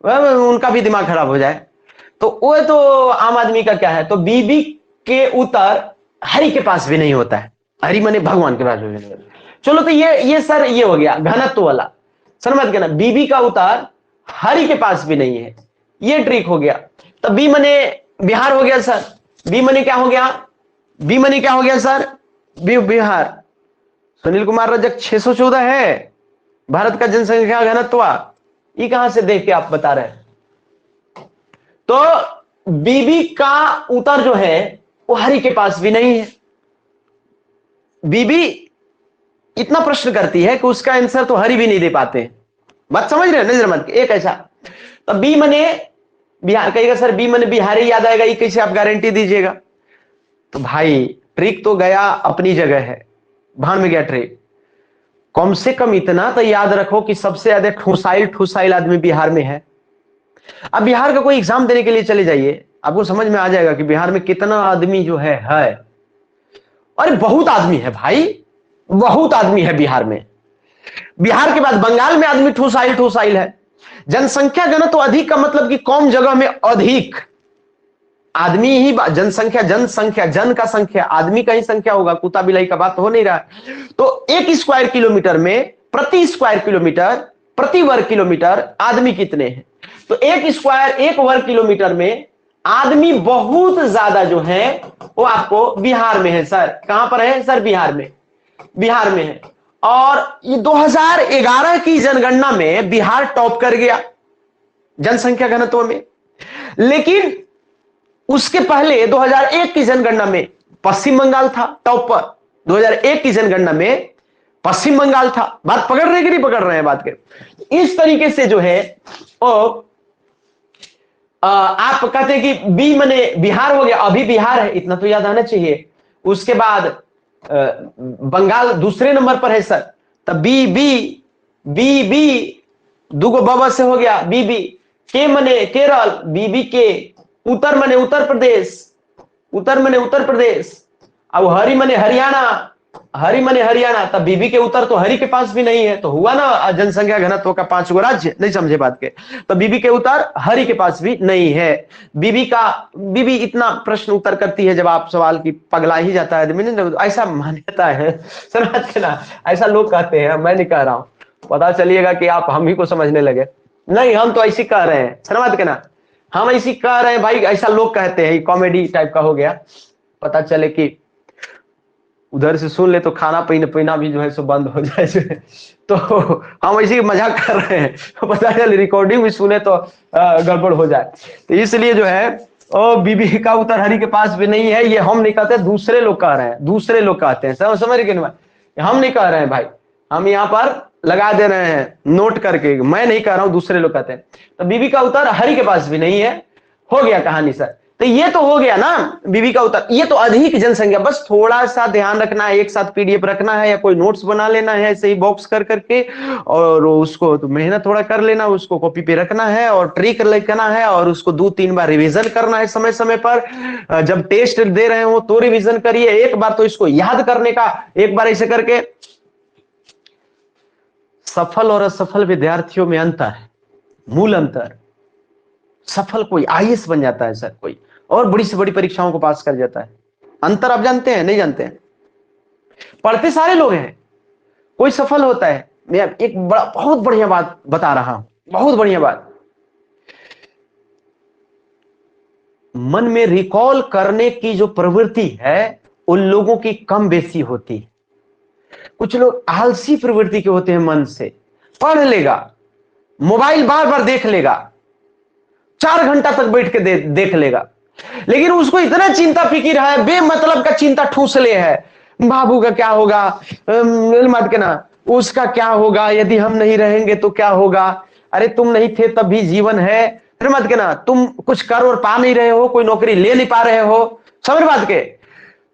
उनका भी दिमाग खराब हो जाए। तो वो तो आम आदमी का क्या है, तो बीबी के उत्तर हरि के पास भी नहीं होता है, हरि माने भगवान के पास भी नहीं होता। चलो तो ये सर ये हो गया घनत्व वाला, समझ के ना? बीबी का उत्तर हरि के पास भी नहीं है, ये ट्रिक हो गया। तो बी मने बिहार हो गया सर। बी मने क्या हो गया? बी मने क्या हो गया सर? बिहार। सुनील कुमार रजक 614 है भारत का जनसंख्या घनत्व। ये कहां से देख के आप बता रहे हैं? तो बीबी का उत्तर जो है वो हरि के पास भी नहीं है। बीबी इतना प्रश्न करती है कि उसका आंसर तो हरि भी नहीं दे पाते हैं। बात समझ रहे हैं? नजर मत एक ऐसा, तो बी मने बिहार, कहेगा सर बी मने बिहारी याद आएगा, ये कैसे आप गारंटी दीजिएगा? तो भाई ट्रिक तो गया अपनी जगह है, भान में गया ट्रिक। कम से कम इतना तो याद रखो कि सबसे ज्यादा ठूसाइल आदमी बिहार में है। अब बिहार का कोई एग्जाम देने के लिए चले जाइए, आपको समझ में आ जाएगा कि बिहार में कितना आदमी जो है। अरे बहुत आदमी है भाई, बहुत आदमी है बिहार में। बिहार के बाद बंगाल में आदमी ठूसाइल है। जनसंख्या घनत्व तो अधिक का मतलब कि कम जगह में अधिक आदमी ही, जनसंख्या जन का संख्या, आदमी का ही संख्या होगा, कुत्ता बिलाई का बात हो नहीं रहा। तो 1 स्क्वायर किलोमीटर में प्रति स्क्वायर किलोमीटर प्रति वर्ग किलोमीटर आदमी कितने हैं? तो 1 वर्ग किलोमीटर में आदमी बहुत ज्यादा जो है वो आपको बिहार में है सर। कहां पर है सर? बिहार में है। और ये 2011 की जनगणना में बिहार टॉप कर गया जनसंख्या घनत्व में। लेकिन उसके पहले 2001 की जनगणना में पश्चिम बंगाल था टॉप पर। 2001 की जनगणना में पश्चिम बंगाल था। बात पकड़ रहे कि नहीं पकड़ रहे हैं बात के? इस तरीके से जो है आप कहते हैं कि बी मने बिहार हो गया, अभी बिहार है, इतना तो याद आना चाहिए। उसके बाद बंगाल दूसरे नंबर पर है सर। तब बी दुगो बाबा से हो गया बी। के मने केरल, बी के। उत्तर मने उत्तर प्रदेश। अब हरि मने हरियाणा, तब बीबी के उत्तर तो हरि के पास भी नहीं है, तो हुआ ना जनसंख्या घनत्व का 5 गो राज्य। नहीं समझे बात के? तो बीबी के उत्तर हरि के पास भी नहीं है। बीबी इतना प्रश्न उत्तर करती है जब आप सवाल की पगला ही जाता है। ऐसा मान्यता है समझ के ना, ऐसा लोग कहते हैं, मैं नहीं कह रहा हूं, पता चलिएगा कि आप हम ही को समझने लगे। नहीं, हम तो ऐसी कह रहे हैं, समझ के ना, हम ऐसी कह रहे हैं भाई, ऐसा लोग कहते हैं, कॉमेडी टाइप का हो गया। पता चले कि उधर से सुन ले तो खाना पीना भी जो है सो बंद हो जाए। तो हम ऐसी मजाक कर रहे हैं, पता चले रिकॉर्डिंग भी सुने तो गड़बड़ हो जाए। तो इसलिए जो है बीबी का उत्तर हरि के पास भी नहीं है, ये हम नहीं कहते, दूसरे लोग कह रहे हैं, दूसरे लोग कहते हैं। समझ रहे कि हम नहीं कह रहे हैं भाई, हम यहाँ पर लगा दे रहे हैं नोट करके, मैं नहीं कह रहा हूं, दूसरे लोग कहते हैं। तो बीबी का उत्तर हरि के पास भी नहीं है, हो गया कहानी सर। तो ये तो हो गया ना बीबी का उत्तर, ये तो अधिक जनसंख्या। बस थोड़ा सा ध्यान रखना है, एक साथ पीडीएफ रखना है या कोई नोट्स बना लेना है ऐसे ही बॉक्स कर करके, और उसको तो मेहनत थोड़ा कर लेना, उसको कॉपी पे रखना है और ट्रिक लिखना है और उसको 2-3 बार रिवीजन करना है समय समय पर। जब टेस्ट दे रहे हो तो रिवीजन करिए, एक बार तो इसको याद करने का, एक बार ऐसे करके। सफल और असफल विद्यार्थियों में अंतर है, मूल अंतर। सफल कोई आईएएस बन जाता है सर, कोई और बड़ी से बड़ी परीक्षाओं को पास कर जाता है। अंतर आप जानते हैं? नहीं जानते हैं? पढ़ते सारे लोग हैं, कोई सफल होता है। मैं एक बहुत बढ़िया बात बता रहा हूं, बहुत बढ़िया बात। मन में रिकॉल करने की जो प्रवृत्ति है उन लोगों की कम बेसी होती है। कुछ लोग आलसी प्रवृत्ति के होते हैं, मन से पढ़ लेगा, मोबाइल बार बार देख लेगा, 4 घंटा तक बैठ के देख लेगा, लेकिन उसको इतना चिंता फिकिर है, बेमतलब का चिंता ठूस ले है। बाबू का क्या होगा, मत के ना, उसका क्या होगा, यदि हम नहीं रहेंगे तो क्या होगा। अरे तुम नहीं थे तब भी जीवन है, मत के ना, तुम कुछ कर और पा नहीं रहे हो, कोई नौकरी ले नहीं पा रहे हो, समझ बात के?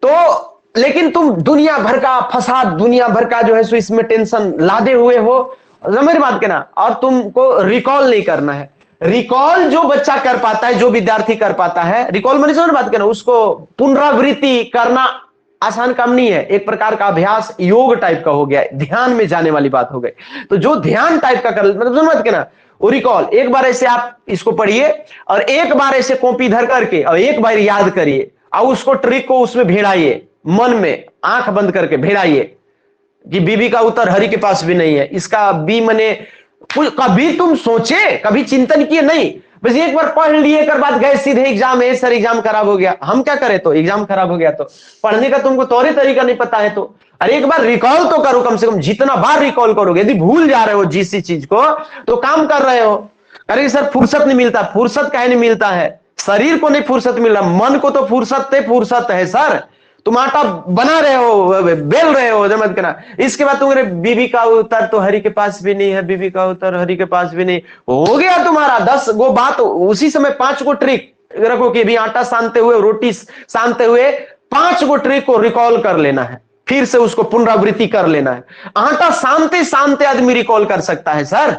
तो लेकिन तुम दुनिया भर का फसाद, दुनिया भर का जो है सो इसमें टेंशन लादे हुए हो, समझ बात के ना, और तुमको रिकॉल नहीं करना है। रिकॉल जो बच्चा कर पाता है, जो विद्यार्थी कर पाता है, रिकॉल मैंने समझ बात करना, उसको पुनरावृत्ति करना आसान काम नहीं है, एक प्रकार का अभ्यास योग टाइप का हो गया, ध्यान में जाने वाली बात हो गई। तो जो ध्यान टाइप का कर, मतलब समझ के ना, वो रिकॉल एक बार ऐसे आप इसको पढ़िए और एक बार ऐसे कॉपी धर करके और एक बार याद करिए और उसको ट्रिक को उसमें भिड़ाइए, मन में आंख बंद करके भिड़ाइए कि बीबी का उत्तर हरि के पास भी नहीं है। इसका बी मने कभी तुम सोचे, कभी चिंतन किए नहीं, बस एक बार पढ़ लिए कर बाद गए सीधे एग्जाम है, सर एग्जाम खराब हो गया। हम क्या करें? तो एग्जाम खराब हो गया तो पढ़ने का तुमको तौर तरीका नहीं पता है, तो अरे एक बार रिकॉल तो करो, कम से कम जितना बार रिकॉल करोगे, यदि भूल जा रहे हो जिस चीज को तो काम कर रहे हो। अरे सर फुर्सत नहीं मिलता, फुर्सत काहे नहीं मिलता है? शरीर को नहीं फुर्सत मिल रहा, मन को तो फुर्सत है सर। तुम आटा बना रहे हो, बेल रहे हो, समझ के ना। इसके बाद तुम्हारे बीबी का उत्तर तो हरि के पास भी नहीं है, बीबी का उत्तर हरि के पास भी नहीं। हो गया तुम्हारा 10 गो बात, उसी समय 5 गो ट्रिक रखो कि भी आटा सानते हुए, रोटी सानते हुए 5 गो ट्रिक को रिकॉल कर लेना है, फिर से उसको पुनरावृत्ति कर लेना है। आटा सानते सानते आदमी रिकॉल कर सकता है सर,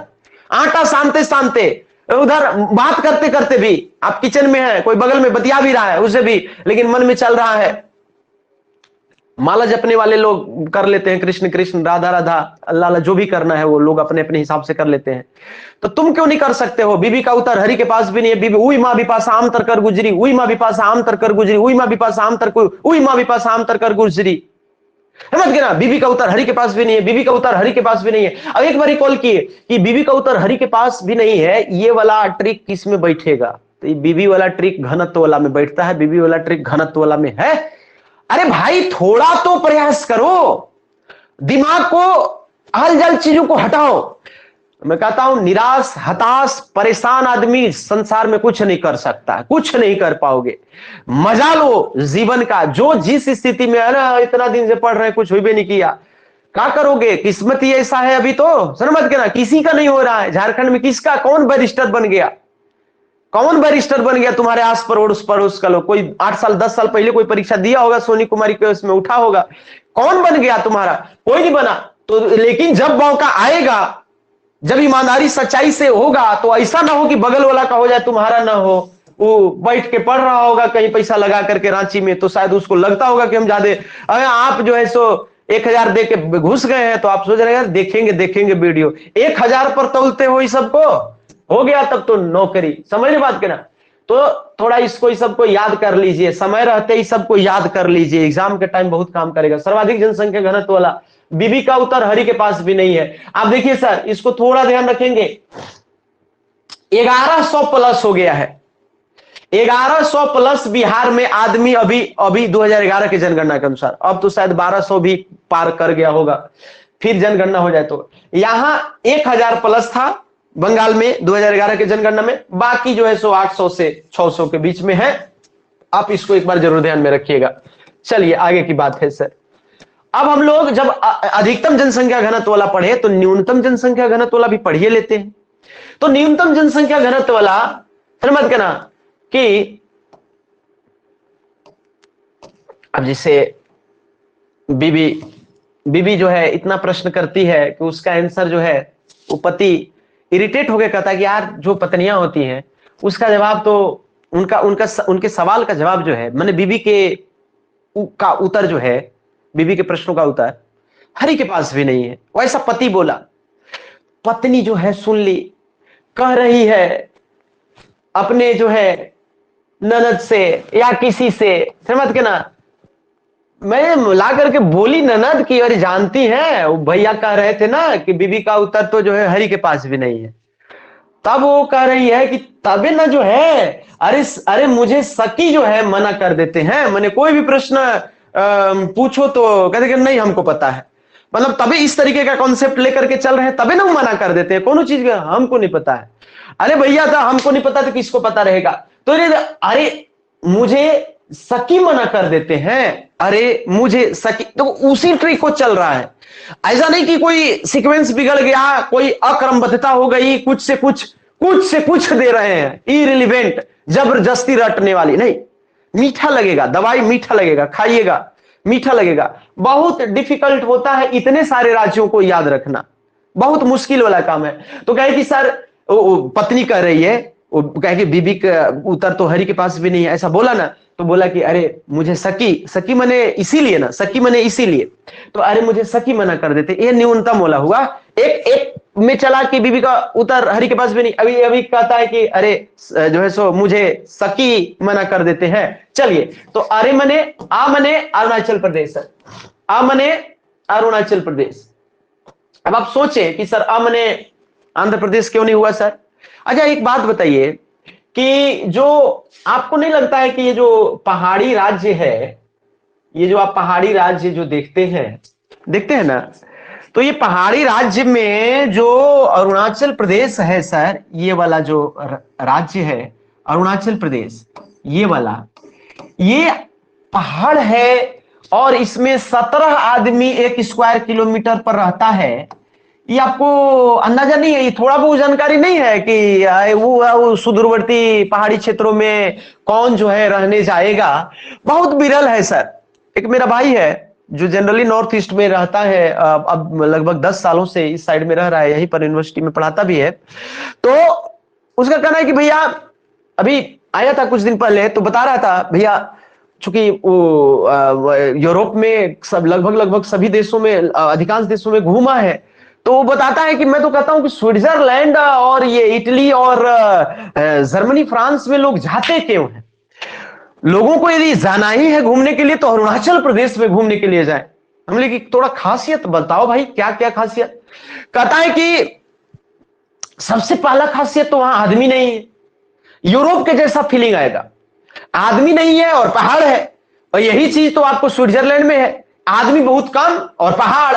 आटा सानते सानते, उधर बात करते करते भी, आप किचन में है, कोई बगल में बतिया भी रहा है उसे भी, लेकिन मन में चल रहा है। माला जपने वाले लोग कर लेते हैं, कृष्ण कृष्ण, राधा राधा, अल्लाह अल्लाह, जो भी करना है वो लोग अपने अपने हिसाब से कर लेते हैं। तो तुम क्यों नहीं कर सकते हो? बीबी का उत्तर हरि के पास भी नहीं है। बीबी उई माँ बिपाशा आम तर कर गुजरी, उई माँ बिपाशा आम तर कर गुजरी, उई माँ बिपाशा आम तर उई माँ बिपाशा आम तर कर गुजरी। समझ गए ना? बीबी का उत्तर हरि के पास भी नहीं है, बीबी का उत्तर हरि के पास भी नहीं है। अब एक बार कॉल किए कि बीबी का उत्तर हरि के पास भी नहीं है, ये वाला ट्रिक किस में बैठेगा? तो ये बीबी वाला ट्रिक घनत्व वाला में बैठता है, बीबी वाला ट्रिक घनत्व वाला में है। अरे भाई थोड़ा तो प्रयास करो, दिमाग को, हलचल चीजों को हटाओ। मैं कहता हूं निराश, हताश, परेशान आदमी संसार में कुछ नहीं कर सकता, कुछ नहीं कर पाओगे। मजा लो जीवन का, जो जिस स्थिति में है ना, इतना दिन से पढ़ रहे कुछ भी नहीं किया, क्या करोगे? किस्मत ही ऐसा है अभी तो, समझ के ना, किसी का नहीं हो रहा है। झारखंड में किसका, कौन बैरिस्टर बन गया, कौन बैरिस्टर बन गया तुम्हारे आस पड़ोस का लोग? कोई 8 साल 10 साल पहले कोई परीक्षा दिया होगा, सोनी कुमारी के उसमें उठा होगा, कौन बन गया तुम्हारा? कोई नहीं बना। तो लेकिन जब मौका आएगा, जब ईमानदारी सच्चाई से होगा, तो ऐसा ना हो कि बगल वाला का हो जाए तुम्हारा ना हो। वो बैठ के पढ़ रहा होगा कहीं पैसा लगा करके रांची में, तो शायद उसको लगता होगा कि हम ज्यादा, अरे आप जो है सो 1000 दे के घुस गए हैं, तो आप सोच रहे हैं देखेंगे वीडियो, 1000 पर तोलते हो इस सबको, हो गया तब तो नौकरी। समझ रहे बात के ना? तो थोड़ा इसको इस सबको याद कर लीजिए, समय रहते ही सबको याद कर लीजिए, एग्जाम के टाइम बहुत काम करेगा। सर्वाधिक जनसंख्या घनत्व वाला, बीबी का उत्तर हरि के पास भी नहीं है। आप देखिए सर, इसको थोड़ा ध्यान रखेंगे, 1100 प्लस हो गया है, 1100 प्लस बिहार में आदमी अभी 2011 की जनगणना के अनुसार, अब तो शायद 1200 भी पार कर गया होगा, फिर जनगणना हो जाए तो। यहां 1000 प्लस था बंगाल में 2011 के जनगणना में, बाकी जो है सो 800 से 600 के बीच में है। आप इसको एक बार जरूर ध्यान में रखिएगा। चलिए आगे की बात है सर। अब हम लोग जब अधिकतम जनसंख्या घनत्व वाला पढ़े, तो न्यूनतम जनसंख्या घनत्व वाला भी पढ़िए लेते हैं। तो न्यूनतम जनसंख्या घनत्व वाला, समझ के ना, कि अब जैसे बीबी जो है इतना प्रश्न करती है कि उसका आंसर जो है, वो पति इरिटेट होकर कहता है कि यार जो पत्नियां होती हैं उसका जवाब तो, उनके सवाल का जवाब जो है, मैंने बीबी का उत्तर जो है, बीबी के प्रश्नों का उत्तर हरि के पास भी नहीं है। वैसा पति बोला, पत्नी जो है सुन ली, कह रही है अपने जो है ननद से या किसी से, समझ के ना, मैं ला करके बोली ननद की, अरे जानती है वो भैया कह रहे थे ना कि बीबी का उत्तर तो जो है हरि के पास भी नहीं है। तब वो कह रही है कि तबे ना जो है, अरे मुझे सखी जो है मना कर देते हैं, मैंने कोई भी प्रश्न पूछो तो कहते कि नहीं हमको पता है। मतलब तभी इस तरीके का कॉन्सेप्ट लेकर के चल रहे हैं, तबे ना वो मना कर देते हैं, कोनो चीज का हमको नहीं पता है। अरे भैया था, हमको नहीं पता तो किसको पता रहेगा? तो अरे मुझे सखी मना कर देते हैं, अरे मुझे सखी, तो उसी ट्रिक को चल रहा है। ऐसा नहीं कि कोई सीक्वेंस बिगड़ गया, कोई अक्रमबद्धता हो गई, कुछ से कुछ दे रहे हैं, इरिलीवेंट, जबरदस्ती रटने वाली नहीं। मीठा लगेगा, दवाई मीठा लगेगा, खाइएगा, मीठा लगेगा। बहुत डिफिकल्ट होता है इतने सारे राज्यों को याद रखना, बहुत मुश्किल वाला काम है। तो कहे कि सर, पत्नी कह रही है, वो कहे कि बीबी का उत्तर तो हरि के पास भी नहीं है, ऐसा बोला ना, तो बोला कि अरे मुझे सखी मने इसीलिए ना, सखी मने इसीलिए, तो अरे मुझे सखी मना कर देते। ये न्यूनतम वाला हुआ। एक में चला कि बीबी का उत्तर हरि के पास भी नहीं, अभी कहता है कि अरे जो है सो मुझे सखी मना कर देते हैं। चलिए, तो अरे मने अरुणाचल प्रदेश, आ मने अरुणाचल प्रदेश। अब आप सोचे कि सर आ मने आंध्र प्रदेश क्यों नहीं हुआ सर? अच्छा एक बात बताइए कि जो आपको नहीं लगता है कि ये जो पहाड़ी राज्य है, ये जो आप पहाड़ी राज्य जो देखते हैं ना, तो ये पहाड़ी राज्य में जो अरुणाचल प्रदेश है सर, ये वाला जो राज्य है अरुणाचल प्रदेश, ये वाला, ये पहाड़ है और इसमें 17 आदमी 1 स्क्वायर किलोमीटर पर रहता है। ये आपको अंदाजा नहीं है, ये थोड़ा बहुत जानकारी नहीं है कि वो सुदूरवर्ती पहाड़ी क्षेत्रों में कौन जो है रहने जाएगा। बहुत विरल है सर। एक मेरा भाई है जो जनरली नॉर्थ ईस्ट में रहता है, अब लगभग 10 सालों से इस साइड में रह रहा है, यहीं पर यूनिवर्सिटी में पढ़ाता भी है। तो उसका कहना है कि भैया, अभी आया था कुछ दिन पहले तो बता रहा था भैया, चूंकि वो यूरोप में सब लगभग सभी देशों में, अधिकांश देशों में घूमा है, तो वो बताता है कि मैं तो कहता हूं कि स्विट्जरलैंड और ये इटली और जर्मनी फ्रांस में लोग जाते क्यों हैं? लोगों को यदि जाना ही है घूमने के लिए तो अरुणाचल प्रदेश में घूमने के लिए जाए। हमने कि थोड़ा खासियत बताओ भाई, क्या क्या खासियत? कहता है कि सबसे पहला खासियत तो वहां आदमी नहीं है। यूरोप के जैसा फीलिंग आएगा, आदमी नहीं है और पहाड़ है। और यही चीज तो आपको स्विट्जरलैंड में है, आदमी बहुत कम और पहाड़,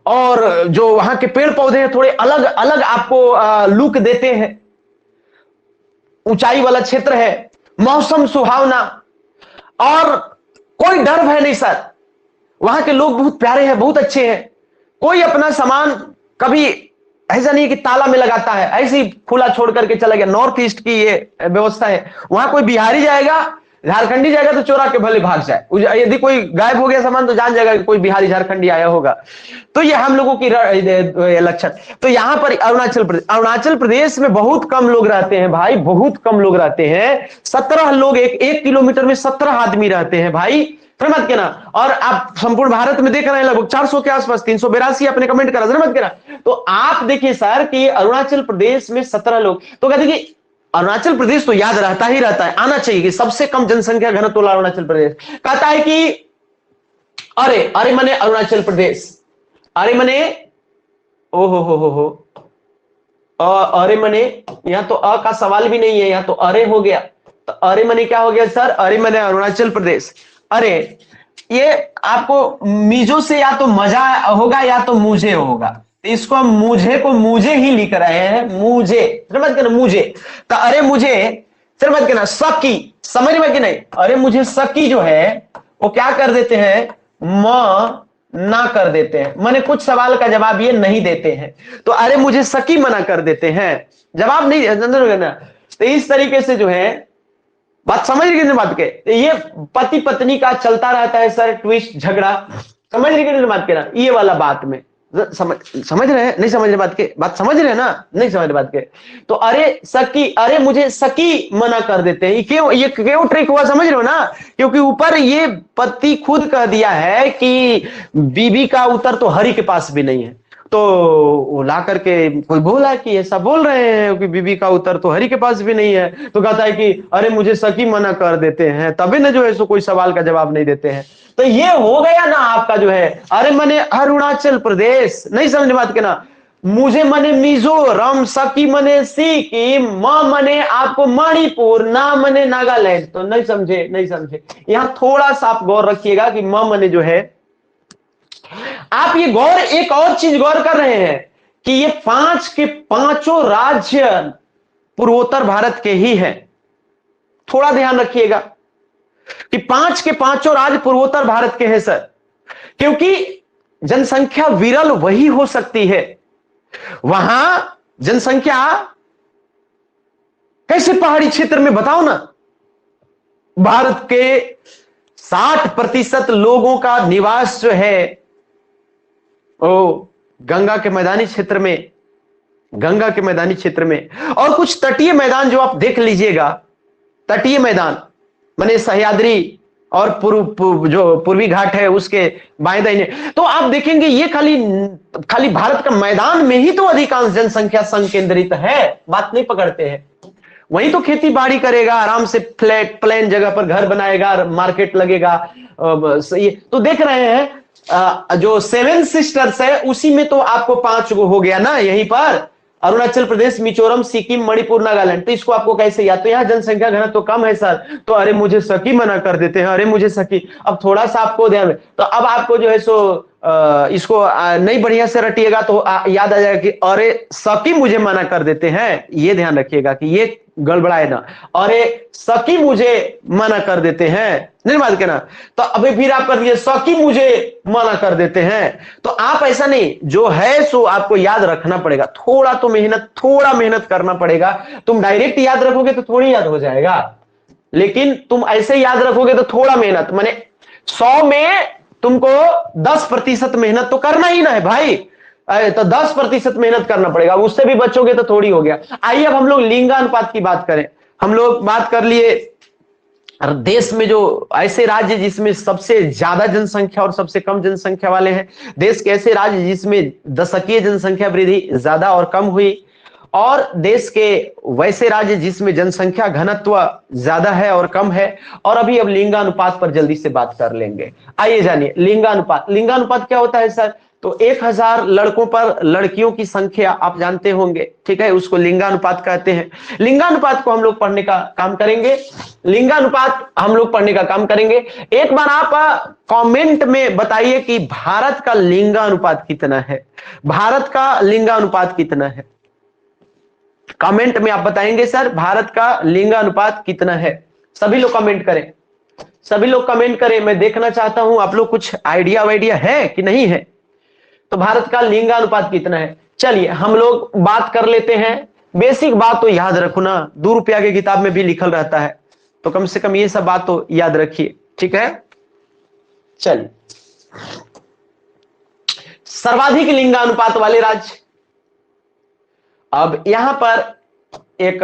और जो वहां के पेड़ पौधे हैं थोड़े अलग अलग आपको लुक देते हैं। ऊंचाई वाला क्षेत्र है, मौसम सुहावना, और कोई डर भय नहीं सर। वहां के लोग बहुत प्यारे हैं, बहुत अच्छे हैं। कोई अपना सामान कभी ऐसा नहीं कि ताला में लगाता है, ऐसे ही खुला छोड़ करके चला गया। नॉर्थ ईस्ट की ये व्यवस्था है। वहां कोई बिहारी जाएगा, झारखंडी जाएगा तो चोरा के भले भाग जाए। यदि कोई गायब हो गया सामान तो जान जाएगा कि कोई बिहारी झारखंडी आया होगा। तो ये हम लोगों की लक्षण। तो यहां पर अरुणाचल प्रदेश में बहुत कम लोग रहते हैं भाई, बहुत कम लोग रहते हैं। 17 लोग, एक किलोमीटर में 17 आदमी रहते हैं भाई, मत कहना। और आप संपूर्ण भारत में देख रहे हैं लगभग 400 के आसपास, 382 आपने कमेंट करा, मत कहना। तो आप देखिए सर कि अरुणाचल प्रदेश में 17 लोग, तो कहते कि अरुणाचल प्रदेश तो याद रहता ही रहता है, आना चाहिए कि सबसे कम जनसंख्या घनत्व वाला अरुणाचल प्रदेश। कहता है कि अरे अरे मने अरुणाचल प्रदेश, अरे मने ओ हो अरे मने, यहां तो अ का सवाल भी नहीं है, यहां तो अरे हो गया। तो अरे मने क्या हो गया सर? अरे मने अरुणाचल प्रदेश। अरे ये आपको मीजो से या तो मजा होगा या तो मुझे होगा, तो इसको हम मुझे को मुझे ही लिख रहे हैं, मुझे, समझ के ना, मुझे। तो अरे मुझे, समझ के ना, सकी, समझ में कि नहीं? अरे मुझे सकी जो है वो क्या कर देते हैं, म ना कर देते हैं, माने कुछ सवाल का जवाब ये नहीं देते हैं। तो अरे मुझे सकी मना कर देते हैं, जवाब नहीं ना। तो इस तरीके से जो है, बात समझ रही बात के, ये पति पत्नी का चलता रहता है सर, ट्विस्ट झगड़ा, समझ रही बात के ना, ये वाला बात में समझ रहे हैं? नहीं समझ रहे बात के, बात समझ रहे हैं ना? नहीं समझ रहे बात के। तो अरे सकी, अरे मुझे सकी मना कर देते हैं। ये क्यों ट्रिक हुआ समझ रहे हो ना? क्योंकि ऊपर ये पति खुद कह दिया है कि बीबी का उत्तर तो हरि के पास भी नहीं है। तो वो ला करके कोई बोला कि ऐसा बोल रहे हैं कि बीबी का उत्तर तो हरि के पास भी नहीं है, तो कहता है कि अरे मुझे सकी मना कर देते हैं, तभी ना जो है सो कोई सवाल का जवाब नहीं देते हैं। तो ये हो गया ना आपका जो है, अरे मने अरुणाचल प्रदेश, नहीं समझ बात के ना, मुझे मने मिजोरम, सकी मने सिक्किम, मने आपको मणिपुर, ना मने नागालैंड। तो नहीं समझे, नहीं समझे। यहां थोड़ा सा आप गौर रखिएगा कि मने जो है, आप ये गौर, एक और चीज गौर कर रहे हैं कि ये 5 के 5 राज्य पूर्वोत्तर भारत के ही हैं। थोड़ा ध्यान रखिएगा कि 5 के 5 राज्य पूर्वोत्तर भारत के हैं सर, क्योंकि जनसंख्या विरल वही हो सकती है। वहां जनसंख्या कैसे पहाड़ी क्षेत्र में, बताओ ना। भारत के 60% लोगों का निवास जो है ओ गंगा के मैदानी क्षेत्र में, गंगा के मैदानी क्षेत्र में, और कुछ तटीय मैदान जो आप देख लीजिएगा, तटीय मैदान माने सह्याद्री और जो पूर्वी घाट है उसके बाएं दाहिने, तो आप देखेंगे ये खाली भारत का मैदान में ही तो अधिकांश जनसंख्या संकेंद्रित है। बात नहीं पकड़ते हैं। वहीं तो खेती बाड़ी करेगा, आराम से फ्लैट प्लेन जगह पर घर बनाएगा, मार्केट लगेगा। तो देख रहे हैं जो 7 सिस्टर्स है उसी में तो आपको 5 गो हो गया ना, यहीं पर अरुणाचल प्रदेश, मिजोरम, सिक्किम, मणिपुर, नागालैंड। तो इसको आपको कैसे याद? तो यहां जनसंख्या घनत्व तो कम है सर, तो अरे मुझे सकी मना कर देते हैं, अरे मुझे सकी। अब थोड़ा सा आपको ध्यान में, तो अब आपको जो है सो इसको नहीं बढ़िया से रटिएगा तो याद आ जाएगा कि अरे सकी मुझे मना कर देते हैं, ये ध्यान रखिएगा कि ये गड़बड़ाए ना, अरे सकी मुझे मना कर देते हैं, नहीं बात कहना। तो अभी फिर आप कर दिए सकी मुझे मना कर देते हैं, तो आप ऐसा नहीं, जो है सो आपको याद रखना पड़ेगा, थोड़ा तो मेहनत, थोड़ा मेहनत करना पड़ेगा। तुम डायरेक्ट याद रखोगे तो थोड़ी याद हो जाएगा, लेकिन तुम ऐसे याद रखोगे तो थोड़ा मेहनत, माने 100 में तुमको 10% मेहनत तो करना ही ना है भाई, तो 10% मेहनत करना पड़ेगा, उससे भी बचोगे तो थोड़ी हो गया। आइए अब हम लोग लिंगानुपात की बात करें। हम लोग बात कर लिए देश में जो ऐसे राज्य जिसमें सबसे ज्यादा जनसंख्या और सबसे कम जनसंख्या वाले हैं, देश के ऐसे राज्य जिसमें दशकीय जनसंख्या वृद्धि ज्यादा और कम हुई, और देश के वैसे राज्य जिसमें जनसंख्या घनत्व ज्यादा है और कम है। और अभी अब लिंगानुपात पर जल्दी से बात कर लेंगे। आइए जानिए लिंगानुपात। लिंगानुपात क्या होता है सर? तो 1000 लड़कों पर लड़कियों की संख्या आप जानते होंगे, ठीक है, उसको लिंगानुपात कहते हैं। लिंगानुपात को हम लोग पढ़ने का काम करेंगे, लिंगानुपात हम लोग पढ़ने का काम करेंगे। एक बार आप कमेंट में बताइए कि भारत का लिंगानुपात कितना है, भारत का लिंगानुपात कितना है। कमेंट में आप बताएंगे सर भारत का लिंगानुपात कितना है। सभी लोग कमेंट करें, सभी लोग कमेंट करें, मैं देखना चाहता हूं आप लोग कुछ आइडिया वाइडिया है कि नहीं है। तो भारत का लिंगानुपात कितना है, चलिए हम लोग बात कर लेते हैं। बेसिक बात तो याद रखो ना, 2 रुपया की किताब में भी लिखल रहता है, तो कम से कम ये सब बात तो याद रखिए, ठीक है। चलिए, सर्वाधिक लिंगानुपात वाले राज्य। अब यहां पर एक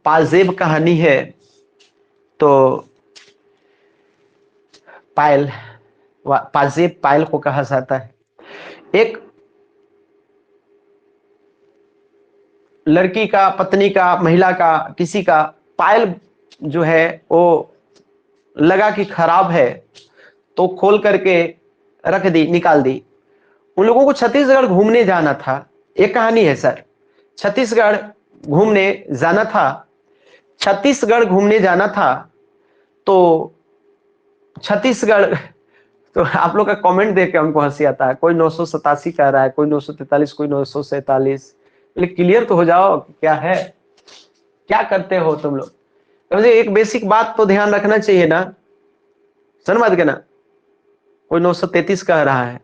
पाजेब कहानी है, तो पायल, पाजेब पायल को कहा जाता है। एक लड़की का, पत्नी का, महिला का, किसी का पायल जो है वो लगा कि खराब है, तो खोल करके रख दी, निकाल दी। उन लोगों को छत्तीसगढ़ घूमने जाना था, एक कहानी है सर, छत्तीसगढ़ घूमने जाना था, छत्तीसगढ़ घूमने जाना था। तो छत्तीसगढ़, तो आप लोग का कमेंट देख के हमको हंसी आता है, कोई 987 कह रहा है, कोई 943, कोई 947। क्लियर तो हो जाओ क्या है, क्या करते हो तुम लोग। तो मुझे एक बेसिक बात तो ध्यान रखना चाहिए ना, सुन मत के ना। कोई 933 कह रहा है,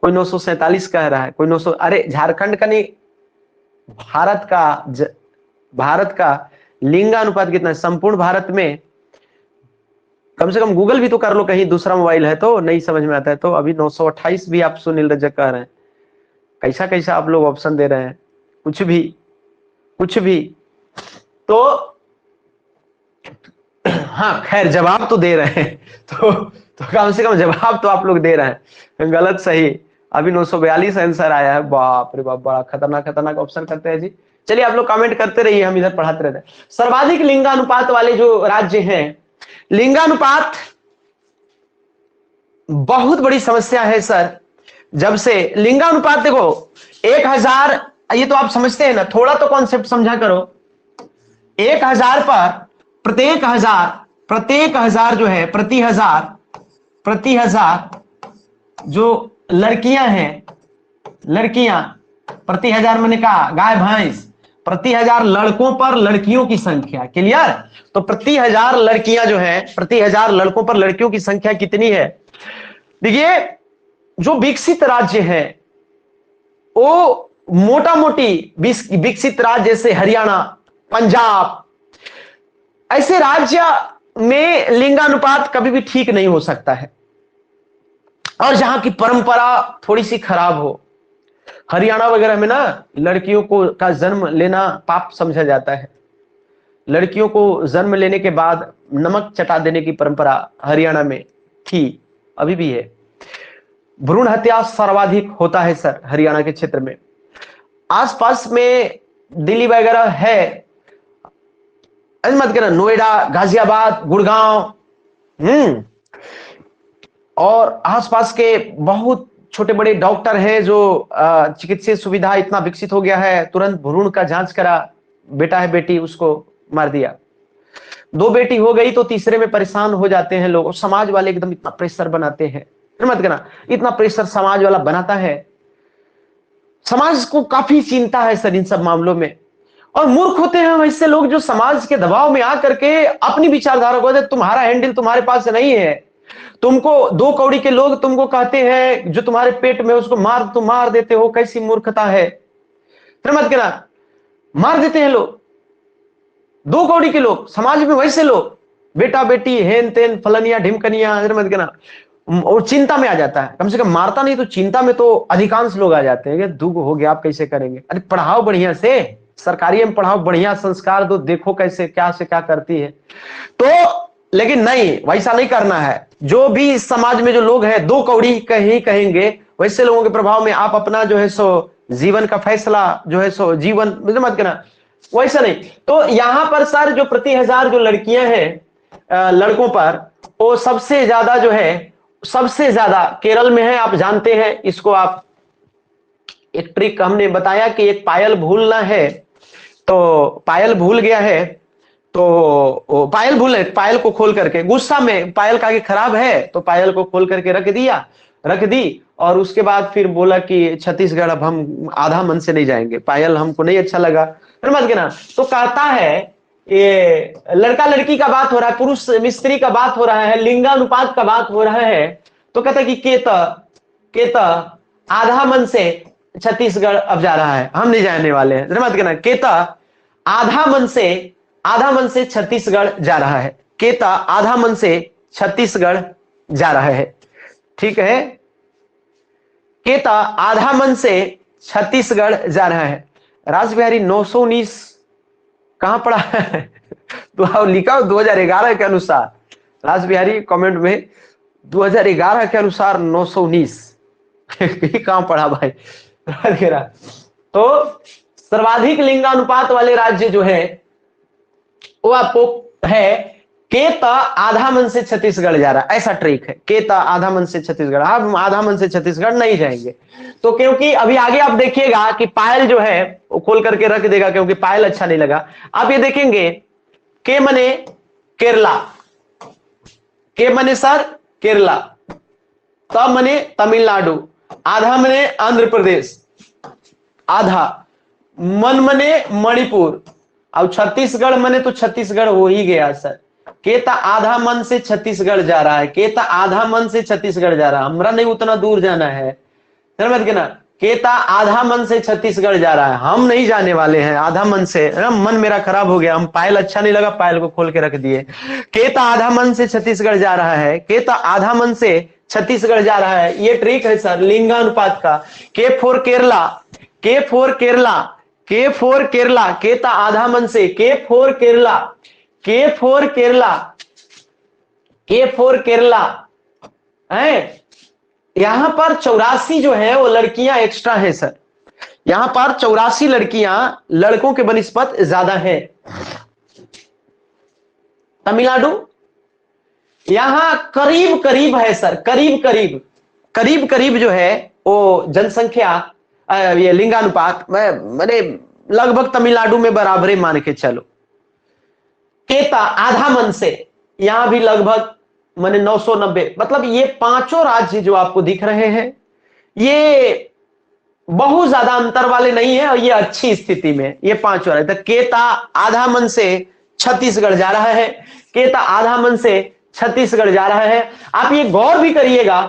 कोई 947 कह रहा है, कोई 900, अरे झारखंड का नहीं, भारत का लिंगानुपात कितना है संपूर्ण भारत में। कम से कम गूगल भी तो कर लो, कहीं दूसरा मोबाइल है तो नहीं समझ में आता है तो। अभी 928 भी आप सुनील रजक कह रहे हैं, कैसा कैसा आप लोग ऑप्शन दे रहे हैं, कुछ भी कुछ भी। तो हाँ खैर जवाब तो दे रहे हैं, तो कम से कम जवाब तो आप लोग दे रहे हैं, गलत सही। अभी 942 आंसर आया है, बाप रे बाप, बड़ा खतरनाक खतरनाक ऑप्शन करते हैं जी। चलिए आप लोग कमेंट करते रहिए, हम इधर पढ़ाते रहते हैं। सर्वाधिक लिंगानुपात वाले जो राज्य हैं, लिंगानुपात बहुत बड़ी समस्या है सर। जब से लिंगानुपात देखो 1000, ये तो आप समझते हैं ना, थोड़ा तो कॉन्सेप्ट समझा करो। 1000 पर प्रत्येक हजार जो है, प्रति हजार जो लड़कियां हैं, लड़कियां प्रति हजार, मैंने कहा गाय भैंस, प्रति हजार लड़कों पर लड़कियों की संख्या, क्लियर। तो प्रति हजार लड़कियां जो है, प्रति हजार लड़कों पर लड़कियों की संख्या कितनी है। देखिए जो विकसित राज्य है वो मोटा मोटी विकसित राज्य जैसे हरियाणा, पंजाब, ऐसे राज्य में लिंगानुपात कभी भी ठीक नहीं हो सकता है, और जहां की परंपरा थोड़ी सी खराब हो। हरियाणा वगैरह में ना लड़कियों को का जन्म लेना पाप समझा जाता है। लड़कियों को जन्म लेने के बाद नमक चटा देने की परंपरा हरियाणा में थी, अभी भी है। भ्रूण हत्या सर्वाधिक होता है सर हरियाणा के क्षेत्र में। आसपास में दिल्ली वगैरह है, मत करना, नोएडा, गाजियाबाद, गुड़गांव, और आसपास के बहुत छोटे बड़े डॉक्टर हैं जो चिकित्सीय सुविधा इतना विकसित हो गया है, तुरंत भ्रूण का जांच करा, बेटा है बेटी उसको मार दिया। दो बेटी हो गई तो तीसरे में परेशान हो जाते हैं लोग, और समाज वाले एकदम इतना प्रेशर बनाते हैं, मत कहना, इतना प्रेशर समाज वाला बनाता है। समाज को काफी चिंता है सर इन सब मामलों में, और मूर्ख होते हैं वैसे लोग जो समाज के दबाव में आकर के अपनी विचारधारा को, तुम्हारा हैंडल तुम्हारे पास नहीं है, तुमको दो कौड़ी के लोग तुमको कहते हैं जो तुम्हारे पेट में उसको मार, तुम मार देते हो, कैसी मूर्खता है, मत कहना, मार देते हैं लोग, दो कौड़ी के लोग समाज में वैसे लोग, बेटा बेटी हेन तेन फलनिया ढिमकनिया, मत कहना, और चिंता में आ जाता है, कम से कम मारता नहीं तो चिंता में तो अधिकांश लोग आ जाते हैं कि दुख हो गया आप कैसे करेंगे, अरे पढ़ाओ बढ़िया से, सरकारी में पढ़ाओ, बढ़िया संस्कार दो, देखो कैसे क्या से क्या करती है। तो लेकिन नहीं, वैसा नहीं करना है। जो भी इस समाज में जो लोग हैं दो कौड़ी कहीं कहेंगे, वैसे लोगों के प्रभाव में आप अपना जो है सो जीवन का फैसला जो है सो जीवन मत करना, वैसा नहीं। तो यहां पर सर जो प्रति 1000 जो लड़कियां हैं लड़कों पर, वो सबसे ज्यादा जो है, सबसे ज्यादा केरल में है, आप जानते हैं इसको। आप एक ट्रिक हमने बताया कि एक पायल भूलना है, तो पायल भूल गया है, तो पायल भूले, पायल को खोल करके गुस्सा में पायल का खराब है तो पायल को खोल करके रख दी, और उसके बाद फिर बोला कि छत्तीसगढ़ अब हम आधा मन से नहीं जाएंगे, पायल हमको नहीं अच्छा लगा, समझ गए ना। तो कहता है ये लड़का लड़की का बात हो रहा है, पुरुष मिस्त्री का बात हो रहा है, लिंगानुपात का बात हो रहा है, तो कहता है कि केता आधा मन से छत्तीसगढ़ अब जा रहा है, हम नहीं जाने वाले हैं, समझ गए ना। केता आधा मन से छत्तीसगढ़ जा रहा है, केता आधा मन से छत्तीसगढ़ जा रहा है, ठीक है, केता आधा मन से छत्तीसगढ़ जा रहा है। रासबिहारी 919 कहां पड़ा है? तो आप लिखा 2011 के अनुसार, रासबिहारी कमेंट में 2011 के अनुसार 919 कहां पड़ा भाई? तो सर्वाधिक लिंगानुपात वाले राज्य जो है वो आपको है केता आधा मन से छत्तीसगढ़ जा रहा है, ऐसा ट्रिक है, केता आधा मन से छत्तीसगढ़। हम आधा मन से छत्तीसगढ़ नहीं जाएंगे, तो क्योंकि अभी आगे आप देखिएगा कि पायल जो है वो खोल करके रख देगा, क्योंकि पायल अच्छा नहीं लगा। आप ये देखेंगे के मने केरला, के मने सर केरला, त मने तमिलनाडु, आधा मने आंध्र प्रदेश, आधा मन मने मणिपुर, और छत्तीसगढ़ मने तो छत्तीसगढ़ हो ही गया सर। केता आधा मन से छत्तीसगढ़ जा रहा है, केता आधा मन से छत्तीसगढ़ जा रहा है, हमरा नहीं उतना दूर जाना है, समझ गए ना। केता आधा मन से छत्तीसगढ़ जा रहा है, हम नहीं जाने वाले हैं आधा मन से, मन मेरा खराब हो गया, हम पायल अच्छा नहीं लगा, पायल को खोल के रख दिए। केता आधा मन से छत्तीसगढ़ जा रहा है, केता आधा मन से छत्तीसगढ़ जा रहा है, ये ट्रिक है सर लिंगानुपात का। के फोर केरला, के फोर केरला, के फोर केरला, केता आधा मन से, के फोर केरला, के फोर केरला, के फोर केरला है। यहां पर 84 जो है वो लड़कियां एक्स्ट्रा है सर, यहां पर 84 लड़कियां लड़कों के बनिस्पत ज्यादा है। तमिलनाडु यहां करीब करीब है सर, करीब करीब, करीब करीब जो है वो जनसंख्या, ये लिंगानुपात मैंने लगभग तमिलनाडु में बराबर ही मान के चलो। केता आधा मन से यहां भी लगभग मैंने 990, मतलब ये पांचों राज्य जो आपको दिख रहे हैं ये बहुत ज्यादा अंतर वाले नहीं है, और ये अच्छी स्थिति में ये पांचों राज्य। तो केता आधा मन से छत्तीसगढ़ जा रहा है, केता आधा मन से छत्तीसगढ़ जा रहा है। आप ये गौर भी करिएगा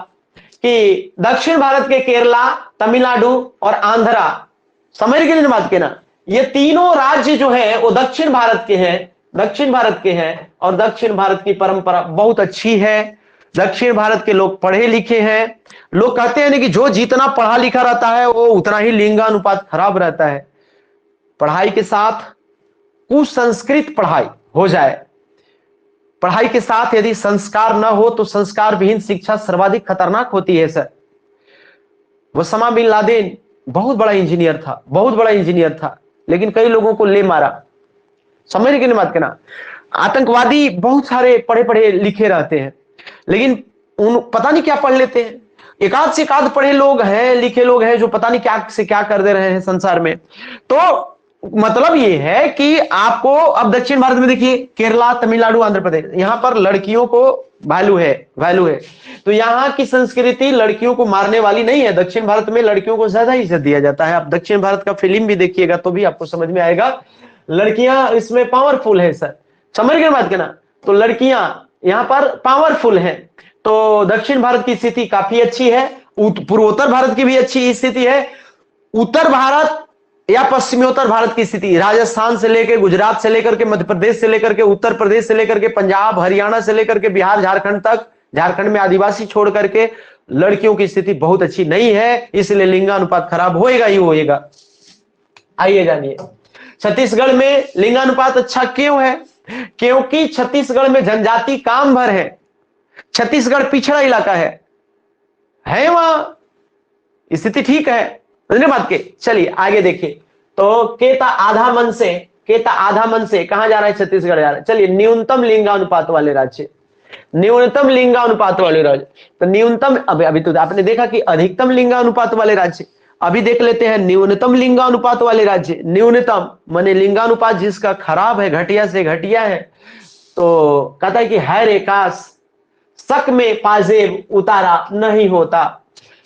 कि दक्षिण भारत के केरला, तमिलनाडु और आंध्रा, समझ गए ना बात के ना, ये तीनों राज्य जो है वो दक्षिण भारत के हैं, दक्षिण भारत के हैं, और दक्षिण भारत की परंपरा बहुत अच्छी है, दक्षिण भारत के लोग पढ़े लिखे हैं। लोग कहते हैं कि जो जितना पढ़ा लिखा रहता है वो उतना ही लिंगानुपात खराब रहता है। पढ़ाई के साथ कुसंस्कृत पढ़ाई हो जाए, पढ़ाई के साथ यदि संस्कार न हो तो संस्कार विहीन शिक्षा सर्वाधिक खतरनाक होती है सर। ओसामा बिन लादेन बहुत बड़ा इंजीनियर था, बहुत बड़ा इंजीनियर था, लेकिन कई लोगों को ले मारा, समझ रहे कि नहीं बात कहना। आतंकवादी बहुत सारे पढ़े पढ़े लिखे रहते हैं, लेकिन उन पता नहीं क्या पढ़ लेते हैं, एकाध से एकाध पढ़े लोग हैं, लिखे लोग हैं जो पता नहीं क्या से क्या कर दे रहे हैं संसार में। तो मतलब ये है कि आपको अब दक्षिण भारत में देखिए केरला, तमिलनाडु, आंध्र प्रदेश, यहां पर लड़कियों को वैल्यू है। तो यहां की संस्कृति लड़कियों को मारने वाली नहीं है। दक्षिण भारत में लड़कियों को ज्यादा इज्जत दिया जाता है। आप दक्षिण भारत का फिल्म भी देखिएगा तो भी आपको समझ में आएगा, लड़कियां इसमें पावरफुल है सर। समझ गए बात के ना? तो लड़कियां यहां पर पावरफुल है। तो दक्षिण भारत की स्थिति काफी अच्छी है, पूर्वोत्तर भारत की भी अच्छी स्थिति है। उत्तर भारत या पश्चिमोत्तर भारत की स्थिति, राजस्थान से लेकर, गुजरात से लेकर के, मध्य प्रदेश से लेकर के, उत्तर प्रदेश से लेकर के, पंजाब, हरियाणा से लेकर के बिहार, झारखंड तक, झारखंड में आदिवासी छोड़ करके लड़कियों की स्थिति बहुत अच्छी नहीं है, इसलिए लिंगानुपात खराब होएगा ही होएगा। आइए जानिए छत्तीसगढ़ में लिंगानुपात अच्छा क्यों है? क्योंकि छत्तीसगढ़ में जनजाति काम भर है। छत्तीसगढ़ पिछड़ा इलाका है वहां स्थिति ठीक है, समझने बात के। चलिए आगे देखिए, तो केता आधा मन से कहां जा रहा है? छत्तीसगढ़ जा रहा है। चलिए न्यूनतम लिंगानुपात वाले राज्य, न्यूनतम लिंगानुपात वाले राज्य, तो न्यूनतम अभी तो आपने देखा कि अधिकतम लिंगानुपात वाले राज्य, अभी देख लेते हैं न्यूनतम लिंगानुपात वाले राज्य। न्यूनतम माने लिंगानुपात जिसका खराब है, घटिया से घटिया है, तो कहता है कि है रेखास शक में पाजेब उतारा नहीं होता।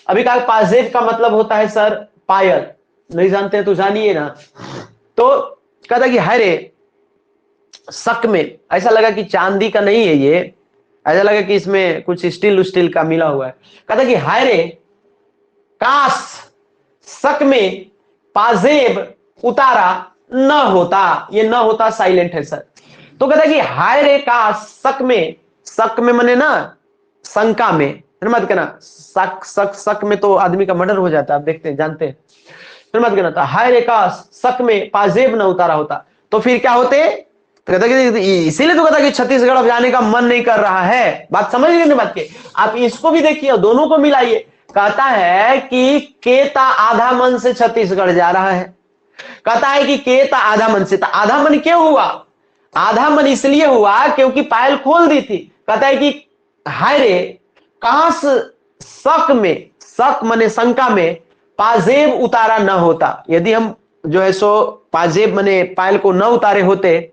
अभी कहा पाजेब का मतलब होता है सर पायल, नहीं जानते हैं तो जानिए ना। तो कहता कि है रे शक में, ऐसा लगा कि चांदी का नहीं है ये, ऐसा लगा कि इसमें कुछ स्टील का मिला हुआ है। कहता कि हाय रे काश शक में पाजेब उतारा न होता, ये न होता साइलेंट है सर। तो कहता कि हाय रे काश शक में मने ना शंका में, मत कहना शक में तो आदमी का मर्डर हो जाता है, आप देखते हैं जानते हैं, फिर मत कहना था हाय रे काश शक में पाजेब न उतारा होता, तो फिर क्या होते? तो कहता कि इसीलिए तो कहता कि छत्तीसगढ़ अब जाने का मन नहीं कर रहा है। बात समझ गए बात के? आप इसको भी देखिए, दोनों को मिलाइए। कहता है कि केता आधा मन से छत्तीसगढ़ जा रहा है। कहता है कि केता आधा मन से, तो आधा मन क्यों हुआ? आधा मन इसलिए हुआ क्योंकि पायल खोल दी थी। कहता है कि हाय रे काश शक मने शंका में पाजेब उतारा न होता। यदि हम जो है सो पाजेब मने पायल को न उतारे होते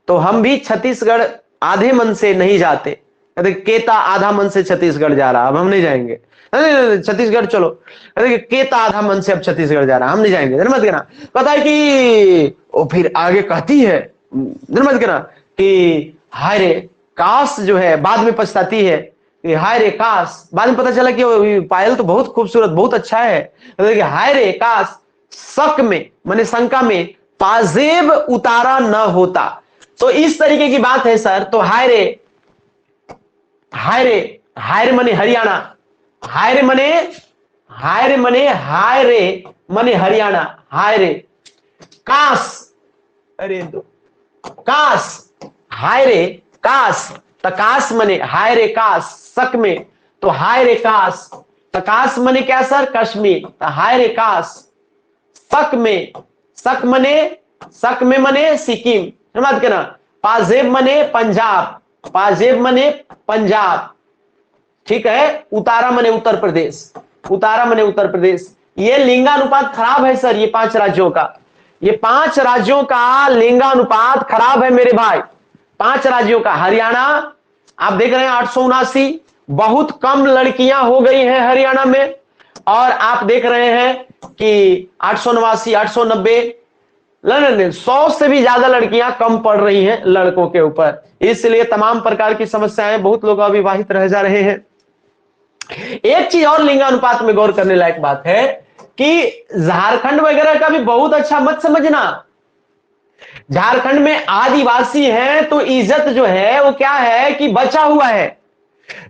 तो हम भी छत्तीसगढ़ आधे मन से नहीं जाते। कहते केता आधा मन से छत्तीसगढ़ जा रहा, अब हम नहीं जाएंगे छत्तीसगढ़, चलो। कहते केता आधा मन से अब छत्तीसगढ़ जा रहा, हम नहीं जाएंगे, मत कहना। कहता है कि वो फिर आगे कहती है, मत कहना कि हाय रे काश जो है बाद में पछताती है कि हाय रे काश, बाद में पता चला कि पायल तो बहुत खूबसूरत बहुत अच्छा है। कि हाय रे काश शक में माने शंका में पाजेब उतारा न होता। तो इस तरीके की बात है सर। तो हाय रे मने हरियाणा, हाय रे मने हरियाणा, हाय रे काश, अरे दो काश, हाय रे काश, तकाश मने हाय रे काश शक में, तो हाय रे काश, तकाश मने क्या सर? कश्मीर, तो हाय रे काश शक में मने सिक्किम, समझ के ना। पाजेब मने पंजाब, ठीक है। उतारा मने उत्तर प्रदेश, ये लिंगानुपात खराब है सर। ये 5 राज्यों का लिंगानुपात खराब है मेरे भाई। 5 राज्यों का। हरियाणा आप देख रहे हैं 879, बहुत कम लड़कियां हो गई हैं हरियाणा में। और आप देख रहे हैं कि 889, 890, 100 से भी ज्यादा लड़कियां कम पड़ रही हैं लड़कों के ऊपर। इसलिए तमाम प्रकार की समस्याएं, बहुत लोग अविवाहित रह जा रहे हैं। एक चीज और लिंगानुपात में गौर करने लायक बात है कि झारखंड वगैरह का भी बहुत अच्छा मत समझना। झारखंड में आदिवासी हैं तो इज्जत जो है वो क्या है कि बचा हुआ है।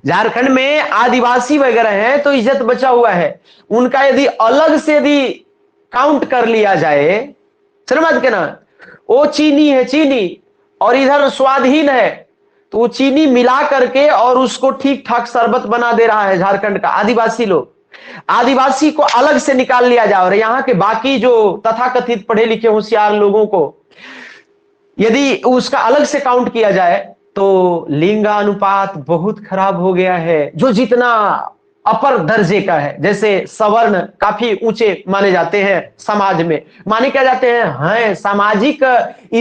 झारखंड में आदिवासी वगैरह हैं तो इज्जत बचा हुआ है। उनका यदि अलग से यदि काउंट कर लिया जाए, समझ के ना, वो चीनी है चीनी और इधर स्वादहीन है, तो वो चीनी मिला करके और उसको ठीक ठाक शरबत बना दे रहा है झारखंड का आदिवासी लोग। आदिवासी को अलग से निकाल लिया जाए और यहाँ के बाकी जो तथाकथित पढ़े लिखे होशियार लोगों को यदि उसका अलग से काउंट किया जाए तो लिंगानुपात बहुत खराब हो गया है। जो जितना अपर दर्जे का है। जैसे सवर्ण काफी ऊंचे माने जाते हैं समाज में, माने क्या जाते हैं सामाजिक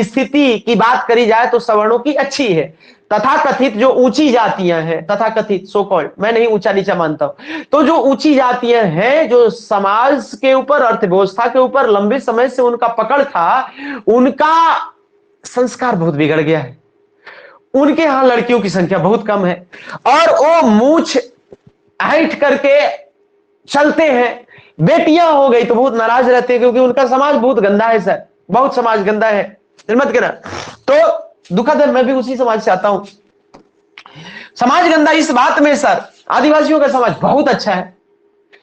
स्थिति की बात करी जाए तो सवर्णों की अच्छी है। तथाकथित जो ऊंची जातियां हैं, तथाकथित सो कॉल्ड, मैं नहीं ऊंचा नीचा मानता हूं, तो जो ऊंची जातियां हैं, जो समाज के ऊपर, अर्थव्यवस्था के ऊपर लंबे समय से उनका पकड़ था, उनका संस्कार बहुत बिगड़ गया है। उनके यहां लड़कियों की संख्या बहुत कम है और वो मूछ हाइट करके चलते हैं। बेटियां हो गई तो बहुत नाराज रहते हैं क्योंकि उनका समाज बहुत गंदा है सर, बहुत समाज गंदा है, मत कहना। तो दुखद है, मैं भी उसी समाज से आता हूं। समाज गंदा इस बात में सर, आदिवासियों का समाज बहुत अच्छा है।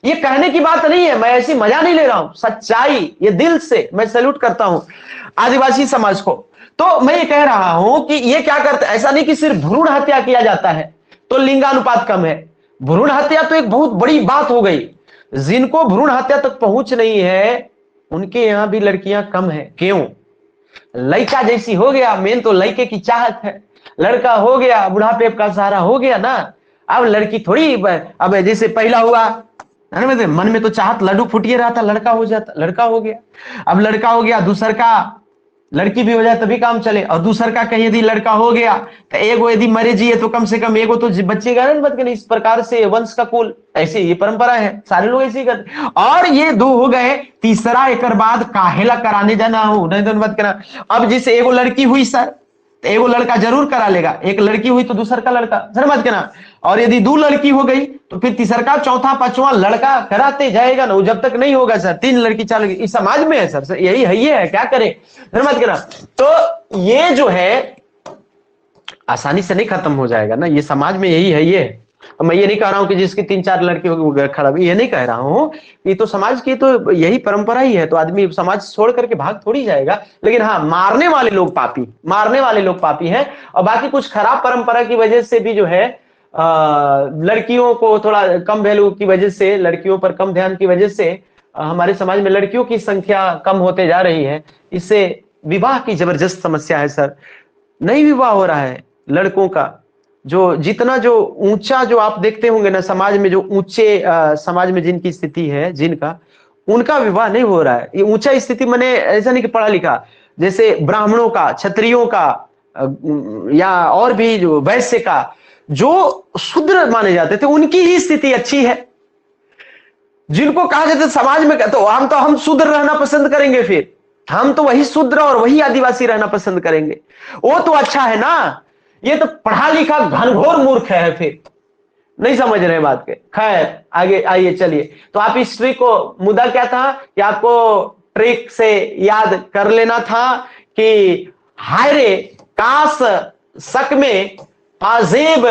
ये कहने की बात नहीं है, मैं ऐसी मजा नहीं ले रहा हूं, सच्चाई, ये दिल से मैं सैल्यूट करता हूं आदिवासी समाज को। तो मैं ये कह रहा हूं कि ये क्या करता है, ऐसा नहीं कि सिर्फ भ्रूण हत्या किया जाता है तो लिंगानुपात कम है। भ्रूण हत्या तो एक बहुत बड़ी बात हो गई। जिनको भ्रूण हत्या तक पहुंच नहीं है उनके यहां भी लड़कियां कम है। क्यों? लड़का जैसी हो गया, मेन तो लड़के की चाहत है। लड़का हो गया, बुढ़ापे का सहारा हो गया ना, अब लड़की थोड़ी, अब जैसे पहला हुआ मन में तो चाहत लड्डू फुटिए रहा था, लड़का हो जाता, लड़का हो गया। अब लड़का हो गया, दूसर का लड़की भी हो जाए तभी काम चले, और दूसर का कहीं यदि लड़का हो गया तो एगो यदि मरे जिए तो कम से कम एगो तो बच्चेगा ना। इस प्रकार से वंश का कुल, ऐसे ये परंपरा है, सारे लोग ऐसे ही करते। और ये दो हो गए, तीसरा एक बाद काहेला कराने जाना हो, नहीं तो मत करना। अब जैसे एगो लड़की हुई सर तो एगो लड़का जरूर करा लेगा, एक लड़की हुई तो दूसर का लड़का, सर मत कहना। और यदि दो लड़की हो गई तो फिर तीसर का, चौथा, पांचवा लड़का कराते जाएगा ना, वो जब तक नहीं होगा सर, तीन लड़की चार लड़की, इस समाज में है सर, यही है, ये है, क्या करे, सर मत कहना। तो ये जो है आसानी से नहीं खत्म हो जाएगा ना, ये समाज में यही है, ये है। मैं ये नहीं कह रहा हूं कि जिसकी तीन चार लड़की होगी खराब, ये नहीं कह रहा हूं। ये तो समाज की तो यही परंपरा ही है, तो आदमी समाज छोड़ करके भाग थोड़ी जाएगा। लेकिन हाँ, मारने वाले लोग पापी, मारने वाले लोग पापी हैं। और बाकी कुछ खराब परंपरा की वजह से भी जो है लड़कियों को थोड़ा कम वैल्यू की वजह से, लड़कियों पर कम ध्यान की वजह से हमारे समाज में लड़कियों की संख्या कम होते जा रही है। इससे विवाह की जबरदस्त समस्या है सर, नहीं विवाह हो रहा है लड़कों का। जो जितना जो ऊंचा जो आप देखते होंगे ना समाज में, जो ऊंचे समाज में जिनकी स्थिति है, जिनका, उनका विवाह नहीं हो रहा है। ये ऊंचा स्थिति मैंने ऐसा नहीं कि पढ़ा लिखा, जैसे ब्राह्मणों का, क्षत्रियों का, या और भी जो वैश्य का, जो शूद्र माने जाते थे, उनकी ही स्थिति अच्छी है। जिनको कहा जाता है समाज में, तो हम शूद्र रहना पसंद करेंगे, फिर हम तो वही शूद्र और वही आदिवासी रहना पसंद करेंगे, वो तो अच्छा है ना। ये तो पढ़ा लिखा घनघोर मूर्ख है, फिर नहीं समझ रहे बात के। खैर आगे आइए, चलिए। तो आप इस ट्रिक को, मुद्दा क्या था कि आपको ट्रिक से याद कर लेना था कि हाय रे काश शक में पाजेब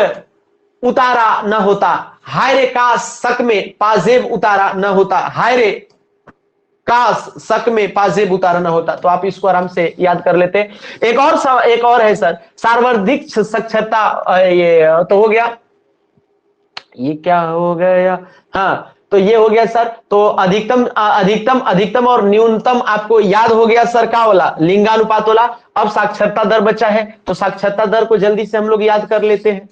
उतारा न होता, हाय रे काश शक में पाजेब उतारा न होता, हाय रे काश शक में पाजेब उतारा न होता। तो आप इसको आराम से याद कर लेते। एक और है सर, सार्वधिक साक्षरता, ये तो हो गया, ये क्या हो गया, हाँ तो ये हो गया सर। तो अधिकतम और न्यूनतम आपको याद हो गया सर, का वाला लिंगानुपात वाला। अब साक्षरता दर बचा है, तो साक्षरता दर को जल्दी से हम लोग याद कर लेते हैं।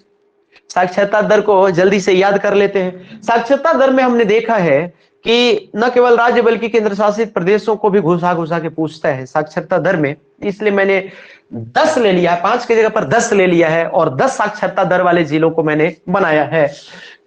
साक्षरता दर को जल्दी से याद कर लेते हैं। साक्षरता दर में हमने देखा है कि न केवल राज्य बल्कि केंद्र शासित प्रदेशों को भी घुसा घुसा के पूछता है साक्षरता दर में। इसलिए मैंने 10 ले लिया है, 5 की जगह पर 10 ले लिया है, और 10 साक्षरता दर वाले जिलों को मैंने बनाया है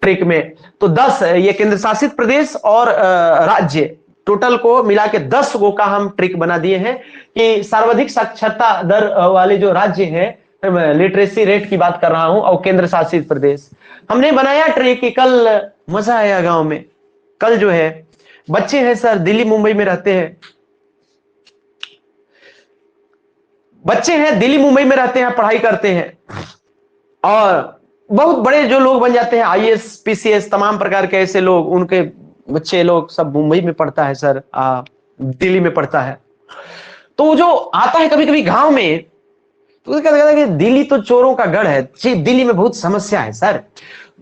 ट्रिक में। तो 10 ये केंद्र शासित प्रदेश और राज्य टोटल को मिला के 10 गो का हम ट्रिक बना दिए हैं कि सर्वाधिक साक्षरता दर वाले जो राज्य हैं, लिटरेसी रेट की बात कर रहा हूं, और केंद्र शासित प्रदेश। हमने बनाया ट्रिक कि कल मजा आया गांव में। कल जो है बच्चे हैं सर, दिल्ली मुंबई में रहते हैं, बच्चे हैं दिल्ली मुंबई में रहते हैं, पढ़ाई करते हैं, और बहुत बड़े जो लोग बन जाते हैं, आईएएस पीसीएस तमाम प्रकार के ऐसे लोग, उनके बच्चे लोग सब मुंबई में पढ़ता है सर, दिल्ली में पढ़ता है। तो जो आता है कभी कभी गांव में, तो कहता है कि दिल्ली तो चोरों का गढ़ है, दिल्ली में बहुत समस्या है सर।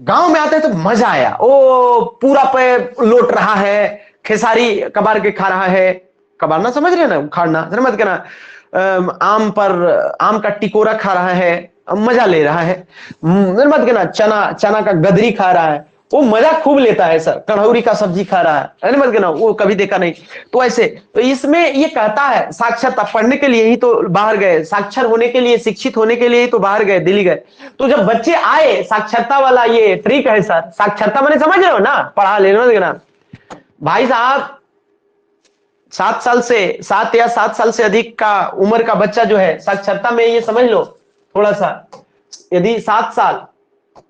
गांव में आते हैं तो मजा आया, ओ पूरा पे लौट रहा है, खेसारी कबार के खा रहा है, कबारना समझ रहे ना, उखाड़ना मत कहना, आम का टिकोरा खा रहा है, मजा ले रहा है, मत कहना, चना का गदरी खा रहा है, वो मजा खूब लेता है सर, कढ़ौरी का सब्जी खा रहा है ना, मत ना, वो कभी देखा नहीं। तो ऐसे तो इसमें ये कहता है साक्षरता पढ़ने के लिए ही तो बाहर गए, साक्षर होने के लिए, शिक्षित होने के लिए ही तो बाहर गए, दिल्ली गए। तो जब बच्चे आए, साक्षरता वाला ये ट्रिक है सर, साक्षरता मैंने समझ रहे हो ना, पढ़ा लेना भाई साहब। 7 साल से 7 साल से अधिक का उम्र का बच्चा जो है साक्षरता में, ये समझ लो थोड़ा सा, यदि 7 साल,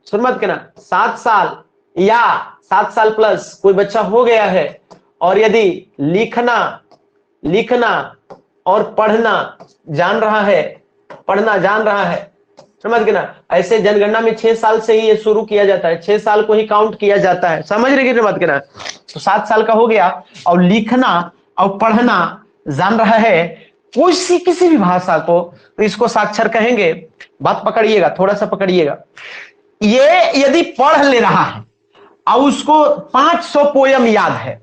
सुन मत के ना, 7 साल या 7 साल प्लस कोई बच्चा हो गया है और यदि लिखना और पढ़ना जान रहा है, समझ गए ना, ऐसे जनगणना में 6 साल से ही ये शुरू किया जाता है, 6 साल को ही काउंट किया जाता है, समझ रहे कि मत के ना। तो 7 साल का हो गया और लिखना और पढ़ना जान रहा है किसी भी भाषा को, तो इसको साक्षर कहेंगे। बात पकड़िएगा, थोड़ा सा पकड़िएगा। ये यदि पढ़ ले रहा है और उसको 500 पोयम याद है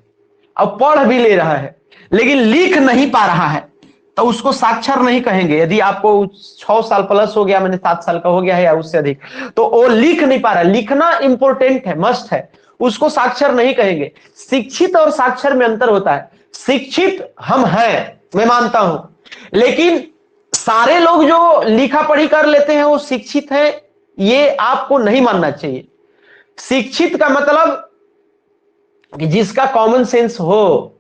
और पढ़ भी ले रहा है लेकिन लिख नहीं पा रहा है, तो उसको साक्षर नहीं कहेंगे। यदि आपको 6 साल प्लस हो गया, मैंने 7 साल का हो गया है या उससे अधिक, तो वो लिख नहीं पा रहा है, लिखना इंपॉर्टेंट है, मस्ट है, उसको साक्षर नहीं कहेंगे। शिक्षित और साक्षर में अंतर होता है। शिक्षित हम हैं, मैं मानता हूं, लेकिन सारे लोग जो लिखा पढ़ी कर लेते हैं वो शिक्षित है, ये आपको नहीं मानना चाहिए। शिक्षित का मतलब कि जिसका कॉमन सेंस हो,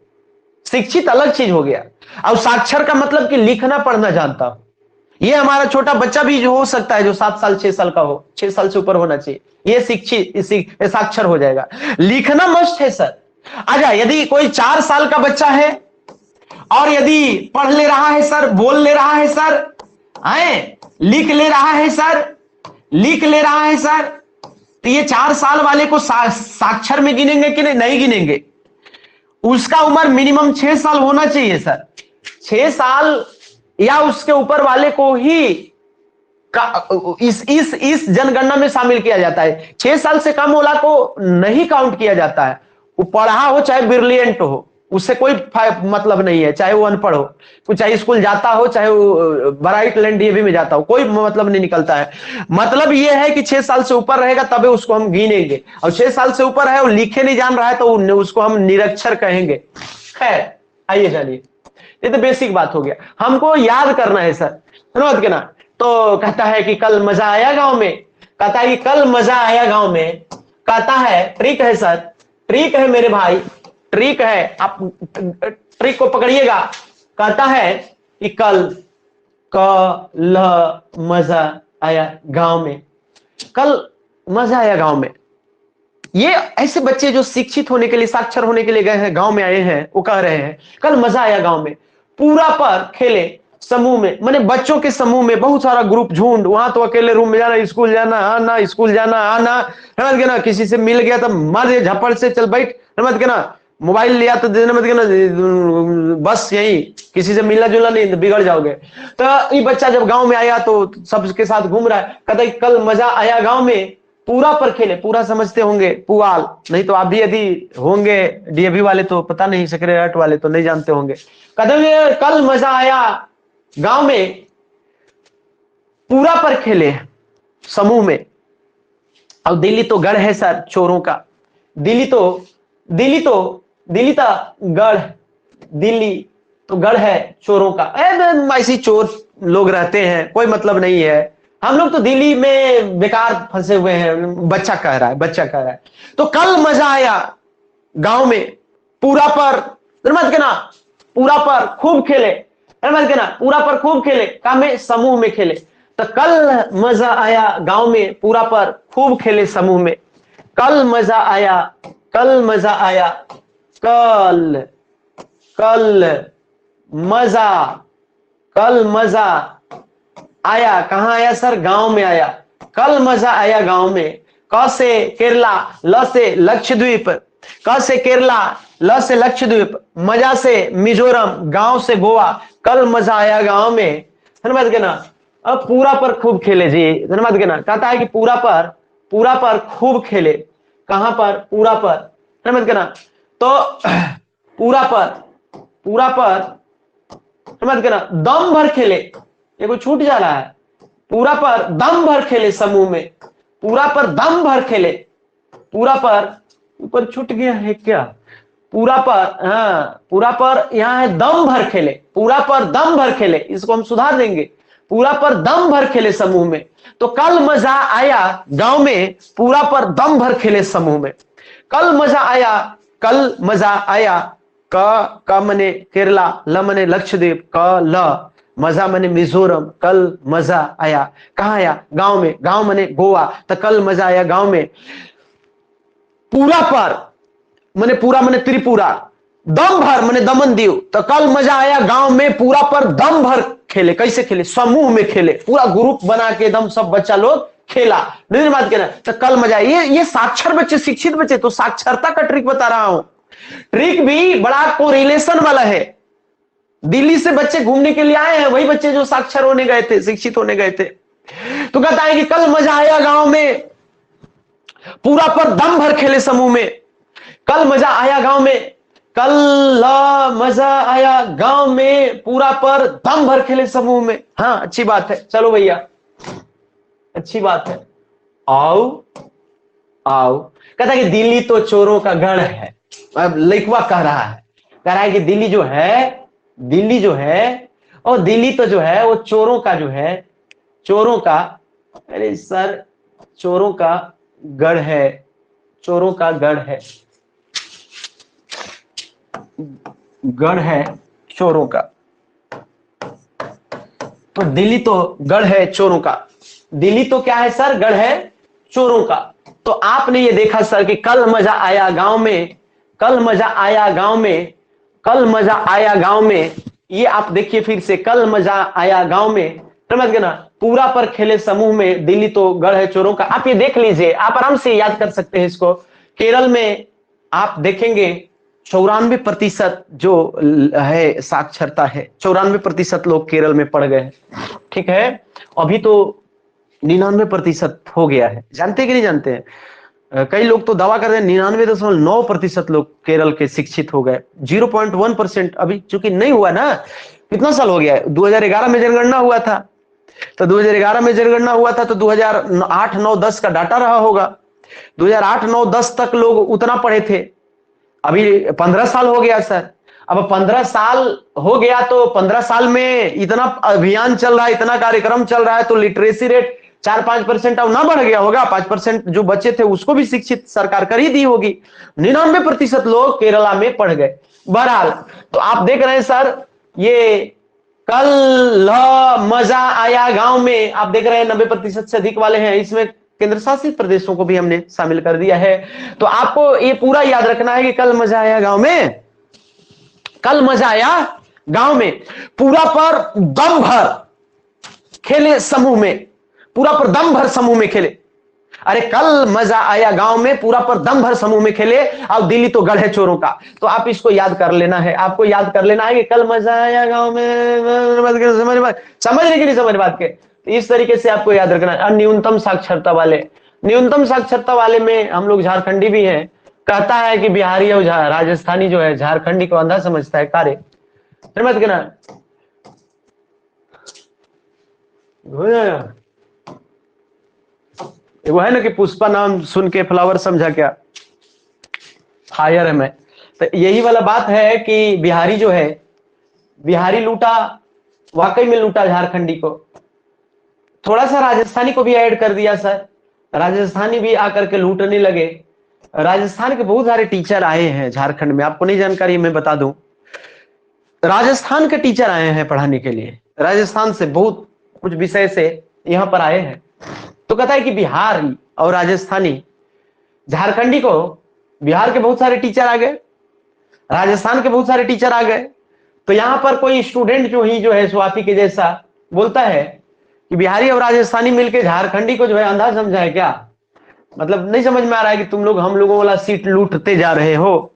शिक्षित अलग चीज हो गया। और साक्षर का मतलब कि लिखना पढ़ना जानता हो। ये हमारा छोटा बच्चा भी जो हो सकता है, जो 7 साल 6 साल का हो, 6 साल से ऊपर होना चाहिए, ये शिक्षित साक्षर हो जाएगा। लिखना मस्ट है सर। अच्छा, यदि कोई 4 साल का बच्चा है और यदि पढ़ ले रहा है सर, बोल ले रहा है सर, लिख ले रहा है सर, तो ये 4 साल वाले को साक्षर में गिनेंगे कि नहीं गिनेंगे? उसका उम्र मिनिमम 6 साल होना चाहिए सर। 6 साल या उसके ऊपर वाले को ही इस जनगणना में शामिल किया जाता है। 6 साल से कम वाला को नहीं काउंट किया जाता है। वो पढ़ा हो चाहे ब्रिलियंट हो, उससे कोई मतलब नहीं है, चाहे वो अनपढ़ हो, चाहे स्कूल जाता हो, चाहे वो ब्राइट लैंड डीएवी में जाता हो, कोई मतलब नहीं निकलता है। मतलब ये है कि 6 साल से ऊपर रहेगा तभी उसको हम गिनेंगे, और 6 साल से ऊपर है वो लिखे नहीं जान रहा है तो उसको हम निरक्षर कहेंगे। खैर आइए जानिए, ये तो बेसिक बात हो गया, हमको याद करना है सर, समझ के ना। तो कहता है कि कल मजा आया गांव में, कहता है कि कल मजा आया गांव में, कहता है ट्रिक है सर, ट्रिक है मेरे भाई, ट्रिक है, आप ट्रिक को पकड़िएगा। कहता है कि कल मजा आया गांव में, कल मजा आया गांव में। ये ऐसे बच्चे जो शिक्षित होने के लिए, साक्षर होने के लिए गए हैं, गांव में आए हैं, वो कह रहे हैं कल मजा आया गांव में। पूरा पर खेले समूह में, माने बच्चों के समूह में, बहुत सारा ग्रुप, झुंड, वहां तो अकेले रूम में जाना, स्कूल जाना आना, स्कूल जाना आना, समझ गए ना। किसी से मिल गया तो मार दे झपड़ से, चल बैठ, समझ गए ना। मोबाइल लिया तो देना मत ना, बस यही, किसी से मिलना जुलना नहीं, बिगड़ जाओगे। तो ये बच्चा जब गांव में आया तो सबके साथ घूम रहा है, कहता है कल मजा आया गांव में, पूरा पर खेले। पूरा समझते होंगे पुआल, नहीं तो आप भी यदि होंगे डीएवी वाले तो पता नहीं, सेक्रेटरीट वाले तो नहीं जानते होंगे। कहते हैं कल मजा आया गांव में, पूरा पर खेले समूह में। अब दिल्ली तो गढ़ है सर चोरों का, दिल्ली तो गढ़ है चोरों का। ऐसी चोर लोग रहते हैं, कोई मतलब नहीं है, हम लोग तो दिल्ली में बेकार फंसे हुए हैं। बच्चा कह रहा है तो कल मजा आया गांव में, पूरा पर मत कहना, पूरा पर खूब खेले, मत कहना, पूरा पर खूब खेले, काम में समूह में खेले। तो कल मजा आया गांव में, पूरा पर खूब खेले समूह में। कल मजा आया, कल मजा आया, कल मजा आया, कहां आया सर? गांव में आया। कल मजा आया गांव में। क से केरला, ल से लक्षद्वीप, क से केरला, ल से लक्षद्वीप, मजा से मिजोरम, गांव से गोवा। कल मजा आया गांव में, समझ गए ना। अब पूरा पर खूब खेले जी, समझ गए ना। कहता है कि पूरा पर खूब खेले, कहां पर? पूरा पर, समझ गए ना। तो पूरा पर समझ गए ना, दम भर खेले, ये कोई छूट जा रहा है। पूरा पर दम भर खेले समूह में, पूरा पर दम भर खेले, पूरा पर ऊपर छूट गया है क्या, पूरा पर, हाँ पूरा पर यहाँ है दम भर खेले, पूरा पर दम भर खेले, इसको हम सुधार देंगे, पूरा पर दम भर खेले समूह में। तो कल मजा आया गांव में, पूरा पर दम भर खेले समूह में। कल मजा आया, कल मजा आया, क मने केरला, ल मने लक्षद्वीप, क ल मजा मने मिजोरम, कल मजा आया, कहाँ आया, गांव में, गांव मने गोवा, तो कल मजा आया गांव में। पूरा पर मने पूरा मने त्रिपुरा, दम भर मने दमन दीव, तो कल मजा आया गांव में, पूरा पर दम भर खेले। कैसे खेले, समूह में खेले, पूरा ग्रुप बना के एकदम सब बच्चा लोग खेला, नहीं बात कहना, तो कल मजा आया। ये साक्षर बच्चे, शिक्षित बच्चे, तो साक्षरता का ट्रिक बता रहा हूं। ट्रिक भी बड़ा कोरिलेशन वाला है। दिल्ली से बच्चे घूमने के लिए आए हैं, वही बच्चे जो साक्षर होने गए थे, शिक्षित होने गए थे। तो कहता है कि कल मजा आया गांव में, पूरा पर दम भर खेले समूह में। कल मजा आया गांव में, कल मजा आया गांव में, पूरा पर दम भर खेले समूह में। हाँ अच्छी बात है, चलो भैया अच्छी बात है। आओ आओ, कहता है कि दिल्ली तो चोरों का गढ़ है। अब लिखवा कह रहा है कि दिल्ली जो है, दिल्ली जो है, और दिल्ली तो जो है वो चोरों का जो है, चोरों का, अरे सर चोरों का गढ़ है, चोरों का गढ़ है, गढ़ है चोरों का। तो दिल्ली तो गढ़ है चोरों का, दिल्ली तो क्या है सर, गढ़ है चोरों का। तो आपने ये देखा सर कि कल मजा आया गांव में, कल मजा आया गांव में, कल मजा आया गांव में, ये आप देखिए फिर से, कल मजा आया गांव में, समझ गए ना, पूरा पर खेले समूह में, दिल्ली तो गढ़ है चोरों का। आप ये देख लीजिए, आप आराम से याद कर सकते हैं इसको। केरल में आप देखेंगे 94% जो है साक्षरता है, 94% लोग केरल में पढ़ गए हैं, ठीक है। अभी तो 99% हो गया है, जानते कि नहीं जानते हैं? कई लोग तो दावा कर रहे हैं 99.9% लोग केरल के शिक्षित हो गए। 0.1% अभी चूंकि नहीं हुआ ना, कितना साल हो गया है, 2011 में जनगणना हुआ था, तो 2011 में जनगणना हुआ था, तो 2008, 9, 10 का डाटा रहा होगा। 2008, 9, 10 तक लोग उतना पढ़े थे। अभी 15 साल हो गया सर, अब 15 साल हो गया, तो 15 साल में इतना अभियान चल रहा है, इतना कार्यक्रम चल रहा है, तो लिटरेसी रेट 4-5% अब ना बढ़ गया होगा? 5% जो बच्चे थे उसको भी शिक्षित सरकार कर ही दी होगी। 99% लोग केरला में पढ़ गए। बहरहाल तो आप देख रहे हैं सर, ये कल मजा आया गांव में, आप देख रहे हैं 90% से अधिक वाले हैं। इसमें केंद्र शासित प्रदेशों को भी हमने शामिल कर दिया है। तो आपको ये पूरा याद रखना है कि कल मजा आया गांव में, कल मजा आया गांव में, पूरा पर दम भर खेले समूह में, पूरा पर दम भर समूह में खेले। अरे कल मजा आया गांव में, पूरा पर दम भर समूह में खेले, और दिल्ली तो गढ़ है चोरों का। तो आप इसको याद कर लेना है, आपको याद कर लेना है कि कल मजा आया गांव में, समझने के लिए समझ बात के, इस तरीके से आपको याद रखना है। न्यूनतम साक्षरता वाले, न्यूनतम साक्षरता वाले में हम लोग झारखंडी भी हैं। कहता है कि बिहारी और राजस्थानी जो है झारखंडी को अंधा समझता है, कार्य समझ के ना। वो है ना कि पुष्पा नाम सुन के फ्लावर समझा क्या, हायर है मैं। तो यही वाला बात है कि बिहारी जो है, बिहारी लूटा, वाकई में लूटा झारखंडी को। थोड़ा सा राजस्थानी को भी ऐड कर दिया सर, राजस्थानी भी आकर के लूटने लगे। राजस्थान के बहुत सारे टीचर आए हैं झारखंड में, आपको नहीं जानकारी, मैं बता दूं। राजस्थान के टीचर आए हैं पढ़ाने के लिए, राजस्थान से बहुत कुछ विषय से यहाँ पर आए हैं। तो कहता है कि बिहारी और राजस्थानी, झारखंडी को बिहार के बहुत सारे टीचर आ गए, राजस्थान के बहुत सारे टीचर आ गए। तो यहां पर कोई स्टूडेंट जो है स्वाति के जैसा बोलता है कि बिहारी और राजस्थानी मिलकर झारखंडी को जो है अंधा समझा है क्या? मतलब नहीं समझ में आ रहा है कि तुम लोग हम लोगों वाला सीट लूटते जा रहे हो,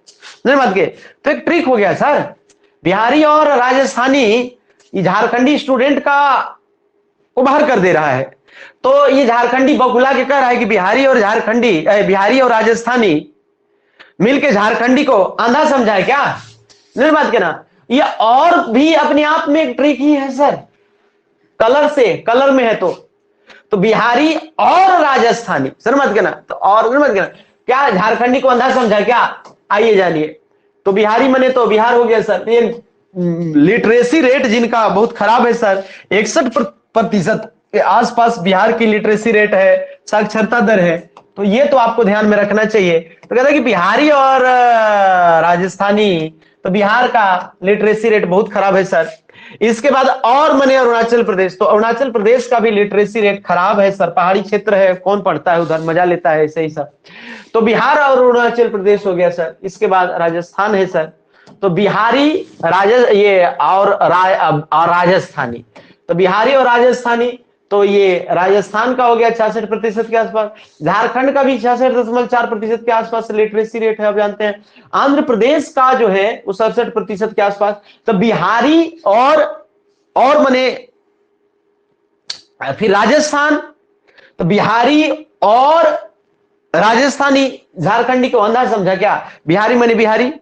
नहीं बात के। तो एक ट्रिक हो गया सर, बिहारी और राजस्थानी झारखंडी स्टूडेंट का को बाहर कर दे रहा है। तो ये झारखंडी बकुला के कह रहा है कि बिहारी और झारखंडी, बिहारी और राजस्थानी मिलके झारखंडी को अंधा समझा है क्या? नहीं बात के ना। ये और भी अपने आप में एक ट्रिक ही है सर, कलर से, कलर में है तो बिहारी और राजस्थानी, सर मत कहना, तो और मत कहना, क्या झारखंडी को अंधा समझा क्या? आइए जानिए। तो बिहारी मने तो बिहार हो गया सर। ये लिटरेसी रेट जिनका बहुत खराब है सर, 61% के आसपास बिहार की लिटरेसी रेट है, साक्षरता दर है। तो ये तो आपको ध्यान में रखना चाहिए। तो कहता है कि बिहारी और राजस्थानी, तो बिहार का लिटरेसी रेट बहुत खराब है सर। इसके बाद और मने अरुणाचल प्रदेश, तो अरुणाचल प्रदेश का भी लिटरेसी रेट खराब है सर। पहाड़ी क्षेत्र है, कौन पढ़ता है उधर, मजा लेता है ऐसे ही सर। तो बिहार और अरुणाचल प्रदेश हो गया सर। इसके बाद राजस्थान है सर। तो बिहारी ये और राजस्थानी, तो बिहारी और राजस्थानी, तो ये राजस्थान का हो गया 66% के आसपास। झारखंड का भी 66.4% के आसपास लिटरेसी रेट है, आप जानते हैं। आंध्र प्रदेश का जो है वो 67% के आसपास। तो बिहारी और मने फिर राजस्थान, तो बिहारी और राजस्थानी, झारखंडी को अंधा समझा क्या? बिहारी मने बिहारी,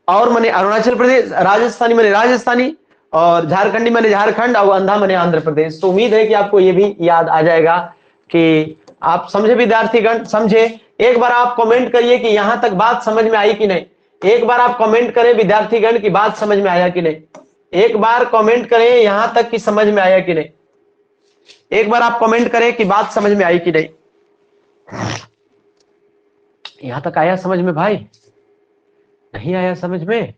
और मने अरुणाचल प्रदेश, राजस्थानी मने राजस्थानी, और झारखंडी मने झारखंड, और अंधा मने आंध्र प्रदेश। तो उम्मीद है कि आपको ये भी याद आ जाएगा कि आप समझे विद्यार्थीगण, समझे। एक बार आप कमेंट करिए कि यहां तक बात समझ में आई कि नहीं। एक बार आप कमेंट करें विद्यार्थीगण की बात समझ में आया कि नहीं। एक बार कमेंट करें यहां तक कि समझ में आया कि नहीं। एक बार आप कमेंट करें कि बात समझ में आई कि नहीं। यहां तक आया समझ में भाई? नहीं आया समझ में?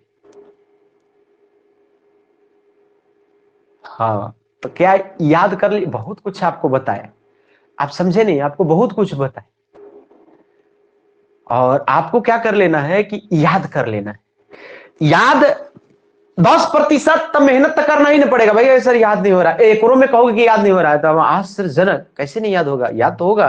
हाँ, तो क्या याद कर ली? बहुत कुछ आपको बताया, आप समझे नहीं, आपको बहुत कुछ बताया। और आपको क्या कर लेना है कि याद कर लेना है। याद 10% तब मेहनत तो करना ही नहीं पड़ेगा भाई। सर याद नहीं हो रहा है, एक में कहोगे कि याद नहीं हो रहा है, तो आश्चर्यजनक, कैसे नहीं याद होगा? याद तो होगा।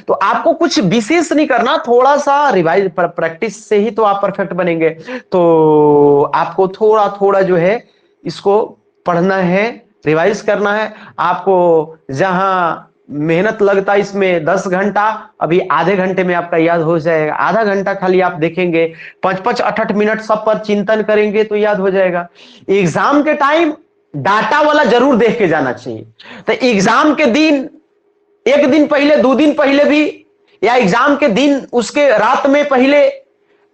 तो आपको कुछ विशेष नहीं करना, थोड़ा सा रिवाइज प्रैक्टिस से ही तो आप परफेक्ट बनेंगे। तो आपको थोड़ा थोड़ा जो है इसको पढ़ना है, रिवाइज करना है। आपको जहां मेहनत लगता है इसमें 10 घंटा, अभी आधे घंटे में आपका याद हो जाएगा। आधा घंटा खाली आप देखेंगे, 5-5, 8-8 मिनट सब पर चिंतन करेंगे तो याद हो जाएगा। एग्जाम के टाइम डाटा वाला जरूर देख के जाना चाहिए। तो एग्जाम के दिन, एक दिन पहले, 2 दिन पहले भी, या एग्जाम के दिन उसके रात में पहले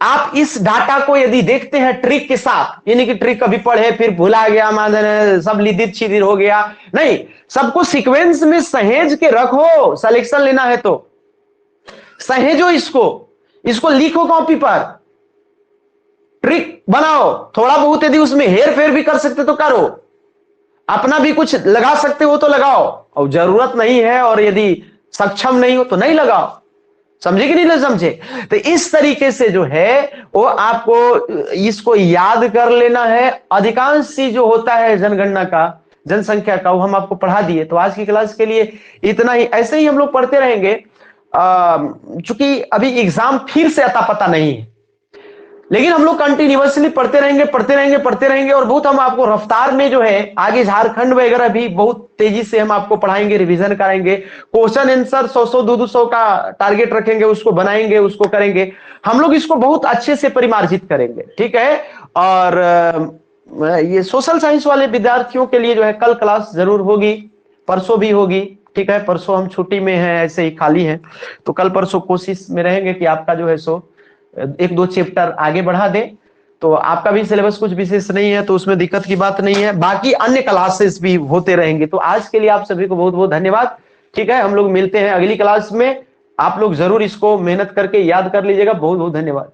आप इस डाटा को यदि देखते हैं ट्रिक के साथ, यानी कि ट्रिक कभी पढ़े फिर भुला गया, मान सब लिदिर छिदिर हो गया, नहीं, सबको सीक्वेंस में सहेज के रखो। सिलेक्शन लेना है तो सहेजो इसको लिखो कॉपी पर, ट्रिक बनाओ। थोड़ा बहुत यदि उसमें हेर फेर भी कर सकते तो करो, अपना भी कुछ लगा सकते हो तो लगाओ, और जरूरत नहीं है और यदि सक्षम नहीं हो तो नहीं लगाओ। समझे कि नहीं समझे? तो इस तरीके से जो है वो आपको इसको याद कर लेना है। अधिकांश चीज जो होता है जनगणना का, जनसंख्या का, वो हम आपको पढ़ा दिए। तो आज की क्लास के लिए इतना ही। ऐसे ही हम लोग पढ़ते रहेंगे, चूंकि अभी एग्जाम फिर से अता पता नहीं है, लेकिन हम लोग कंटिन्यूअसली पढ़ते रहेंगे। और बहुत हम आपको रफ्तार में जो है आगे झारखंड वगैरह भी बहुत तेजी से हम आपको पढ़ाएंगे, रिवीजन कराएंगे। क्वेश्चन आंसर 100-100, 200 का टारगेट रखेंगे, उसको बनाएंगे, उसको करेंगे। हम लोग इसको बहुत अच्छे से परिमार्जित करेंगे, ठीक है। और ये सोशल साइंस वाले विद्यार्थियों के लिए जो है कल क्लास जरूर होगी, परसों भी होगी, ठीक है। परसों हम छुट्टी में हैं, ऐसे ही खाली हैं, तो कल परसों कोशिश में रहेंगे कि आपका जो है सो 1-2 चैप्टर आगे बढ़ा दे। तो आपका भी सिलेबस कुछ विशेष नहीं है, तो उसमें दिक्कत की बात नहीं है। बाकी अन्य क्लासेस भी होते रहेंगे। तो आज के लिए आप सभी को बहुत बहुत धन्यवाद, ठीक है। हम लोग मिलते हैं अगली क्लास में। आप लोग जरूर इसको मेहनत करके याद कर लीजिएगा। बहुत बहुत धन्यवाद।